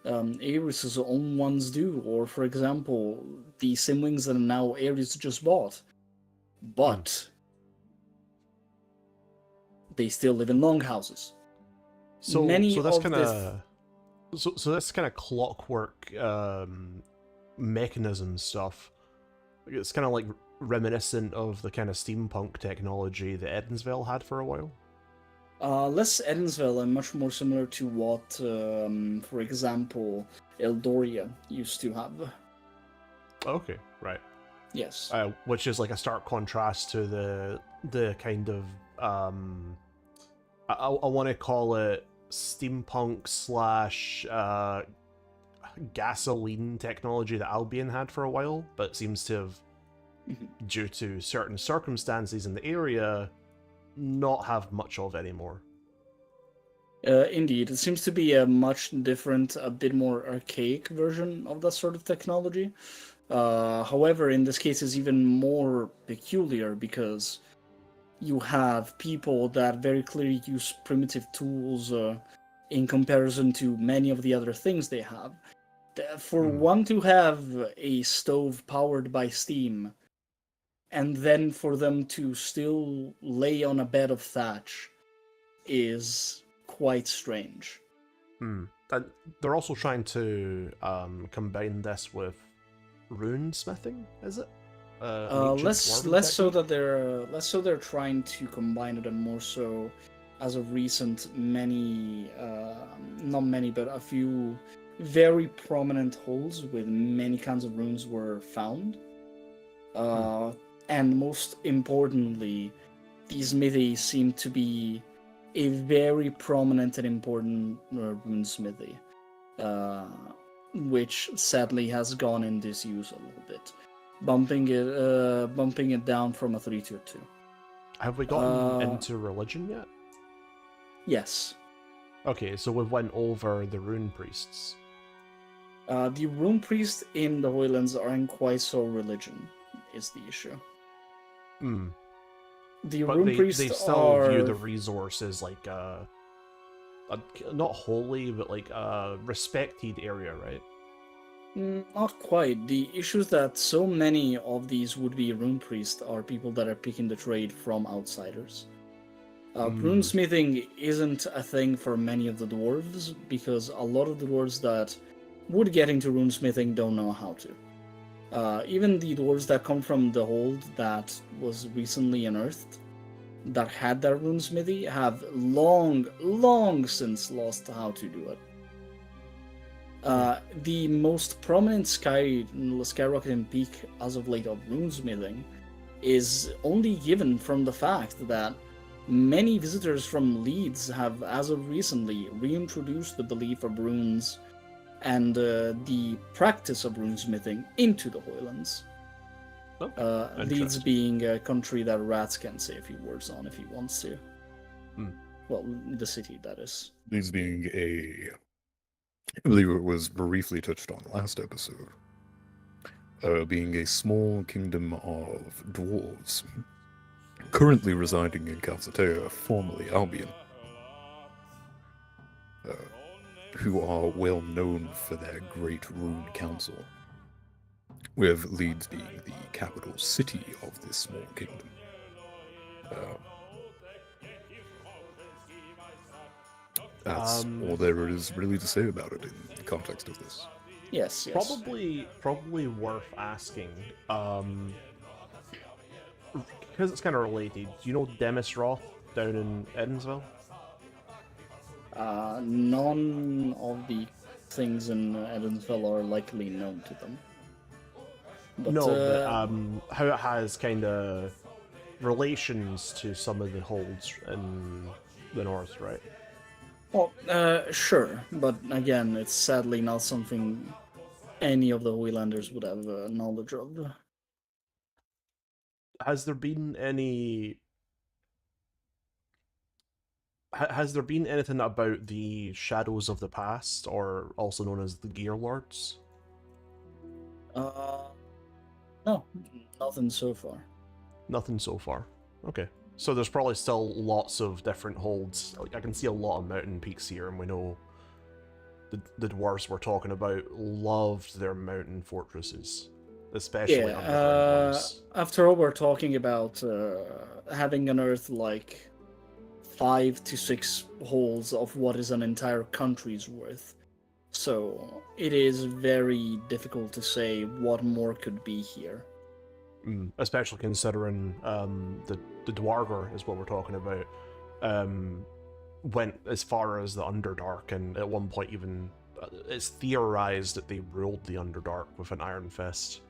Ares' own ones do. Or, for example, the Simwings that now Ares just bought. But they still live in longhouses. So Many this of kind this, of so this kind of clockwork mechanism stuff, it's kind of like reminiscent of the kind of steampunk technology that Evansville had for a while. less Evansville and much more similar to what, for example, Eldoria used to have. Okay, right. Yes. Which is like a stark contrast to the kind of I want to call it steampunk slash gasoline technology that Albion had for a while, but seems to have, due to certain circumstances in the area, not have much of anymore. Indeed, it seems to be a much different, a bit more archaic version of that sort of technology. However, in this case, it's even more peculiar because you have people that very clearly use primitive tools in comparison to many of the other things they have. For one to have a stove powered by steam, and then for them to still lay on a bed of thatch, is quite strange. And they're also trying to combine this with rune smithing, is it? Less so they're trying to combine it, and more so as of recent, not many, but a few very prominent holes with many kinds of runes were found. And most importantly, these smithy seem to be a very prominent and important rune smithy, which sadly has gone in disuse a little bit, bumping it down from a 3 to a 2. Have we gotten into religion yet? Yes. Okay, so we've went over the rune priests. The rune priests in the Hojlands aren't quite so religion, is the issue. The But rune priests they still are... view the resource as like not holy, but like a respected area, right? Not quite. The issue is that so many of these would-be rune priests are people that are picking the trade from outsiders. Runesmithing isn't a thing for many of the dwarves, because a lot of the dwarves that would get into runesmithing don't know how to. Even the dwarves that come from the hold that was recently unearthed, that had that runesmithy, have long since lost how to do it. The most prominent skyrocketing peak as of late of runesmithing is only given from the fact that many visitors from Leeds have, as of recently, reintroduced the belief of runes and the practice of runesmithing into the Hojlands. Leeds being a country that Rats can say a few words on if he wants to. Well, the city, that is. Leeds being I believe it was briefly touched on last episode, being a small kingdom of dwarves, currently residing in Calcetea, formerly Albion, who are well known for their great rune council. with Leeds being the capital city of this small kingdom. That's all there is really to say about it in the context of this. Yes, yes. Probably worth asking. Because it's kind of related. Do you know Demis Roth down in Edensville? None of the things in Evansville are likely known to them. But, No, but how it has kind of relations to some of the holds in the north, right? well, sure, but again, it's sadly not something any of the Hojlanders would have knowledge of. Has there been any? Has there been anything about the Shadows of the Past, or also known as the Gear Lords? No, nothing so far. Nothing so far. Okay. So there's probably still lots of different holds. Like, I can see a lot of mountain peaks here, and we know the dwarves we're talking about loved their mountain fortresses, especially underground ones. After all, we're talking about having unearthed like 5 to 6 holes of what is an entire country's worth. So it is very difficult to say what more could be here. Especially considering the Dwarger is what we're talking about. Went as far as the Underdark, and at one point even it's theorized that they ruled the Underdark with an iron fist.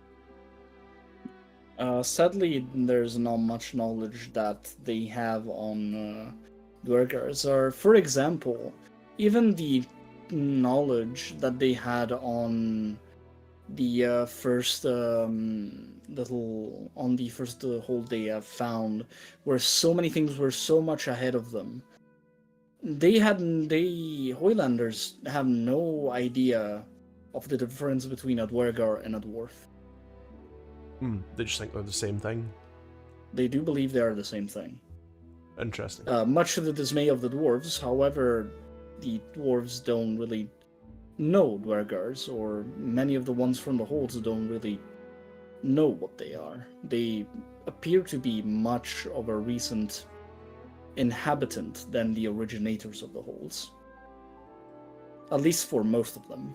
Sadly, there's not much knowledge that they have on Dwargars. Or, for example, even the knowledge that they had on the first hole they have found, where so many things were so much ahead of them. The Hojlanders have no idea of the difference between a Dwargar and a dwarf. They just think they're the same thing. They do believe they are the same thing. Interesting. Much to the dismay of the dwarves, however, the dwarves don't really know Dwargars, or many of the ones from the holds don't really know what they are. They appear to be much of a recent inhabitant than the originators of the holds. At least for most of them.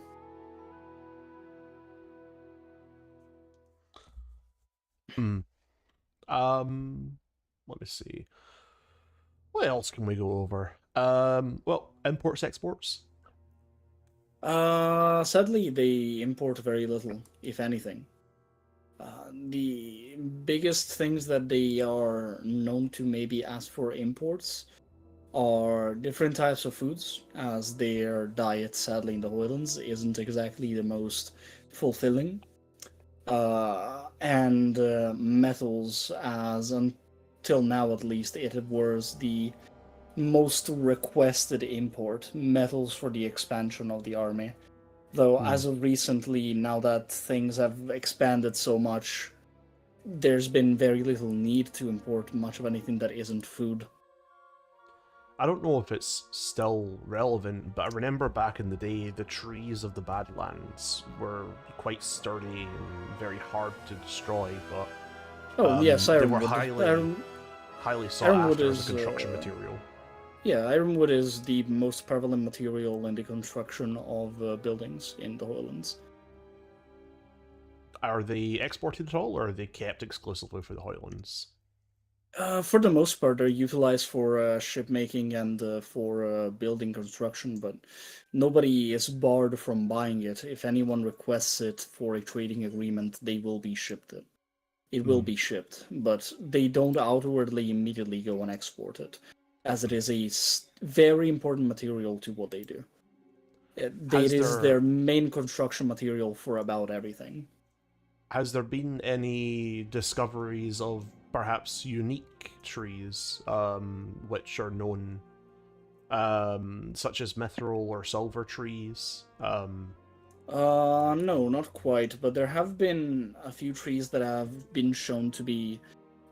Let me see. What else can we go over? Well, imports, exports. Sadly, they import very little, if anything. The biggest things that they are known to maybe ask for imports are different types of foods, as their diet, sadly, in the Hojlands isn't exactly the most fulfilling. And metals, as until now at least, it was the most requested import, metals for the expansion of the army. Though as of recently, now that things have expanded so much, there's been very little need to import much of anything that isn't food. I don't know if it's still relevant, but I remember back in the day, the trees of the Badlands were quite sturdy and very hard to destroy, but yes, they were Ironwood. highly sought Ironwood after as is, a construction material. Yeah, ironwood is the most prevalent material in the construction of buildings in the Hojlands. Are they exported at all, or are they kept exclusively for the Hojlands? For the most part, they're utilized for shipmaking and for building construction, but nobody is barred from buying it. If anyone requests it for a trading agreement, they will be shipped it. It will be shipped, but they don't outwardly immediately go and export it, as it is a very important material to what they do. It is their main construction material for about everything. Has there been any discoveries of perhaps unique trees which are known, such as mithril or silver trees? No, not quite, but there have been a few trees that have been shown to be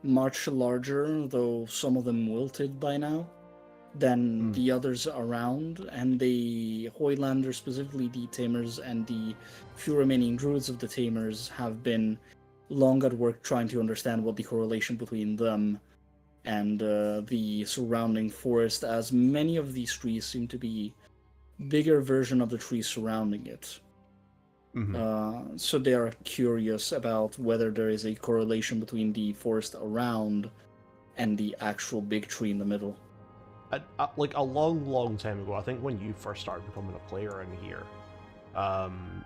much larger, though some of them wilted by now. than the others around, and the Hojlanders, specifically the Tamers, and the few remaining druids of the Tamers have been long at work trying to understand what the correlation between them and the surrounding forest, as many of these trees seem to be bigger version of the trees surrounding it. So they are curious about whether there is a correlation between the forest around and the actual big tree in the middle. Like a long time ago, I think when you first started becoming a player in here,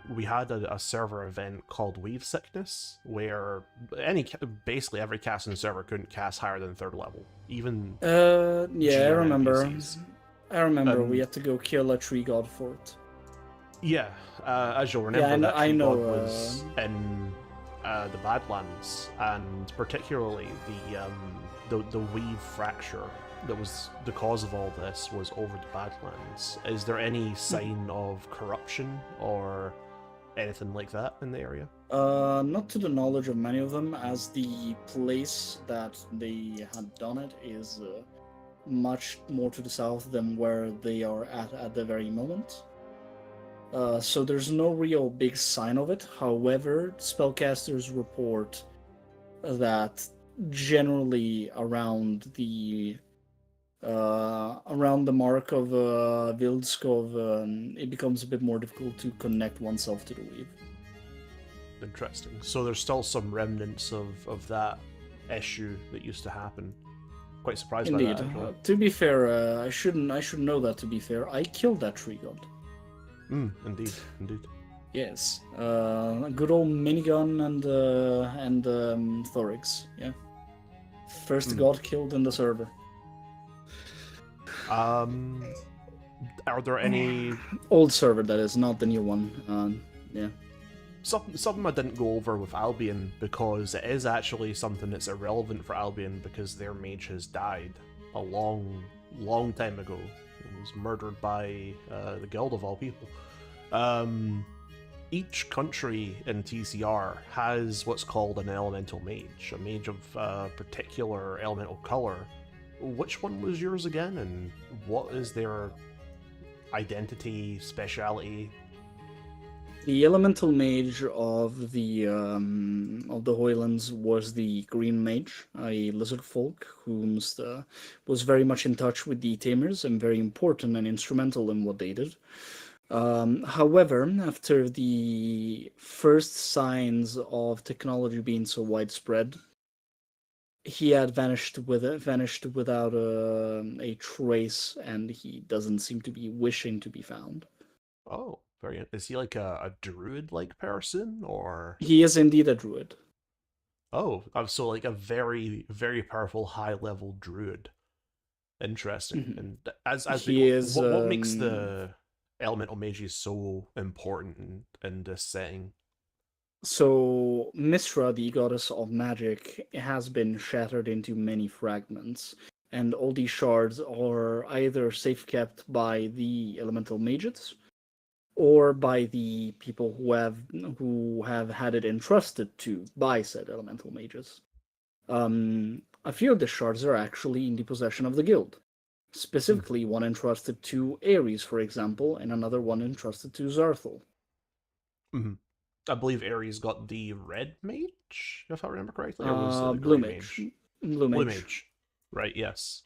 we had a server event called Wave Sickness, where basically every casting server couldn't cast higher than 3rd level, even Yeah, GM I remember. NPCs. I remember we had to go kill a tree god for it. Yeah, as you'll remember, that I tree know, god was in the Badlands, and particularly the Weave Fracture that was the cause of all this was over the Badlands. Is there any sign of corruption or anything like that in the area? Not to the knowledge of many of them, as the place that they had done it is much more to the south than where they are at the very moment. So there's no real big sign of it. However, spellcasters report that generally around the mark of Vildskov, it becomes a bit more difficult to connect oneself to the weave. Interesting. So there's still some remnants of that issue that used to happen. Quite surprised Indeed. by that, actually. To be fair, I should know that. To be fair, I killed that tree god. Indeed. Yes. Good old minigun and Thorix. Yeah. First god killed in the server. Are there any old server, that is, not the new one? Yeah. Something I didn't go over with Albion, because it is actually something that's irrelevant for Albion, because their mage has died a long time ago. He was murdered by the guild of all people. Each country in TCR has what's called an elemental mage, a mage of particular elemental color. Which one was yours again, and what is their identity, speciality? The elemental mage of the Hojlands was the green mage, a lizard folk who was very much in touch with the tamers and very important and instrumental in what they did. However, after the first signs of technology being so widespread, he had vanished without a trace, and he doesn't seem to be wishing to be found. Oh, very. Is he like a druid-like person, or? He is indeed a druid. Oh, so like a very, very powerful high-level druid. Interesting. Mm-hmm. And as he we go, is, what makes the elemental mages so important in this setting? So Mistra, the goddess of magic, has been shattered into many fragments, and all these shards are either safe kept by the elemental mages or by the people who have had it entrusted to by said elemental mages. A few of the shards are actually in the possession of the guild. Specifically, one entrusted to Ares, for example, and another one entrusted to Zarthel. Mm-hmm. I believe Ares got the red mage, if I remember correctly, or was it the Blue grey mage. mage? Blue mage. Blue mage. Right, yes.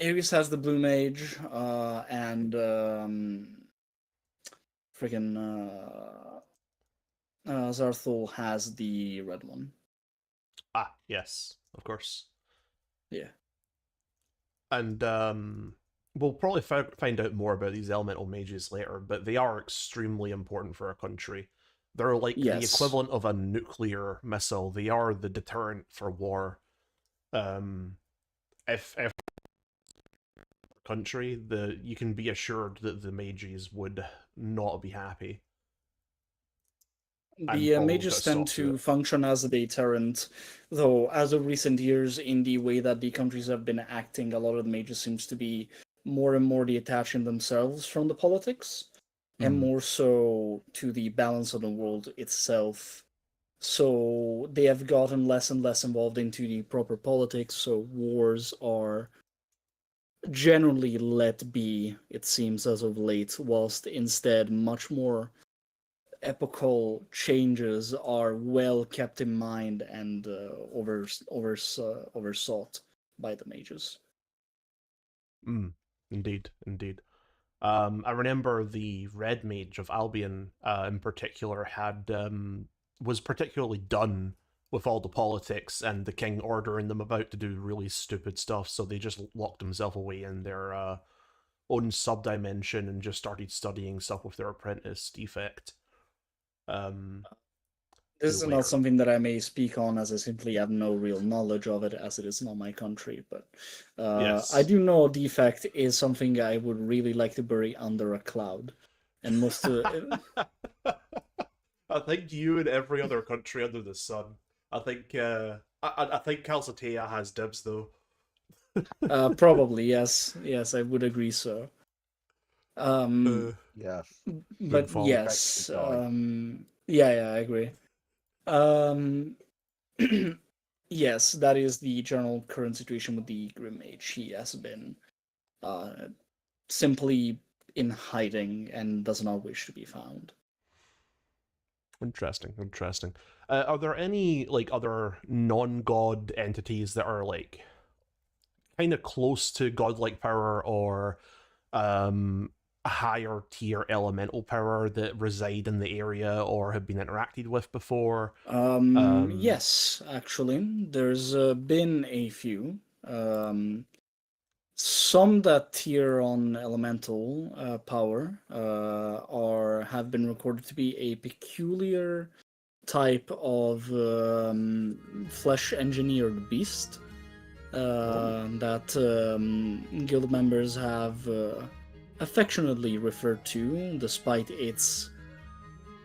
Ares has the blue mage, and Zarthul has the red one. Ah, yes, of course. Yeah. And we'll probably find out more about these elemental mages later, but they are extremely important for a country. They're like the equivalent of a nuclear missile. They are the deterrent for war. If country, you can be assured that the mages would not be happy. The mages tend to function as a deterrent, though as of recent years, in the way that the countries have been acting, a lot of the mages seems to be more and more detaching themselves from the politics, and more so to the balance of the world itself. So they have gotten less and less involved into the proper politics, so wars are generally let be, it seems, as of late, whilst instead much more epochal changes are well kept in mind and oversought by the mages. Indeed, indeed. I remember the Red Mage of Albion, in particular, was particularly done with all the politics and the king ordering them about to do really stupid stuff, so they just locked themselves away in their own subdimension and just started studying stuff with their apprentice Defect. This who is not later something that I may speak on, as I simply have no real knowledge of it, as it is not my country. But Yes. I do know defect is something I would really like to bury under a cloud, and most. I think you and every other country under the sun. I think I think Calcatea has dibs though. Probably yes, yes, I would agree so. Yes. But fall. yes, Good calling. yeah, I agree. Um, yes, that is the general current situation with the Grim Mage. He has been simply in hiding and does not wish to be found. Interesting, interesting. Are there any like other non-god entities that are like kind of close to godlike power or a higher tier elemental power that reside in the area or have been interacted with before? Yes, actually, there's been a few. Some that tier on elemental power have been recorded to be a peculiar type of flesh engineered beast that guild members have affectionately referred to, despite its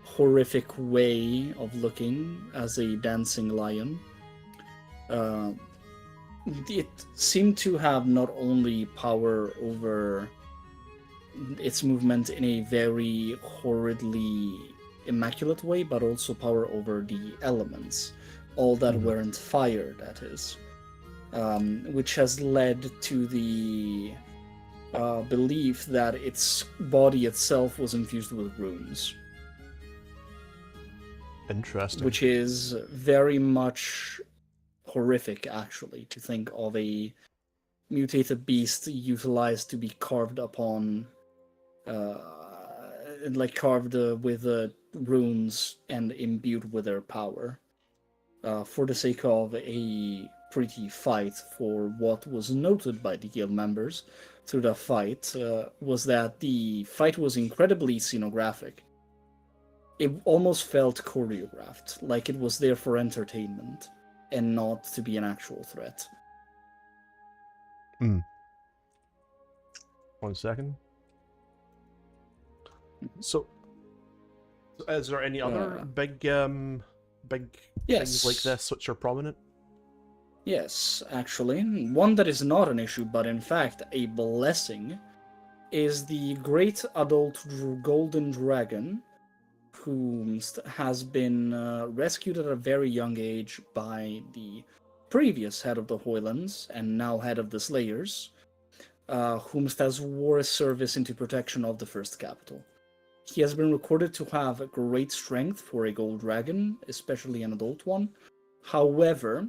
horrific way of looking, as a dancing lion. It seemed to have not only power over its movement in a very horridly immaculate way, but also power over the elements, all that weren't fire, that is, which has led to the belief that its body itself was infused with runes. Interesting. Which is very much horrific, actually, to think of a mutated beast utilized to be carved upon, carved with runes and imbued with their power, for the sake of a pretty fight. For what was noted by the guild members through the fight was that the fight was incredibly scenographic. It almost felt choreographed, like it was there for entertainment and not to be an actual threat. 1 second. So, is there any other big things like this which are prominent? Yes, actually. One that is not an issue, but in fact a blessing, is the great adult golden dragon, who has been rescued at a very young age by the previous head of the Hojlands and now head of the Slayers, whom has wore service into protection of the first capital. He has been recorded to have great strength for a gold dragon, especially an adult one. However,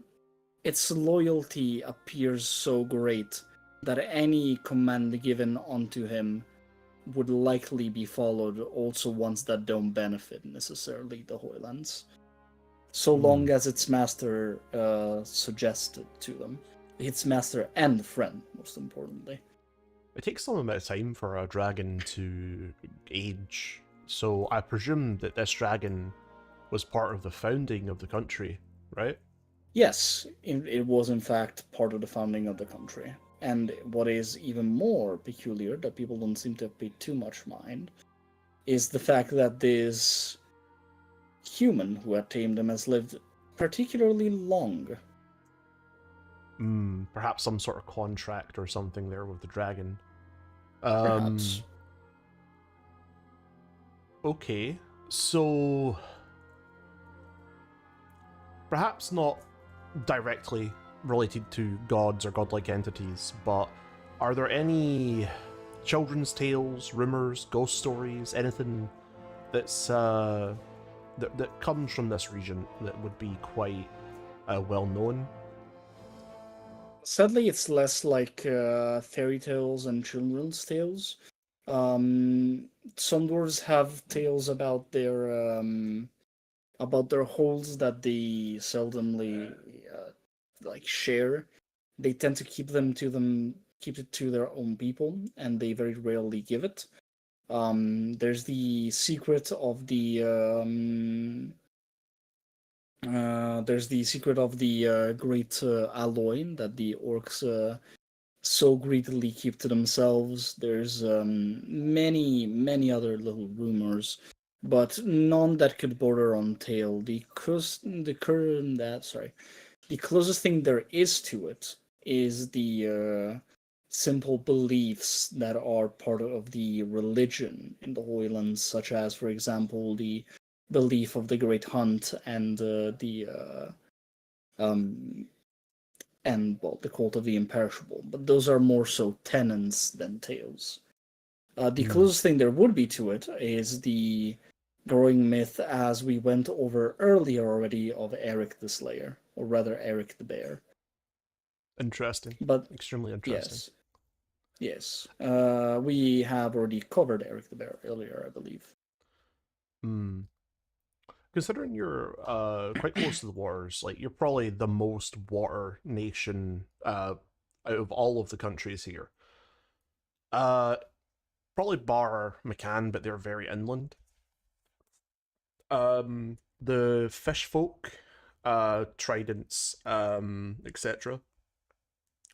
its loyalty appears so great that any command given onto him would likely be followed, also ones that don't benefit necessarily the Hojlands, so long as its master suggested to them. Its master and friend, most importantly. It takes some amount of time for a dragon to age, so I presume that this dragon was part of the founding of the country, right? Yes, it was in fact part of the founding of the country. And what is even more peculiar, that people don't seem to pay too much mind, is the fact that this human who had tamed him has lived particularly long. Perhaps some sort of contract or something there with the dragon. Perhaps. Okay, so perhaps not directly related to gods or godlike entities, but Are there any children's tales, rumors, ghost stories, anything that's that comes from this region that would be quite well known? Sadly, it's less like fairy tales and children's tales. Some dwarves have tales about their holds that they seldomly like share. They tend to keep it to their own people, and they very rarely give it. There's the secret of the great alloy that the orcs so greedily keep to themselves. There's many other little rumors, but none that could border on tale. The closest thing there is to it is the simple beliefs that are part of the religion in the Hojlands, such as, for example, the belief of the Great Hunt and um, the cult of the imperishable. But those are more so tenets than tales. The closest thing there would be to it is the growing myth, as we went over earlier already, of Eric the Slayer, or rather Eric the Bear. Interesting. But Extremely interesting. yes. We have already covered Eric the Bear earlier, I believe. Hmm. Considering you're quite close to the waters, like you're probably the most water nation out of all of the countries here. Uh, Probably bar McCann, but they're very inland. The fish folk, tridents, etc.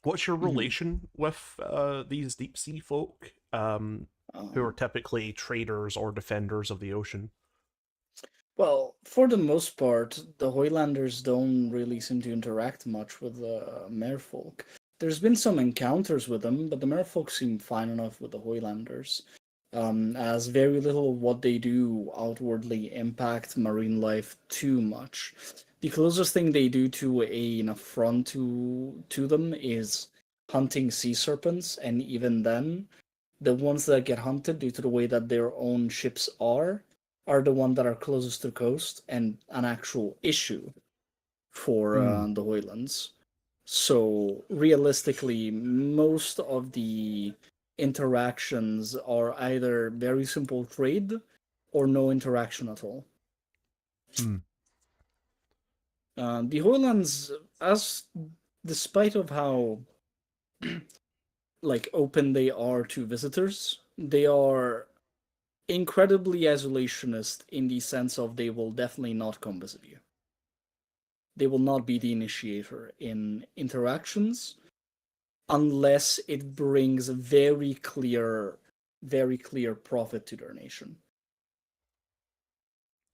What's your relation with these deep sea folk, who are typically traders or defenders of the ocean? Well, for the most part, the Hoylanders don't really seem to interact much with the merfolk. There's been some encounters with them, but the merfolk seem fine enough with the Hoylanders, as very little of what they do outwardly impact marine life too much. The closest thing they do to an affront to them is hunting sea serpents, and even then, the ones that get hunted due to the way that their own ships are the ones that are closest to the coast and an actual issue for the Hoylands. So realistically, most of the interactions are either very simple trade or no interaction at all. The Hoylands, as despite of how like open they are to visitors, they are incredibly isolationist in the sense of they will definitely not come visit you. They will not be the initiator in interactions unless it brings very clear profit to their nation.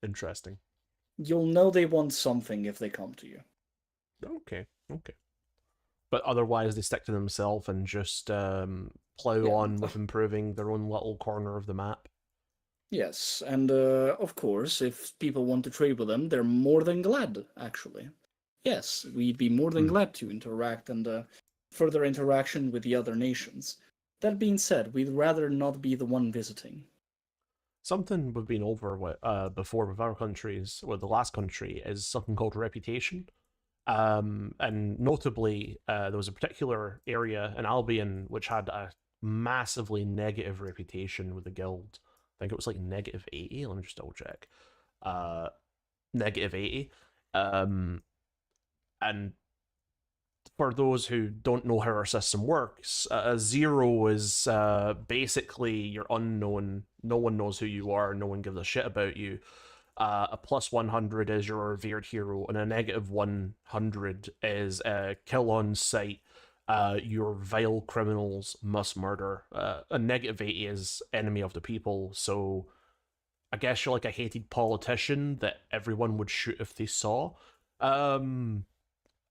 Interesting. You'll know they want something if they come to you. Okay. But otherwise, they stick to themselves and just plow Yeah. on with improving their own little corner of the map. Yes, and of course, if people want to trade with them, they're more than glad, actually. Yes, we'd be more than glad to interact and further interaction with the other nations. That being said, we'd rather not be the one visiting. Something we've been over with, before with our countries, with the last country, is something called reputation. And notably, there was a particular area in Albion which had a massively negative reputation with the guild. I think it was like negative 80. Let me just double check. Negative 80. And for those who don't know how our system works, a zero is basically you're unknown. No one knows who you are. No one gives a shit about you. A plus 100 is your revered hero, and a negative 100 is kill on sight. Your vile criminals must murder. A negative 80 is enemy of the people, so I guess you're like a hated politician that everyone would shoot if they saw. Um,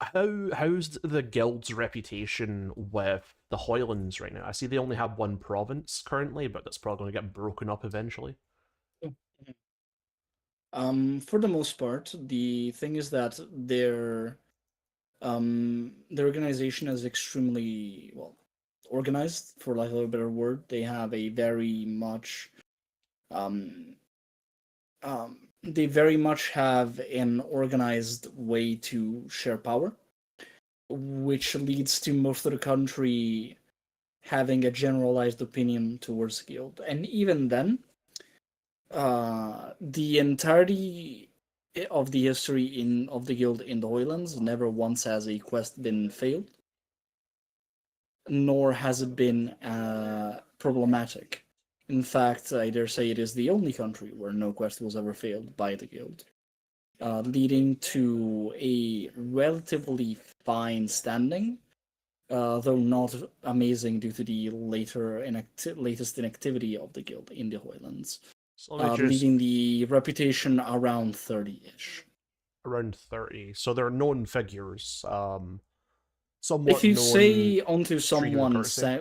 how's the guild's reputation with the Hoylands right now? I see they only have one province currently, but that's probably going to get broken up eventually. For the most part, the thing is that their organization is extremely well organized, for lack of a better word. They have a very much um, they very much have an organized way to share power, which leads to most of the country having a generalized opinion towards the guild. And even then, the entirety of the history of the guild in the Hojlands, never once has a quest been failed, nor has it been problematic. In fact, I dare say it is the only country where no quest was ever failed by the guild, leading to a relatively fine standing, though not amazing due to the latest inactivity of the guild in the Hojlands, So let me just leaving the reputation around 30-ish. around 30. So they're known figures. Somewhat If you known. say onto treated with someone, courtesy.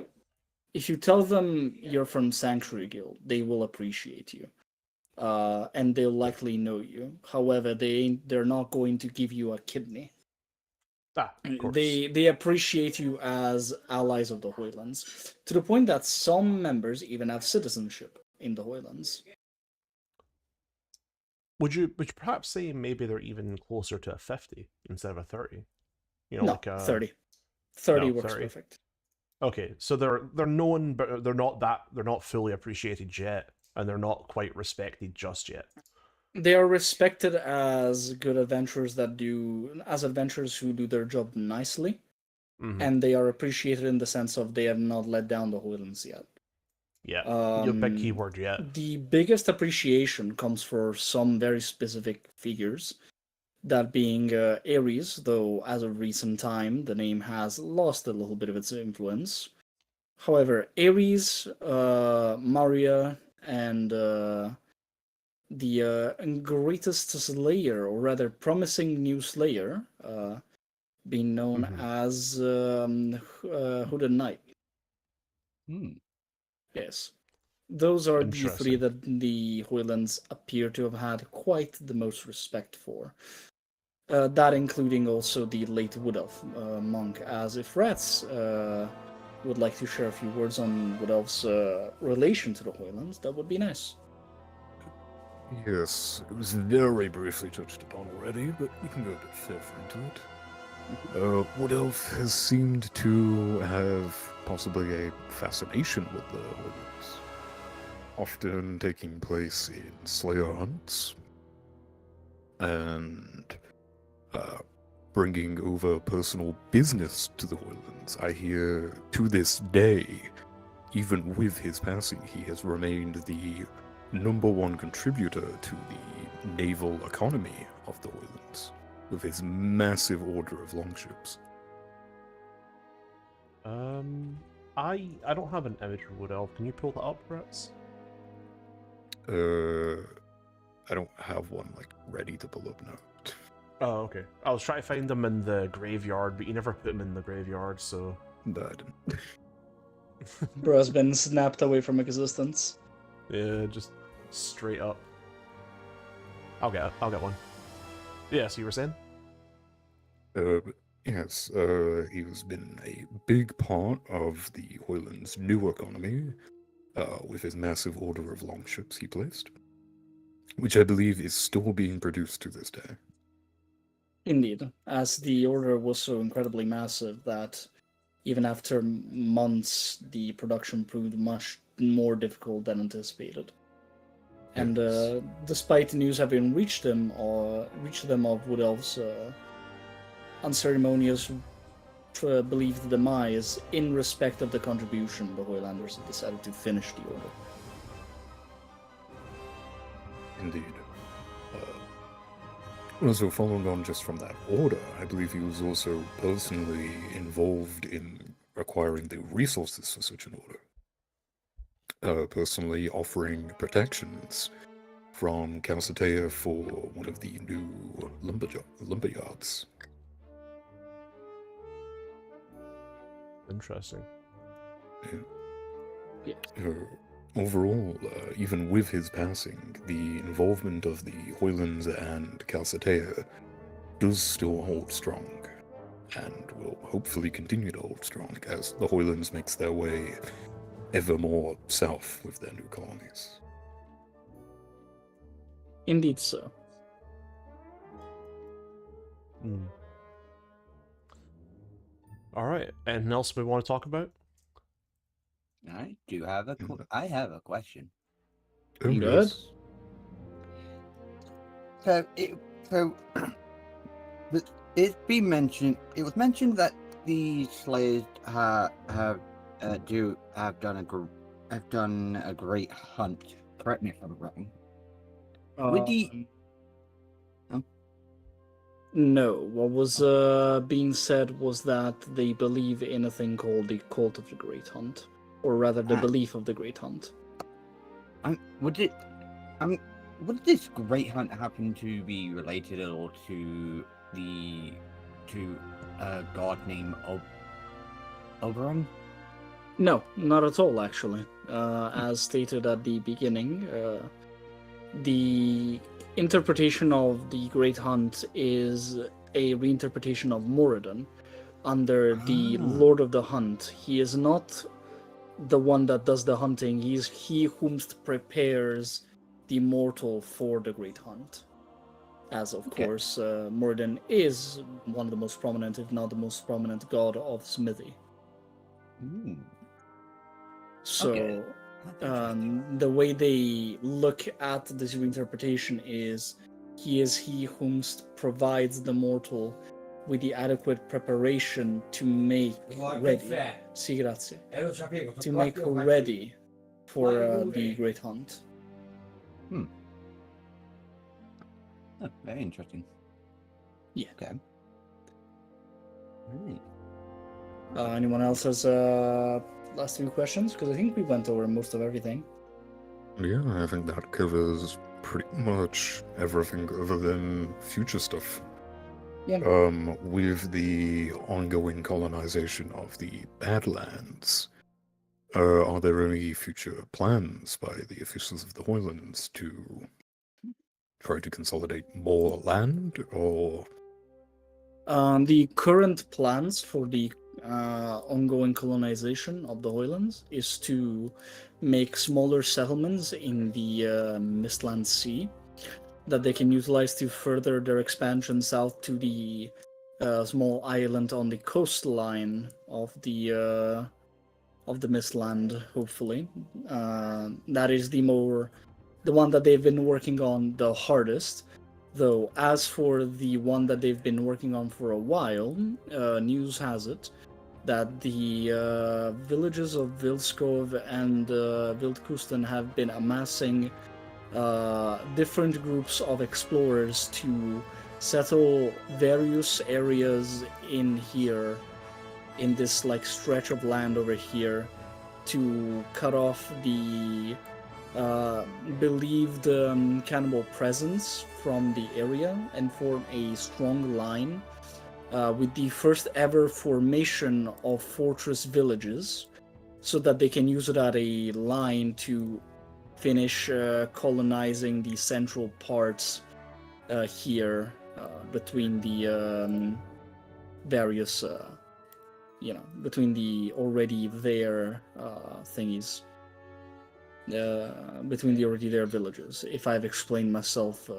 if you tell them you're from Sanctuary Guild, they will appreciate you, and they'll likely know you. However, they're not going to give you a kidney. Of course. They appreciate you as allies of the Hojlands, to the point that some members even have citizenship in the Hojlands. Would you perhaps say maybe they're even closer to a 50 instead of a 30? You know, No, like a 30. 30 No, works 30. perfect. Okay, so they're known, but they're not fully appreciated yet, and they're not quite respected just yet. They are respected as good adventurers adventurers who do their job nicely, and they are appreciated in the sense of they have not let down the Hojlands yet. Yeah, your big keyword yet. The biggest appreciation comes for some very specific figures, that being Ares, though as of recent time the name has lost a little bit of its influence. However, Ares, Maria, and the greatest Slayer, or rather promising new Slayer, being known as Hooded Knight. Yes. Those are the three Interesting. that the Hojlands appear to have had quite the most respect for. That including also the late Wood Elf monk, as if Rats would like to share a few words on Wood Elf's relation to the Hojlands, that would be nice. Yes, it was very briefly touched upon already, but we can go a bit further into it. Wood Elf has seemed to have possibly a fascination with the Hojlands, often taking place in Slayer hunts, and bringing over personal business to the Hojlands. I hear to this day, even with his passing, he has remained the #1 contributor to the naval economy of the Hojlands, with his massive order of longships. I don't have an image of Wood Elf. Can you pull that up, Rats? I don't have one ready to pull up now. Oh, okay. I was trying to find them in the graveyard, but you never put them in the graveyard, so... That. Bro has been snapped away from existence. Yeah, just straight up. I'll get one. Yeah, so you were saying? Yes, he has been a big part of the Hojlands' new economy, with his massive order of longships he placed, which I believe is still being produced to this day. Indeed, as the order was so incredibly massive that even after months, the production proved much more difficult than anticipated. And despite the news having reached them of Wood Elf's unceremonious believed demise, in respect of the contribution, the Hojlanders have decided to finish the order. Indeed. Also, following on just from that order, I believe he was also personally involved in acquiring the resources for such an order. Personally offering protections from Calcetea for one of the new lumberyards. Interesting. Yeah. Overall, even with his passing, the involvement of the Hojlands and Calcetea does still hold strong. and will hopefully continue to hold strong as the Hojlands makes their way ever more south with their new colonies. Indeed so. All right. Anything else we want to talk about? I do have I have a question. Oh, You good? yes. So it's been mentioned. It was mentioned that the Slayers have done a great hunt. Correct me if I'm wrong. With the No, what was being said was that they believe in a thing called the Cult of the Great Hunt, or rather, the belief of the Great Hunt. would this great hunt happen to be related at all to a god named Oberon? No, not at all, actually. As stated at the beginning, the interpretation of the Great Hunt is a reinterpretation of Moradin under the Lord of the Hunt. He is not the one that does the hunting, he is he whom prepares the mortal for the Great Hunt. As, of course, Moradin is one of the most prominent, if not the most prominent god of smithy. So, the way they look at this reinterpretation is he whom provides the mortal with the adequate preparation to make ready. Sì, grazie. To make ready for the Great Hunt. Oh, very interesting. Yeah. Okay. Right. Anyone else has last few questions? Because I think we went over most of everything. Yeah, I think that covers pretty much everything other than future stuff. Yeah. With the ongoing colonization of the Badlands, are there any future plans by the officials of the Hojlands to try to consolidate more land, or? The current plans for the ongoing colonization of the Hojlands is to make smaller settlements in the Mistland Sea that they can utilize to further their expansion south to the small island on the coastline of the Mistland. Hopefully, that is the one that they've been working on the hardest. Though, as for the one that they've been working on for a while, news has it that the villages of Vilskov and Vildkusten have been amassing different groups of explorers to settle various areas in here, in this like stretch of land over here, to cut off the believed cannibal presence from the area and form a strong line with the first ever formation of fortress villages, so that they can use it as a line to finish colonizing the central parts here between the various, between the already there thingies. Between the already there villages, if I've explained myself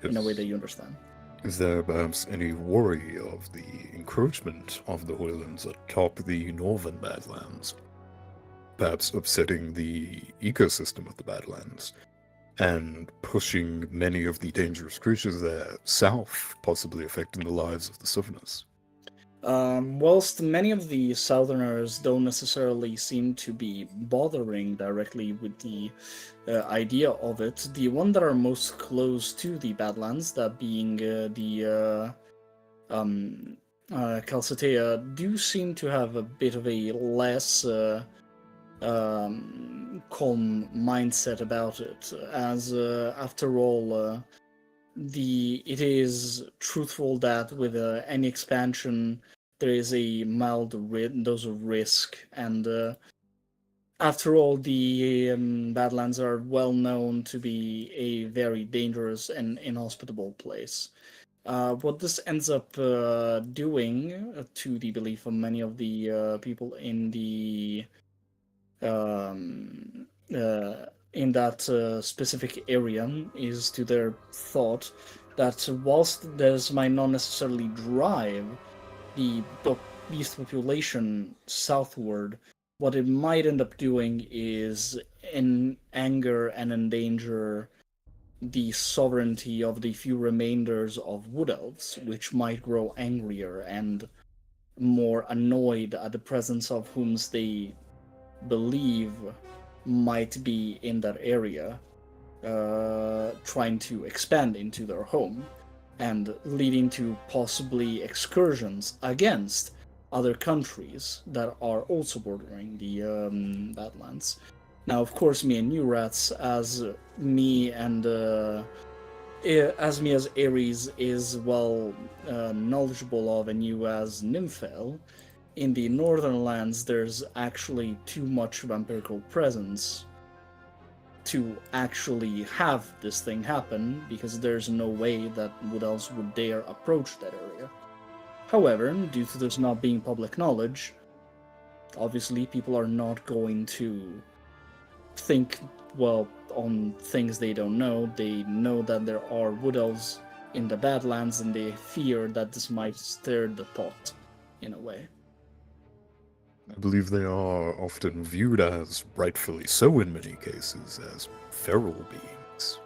in a way that you understand. Is there perhaps any worry of the encroachment of the Hojlands atop the northern Badlands? Perhaps upsetting the ecosystem of the Badlands and pushing many of the dangerous creatures there south, possibly affecting the lives of the Southerners? Whilst many of the Southerners don't necessarily seem to be bothering directly with the idea of it, the one that are most close to the Badlands, that being the Calcetea, do seem to have a bit of a less calm mindset about it, as after all, it is truthful that with any expansion there is a mild dose of risk, and after all, the Badlands are well known to be a very dangerous and inhospitable place. What this ends up doing, to the belief of many of the people in the in that specific area, is to their thought that whilst this might not necessarily drive the beast population southward, what it might end up doing is in anger and endanger the sovereignty of the few remainders of wood elves, which might grow angrier and more annoyed at the presence of whom they believe might be in that area, trying to expand into their home, and leading to possibly excursions against other countries that are also bordering the Badlands. Now, of course, me and New Rats, as me as Ares is well knowledgeable of, and you as Nymphael, in the northern lands there's actually too much vampirical presence to actually have this thing happen, because there's no way that Wood Elves would dare approach that area. However, due to this not being public knowledge, obviously people are not going to think, well, on things they don't know. They know that there are Wood Elves in the Badlands, and they fear that this might stir the pot, in a way. I believe they are often viewed as, rightfully so in many cases, as feral beings.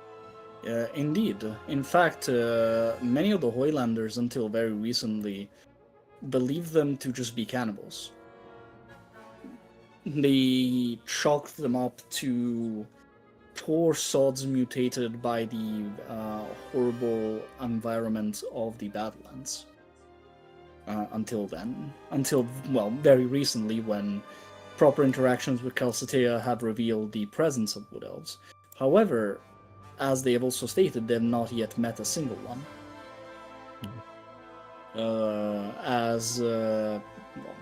Indeed. In fact, many of the Hojlanders, until very recently, believed them to just be cannibals. They chalked them up to poor sods mutated by the horrible environment of the Badlands. Until then. Until, well, very recently, when proper interactions with Calcetea have revealed the presence of Wood Elves. However, as they have also stated, they have not yet met a single one.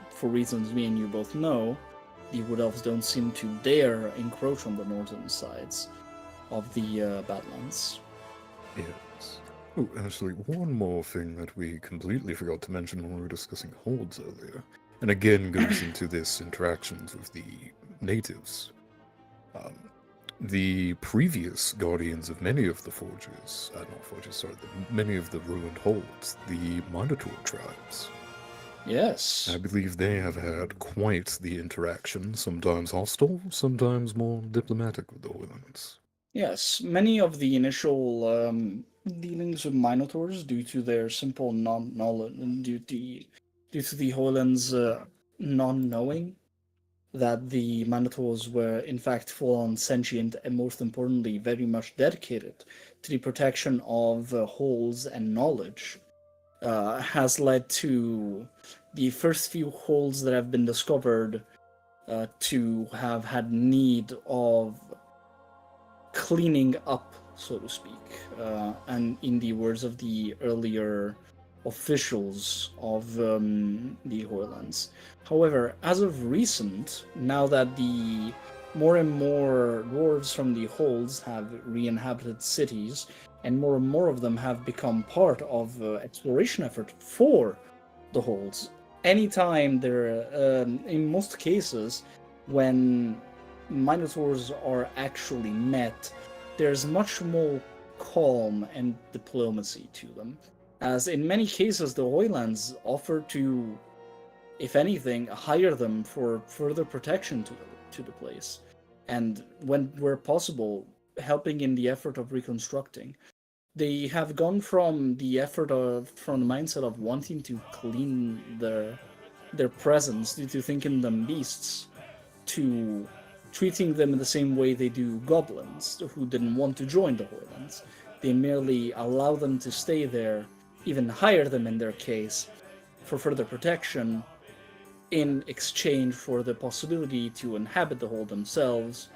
For reasons me and you both know, the Wood Elves don't seem to dare encroach on the northern sides of the Badlands. Yes. Oh, actually, one more thing that we completely forgot to mention when we were discussing holds earlier, and again goes into this interactions with the natives. The previous guardians of many of the forges, many of the ruined holds, the Minotaur tribes. Yes. I believe they have had quite the interaction, sometimes hostile, sometimes more diplomatic with the Hojlands. Yes, many of the initial dealings with Minotaurs, due to their simple non-knowledge, due to the Hojlands non-knowing that the Minotaurs were in fact full-on sentient, and most importantly, very much dedicated to the protection of holes and knowledge, has led to the first few holes that have been discovered to have had need of cleaning up, so to speak, and in the words of the earlier officials of the Hojlands. However, as of recent, now that the more and more dwarves from the holds have re-inhabited cities, and more of them have become part of exploration effort for the holds, anytime there, in most cases, when Minotaurs are actually met, there's much more calm and diplomacy to them. As in many cases, the Hojlands offer to, if anything, hire them for further protection to the place, and where possible, helping in the effort of reconstructing. They have gone from the mindset of wanting to clean their presence due to thinking them beasts, to treating them in the same way they do goblins who didn't want to join the Hojlands. They merely allow them to stay there, even hire them in their case, for further protection, in exchange for the possibility to inhabit the hold themselves,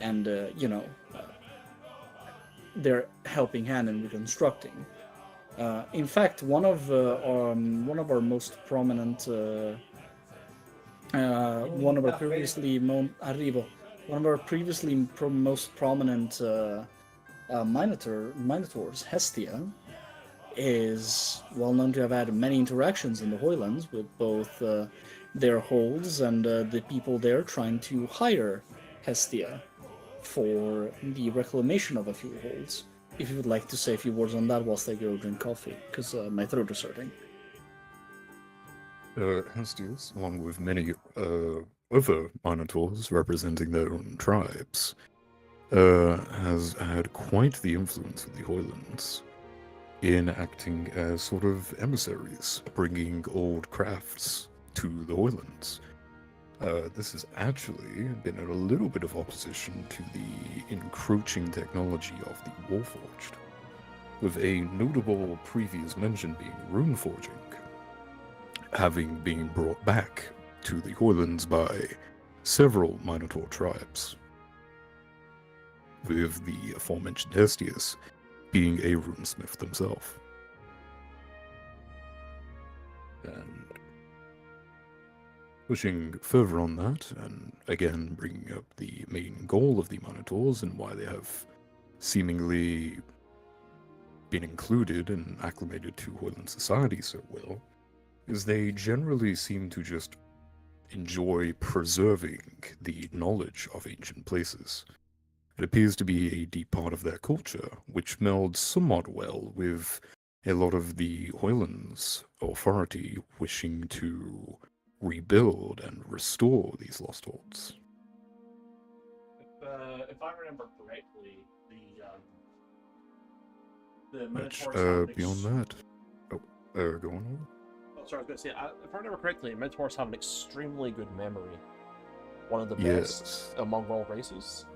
and their helping hand in reconstructing. In fact, one of our most prominent, one of our previously most prominent Minotaurs, Hestia, is well known to have had many interactions in the Hojlands with both their holds and the people there trying to hire Hestia for the reclamation of a few holds. If you would like to say a few words on that whilst I go drink coffee, because my throat is hurting. Hestius, along with many other Minotaurs representing their own tribes, has had quite the influence with the Hojlands in acting as sort of emissaries, bringing old crafts to the Hojlands. This has actually been in a little bit of opposition to the encroaching technology of the Warforged, with a notable previous mention being rune forging, having been brought back to the Hojlands by several Minotaur tribes, with the aforementioned Hestius being a runesmith themselves. And pushing further on that, and again bringing up the main goal of the Minotaurs and why they have seemingly been included and acclimated to Hojland society so well, is they generally seem to just enjoy preserving the knowledge of ancient places. It appears to be a deep part of their culture, which melds somewhat well with a lot of the Hojland's authority wishing to rebuild and restore these lost holds. If I remember correctly, the Which, Minotaurs have beyond that, go on. Oh, sorry, I was going to say, if I remember correctly, Minotaurs have an extremely good memory. One of the Yes. best among all races.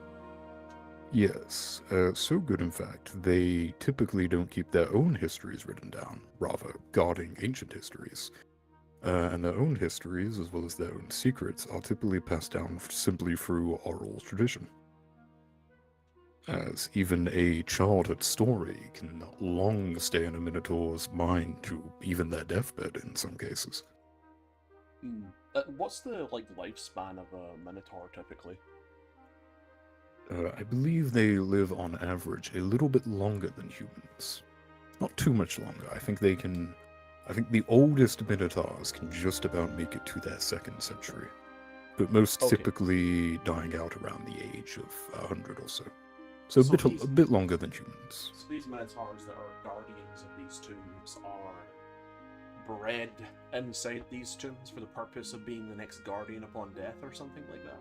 Yes, so good in fact, they typically don't keep their own histories written down, rather guarding ancient histories. And their own histories, as well as their own secrets, are typically passed down simply through oral tradition. As even a childhood story can long stay in a Minotaur's mind to even their deathbed in some cases. What's the lifespan of a Minotaur typically? I believe they live on average a little bit longer than humans. Not too much longer. I think the oldest Minotaurs can just about make it to their second century. But most Okay. typically dying out around the age of 100 or so. So So, these- a bit longer than humans. So these Minotaurs that are guardians of these tombs are bred inside these tombs for the purpose of being the next guardian upon death or something like that?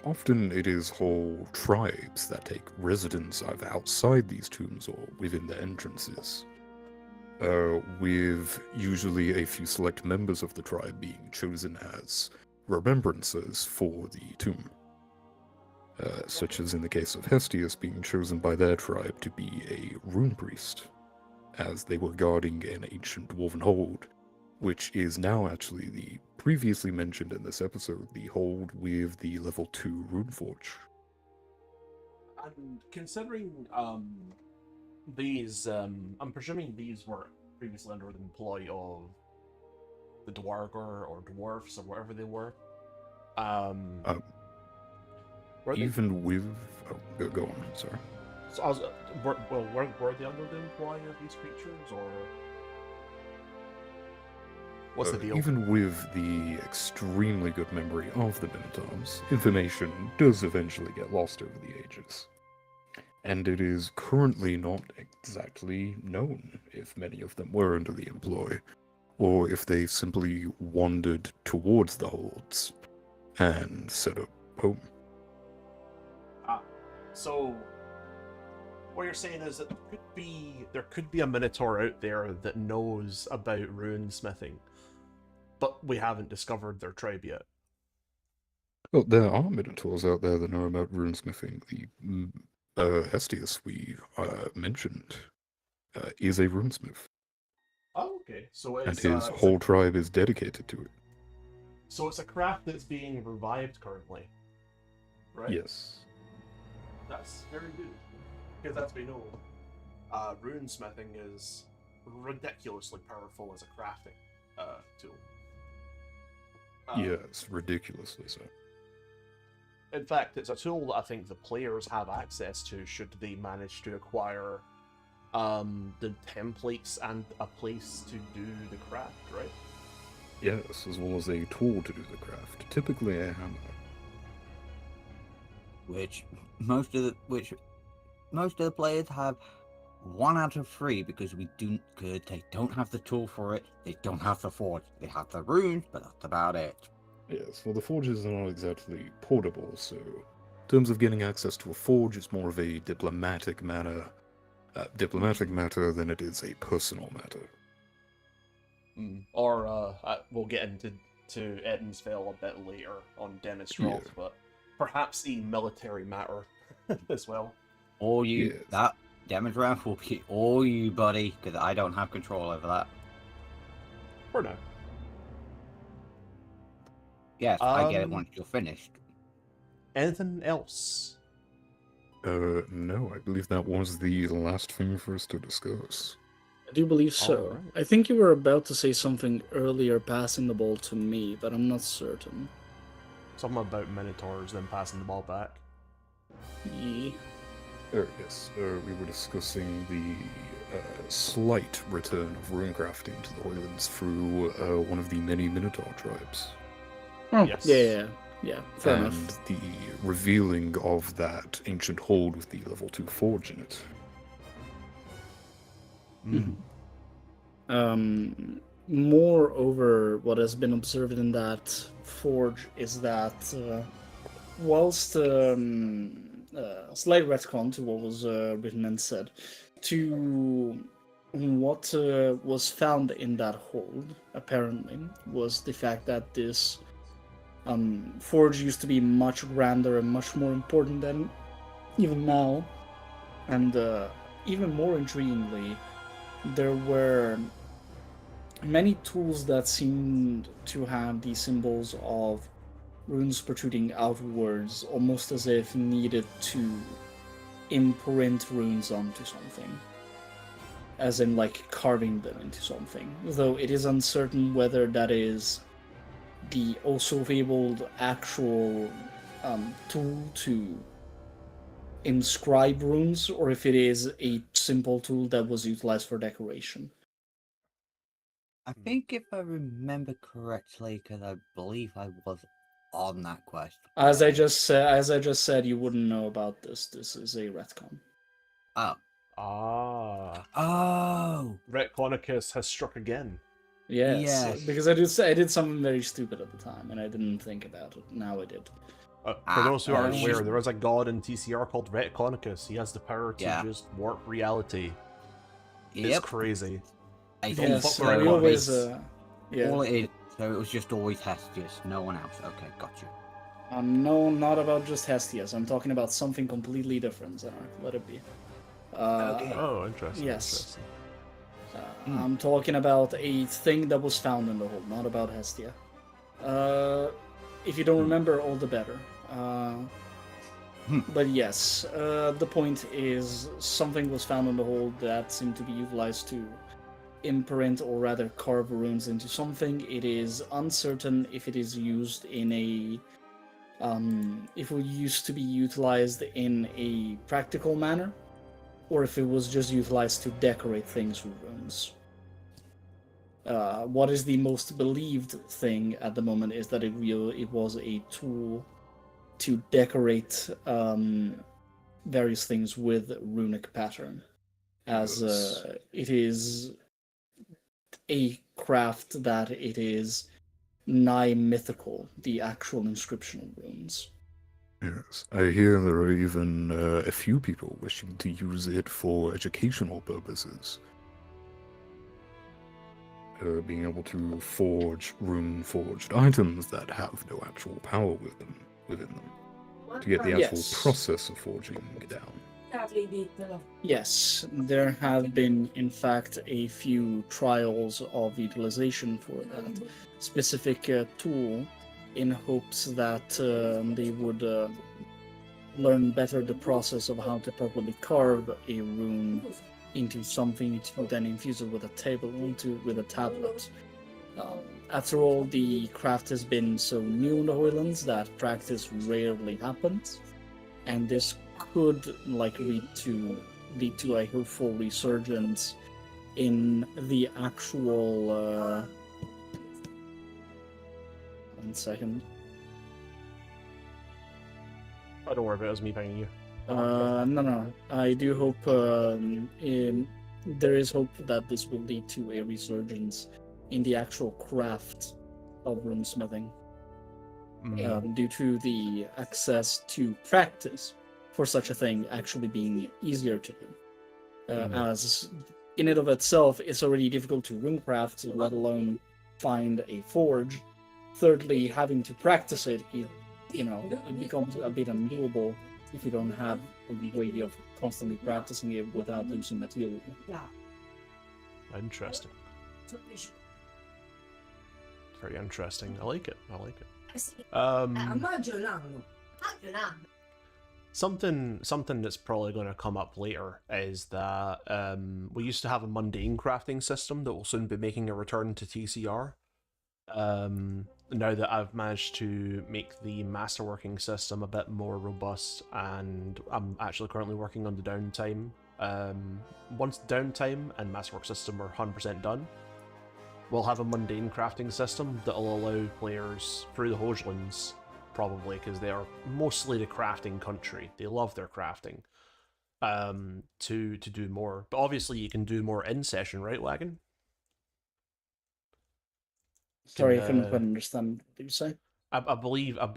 Often it is whole tribes that take residence either outside these tombs or within their entrances, with usually a few select members of the tribe being chosen as remembrancers for the tomb, such as in the case of Hestius being chosen by their tribe to be a rune priest, as they were guarding an ancient dwarven hold, which is now actually the previously mentioned in this episode, the hold with the level 2 runeforge. And considering these, I'm presuming these were previously under the employ of the Dwargar or dwarfs or whatever they were. Were they? Even with... Oh, go on, sorry. So I was, were they under the employ of these creatures, or what's the deal? Even with the extremely good memory of the Minotaurs, information does eventually get lost over the ages. And it is currently not exactly known if many of them were under the employ, or if they simply wandered towards the holds and set up home. So what you're saying is that there could be a Minotaur out there that knows about rune smithing, but we haven't discovered their tribe yet. Well, there are Minotaurs out there that know about runesmithing. The Hestius we mentioned is a runesmith, Oh, okay. So and it's his whole tribe is dedicated to it. so it's a craft that's being revived currently, right? Yes. That's very good, because as we know, rune smithing is ridiculously powerful as a crafting tool. Yes, ridiculously so. In fact, it's a tool that I think the players have access to should they manage to acquire the templates and a place to do the craft, right? Yes, as well as a tool to do the craft, typically a hammer. Which most of the players have 1 out of 3 because they don't have the tool for it. They don't have the forge. They have the runes, but that's about it. Yes, well, the forges are not exactly portable, so in terms of getting access to a forge, it's more of a diplomatic matter than it is a personal matter. Or we'll get into Ettinsville a bit later on Demisroth, Yeah. but perhaps a military matter as well. All you, Yes. that Demisroth will be all you, buddy, because I don't have control over that. For now. Yes, I get it Um, once you're finished. Anything else? No, I believe that was the last thing for us to discuss. I do believe so. Alright. I think you were about to say something earlier, passing the ball to me, but I'm not certain. Something about Minotaurs, then passing the ball back. Ye- Yes, we were discussing the slight return of runecrafting to the Hojlands through one of the many Minotaur tribes. Oh, Yes. yeah, fair and enough. the revealing of that ancient hold with the level 2 forge in it. Moreover, what has been observed in that forge is that whilst slight retcon to what was written and said, to what was found in that hold, apparently, was the fact that this forge used to be much grander and much more important than even now. And even more intriguingly, there were many tools that seemed to have the symbols of runes protruding outwards, almost as if needed to imprint runes onto something. As in, like, carving them into something. Though it is uncertain whether that is the also fabled actual tool to inscribe runes, or if it is a simple tool that was utilized for decoration. I think if I remember correctly, because I believe I was on that quest. As I just said, you wouldn't know about this. This is a retcon. Oh. Oh! Retconicus has struck again. Yes, Yes. because I did something very stupid at the time, and I didn't think about it. Now I did. For those who aren't Oh, aware, shit. there is a god in TCR called Retconicus. He has the power to Yeah. just warp reality. It's Yep. crazy. I Don't think Yes, fuck so. with we always Retconicus. yeah. All it is, so it was just always Hestius, no one else. Okay, got you. No, not about just Hestias. I'm talking about something completely different, Zenar. Let it be. Okay. Oh, interesting. Yes. Interesting. I'm talking about a thing that was found in the hole, not about Hestia. If you don't remember, all the better. But yes, the point is something was found in the hole that seemed to be utilized to imprint or rather carve runes into something. It is uncertain if it is used in a if it used to be utilized in a practical manner, or if it was just utilized to decorate things with runes. What is the most believed thing at the moment is that it was a tool to decorate various things with runic pattern, as Yes. it is a craft that it is nigh mythical, the actual inscription of runes. Yes, I hear there are even a few people wishing to use it for educational purposes. Being able to forge rune-forged items that have no actual power within them. To get the actual Yes. process of forging down. Yes, there have been, in fact, a few trials of utilization for that specific tool in hopes that they would learn better the process of how to properly carve a rune into something to then infuse it with a tablet. After all, the craft has been so new in the Hojlands that practice rarely happens, and this could lead to lead to a hopeful resurgence in the actual. 1 second. Oh, don't worry about it. It was me pinging you. No. I do hope there is hope that this will lead to a resurgence in the actual craft of runesmithing, due to the access to practice for such a thing actually being easier to do. As in and of itself, it's already difficult to runecraft, let alone find a forge. Thirdly, having to practice it, it becomes a bit undoable if you don't have a way of constantly practicing it without losing material. Interesting. Very interesting. I like it. Something that's probably going to come up later is that we used to have a mundane crafting system that will soon be making a return to TCR. Now that I've managed to make the masterworking system a bit more robust, and I'm actually currently working on the downtime. Once downtime and masterwork system are 100% done, we'll have a mundane crafting system that will allow players through the Hojlands, probably because they are mostly the crafting country. They love their crafting. To do more, but obviously you can do more in session, right, Wagon? Sorry, I couldn't quite understand what you say. I believe I'm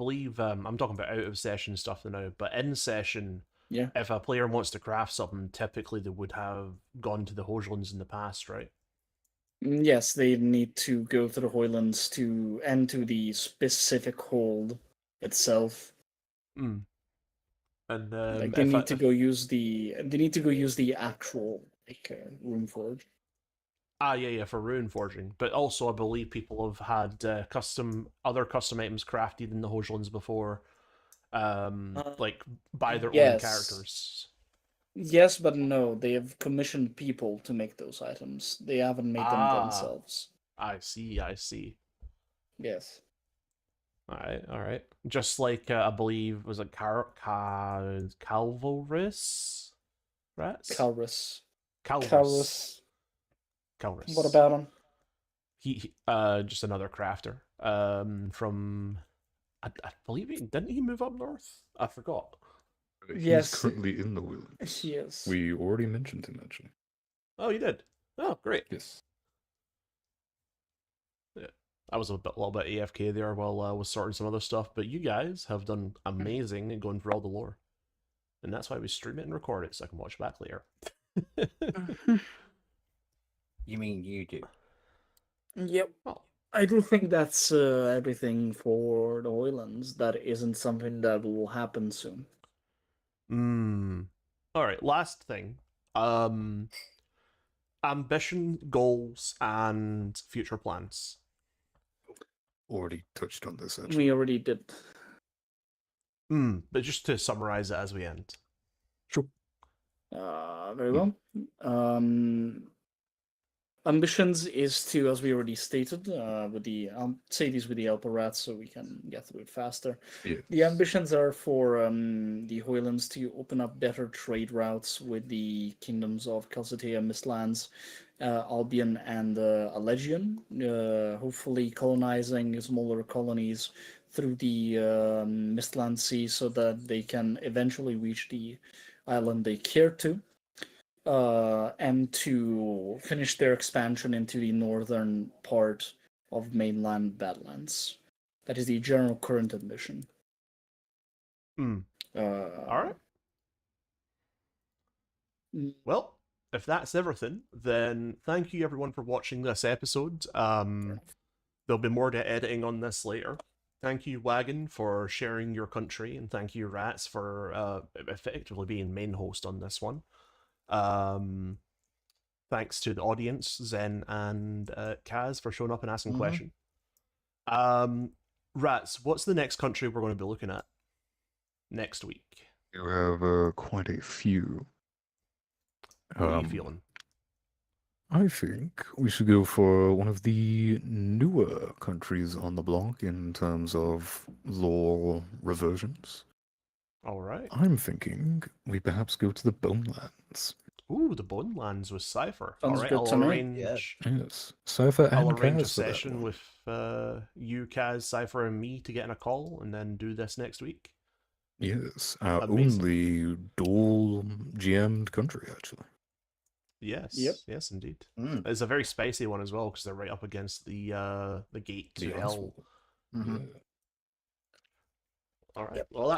talking about out of session stuff now, but in session, Yeah. if a player wants to craft something, typically they would have gone to the Hojlands in the past, right? Yes, they need to go to the Hojlands to enter the specific hold itself. And Like they need to go use the actual room forge. Yeah, for rune forging. But also, I believe people have had other custom items crafted in the Hojlands before, like by their own characters. Yes, but no. They have commissioned people to make those items. They haven't made them themselves. I see. Yes. All right. Just like I believe was it Calvorus, rats? Calrus. Calrus. What about him? He just another crafter. From I believe didn't he move up north? I forgot. He's currently in the Wheellands. Yes. We already mentioned him, actually. Oh, you did? Oh, great. Yes. Yeah, I was a little bit AFK there while I was sorting some other stuff, but you guys have done amazing in going through all the lore. And that's why we stream it and record it, so I can watch back later. You mean you do? Yep. Oh. I do think that's everything for the Hojlands. That isn't something that will happen soon. Alright, last thing. Ambition, goals, and future plans. Already touched on this, actually. We already did. But just to summarize it as we end. Sure. Very well. Ambitions is to, as we already stated, with the I'll say these with the Alpha Rats so we can get through it faster. Yes. The ambitions are for the Hojlands to open up better trade routes with the kingdoms of Calcetea, Mistlands, Albion, and Allegion. Hopefully, colonizing smaller colonies through the Mistland Sea so that they can eventually reach the island they care to. And to finish their expansion into the northern part of mainland Badlands. That is the general current ambition. Alright. Well, if that's everything, then thank you everyone for watching this episode. There'll be more to editing on this later. Thank you, Wagon, for sharing your country, and thank you, Rats, for effectively being main host on this one. Thanks to the audience, Zen and Kaz, for showing up and asking questions. Rats, what's the next country we're going to be looking at next week? You have quite a few. What are you feeling? I think we should go for one of the newer countries on the block in terms of lore reversions. All right. I'm thinking we perhaps go to the Bonelands. Ooh, the Bonelands with Cypher. All Sounds right, good I'll to me. arrange. Yes, Cypher I'll and arrange a Kaz for that session one. with you, Kaz, Cypher, and me to get in a call, and then do this next week. Yes, our Amazing. only dual GM'd country, actually. Yes. Yep. Yes, indeed. Mm. It's a very spicy one as well because they're right up against the gate to The hell. asshole. Mhm. Yeah. All right. Yep. Well,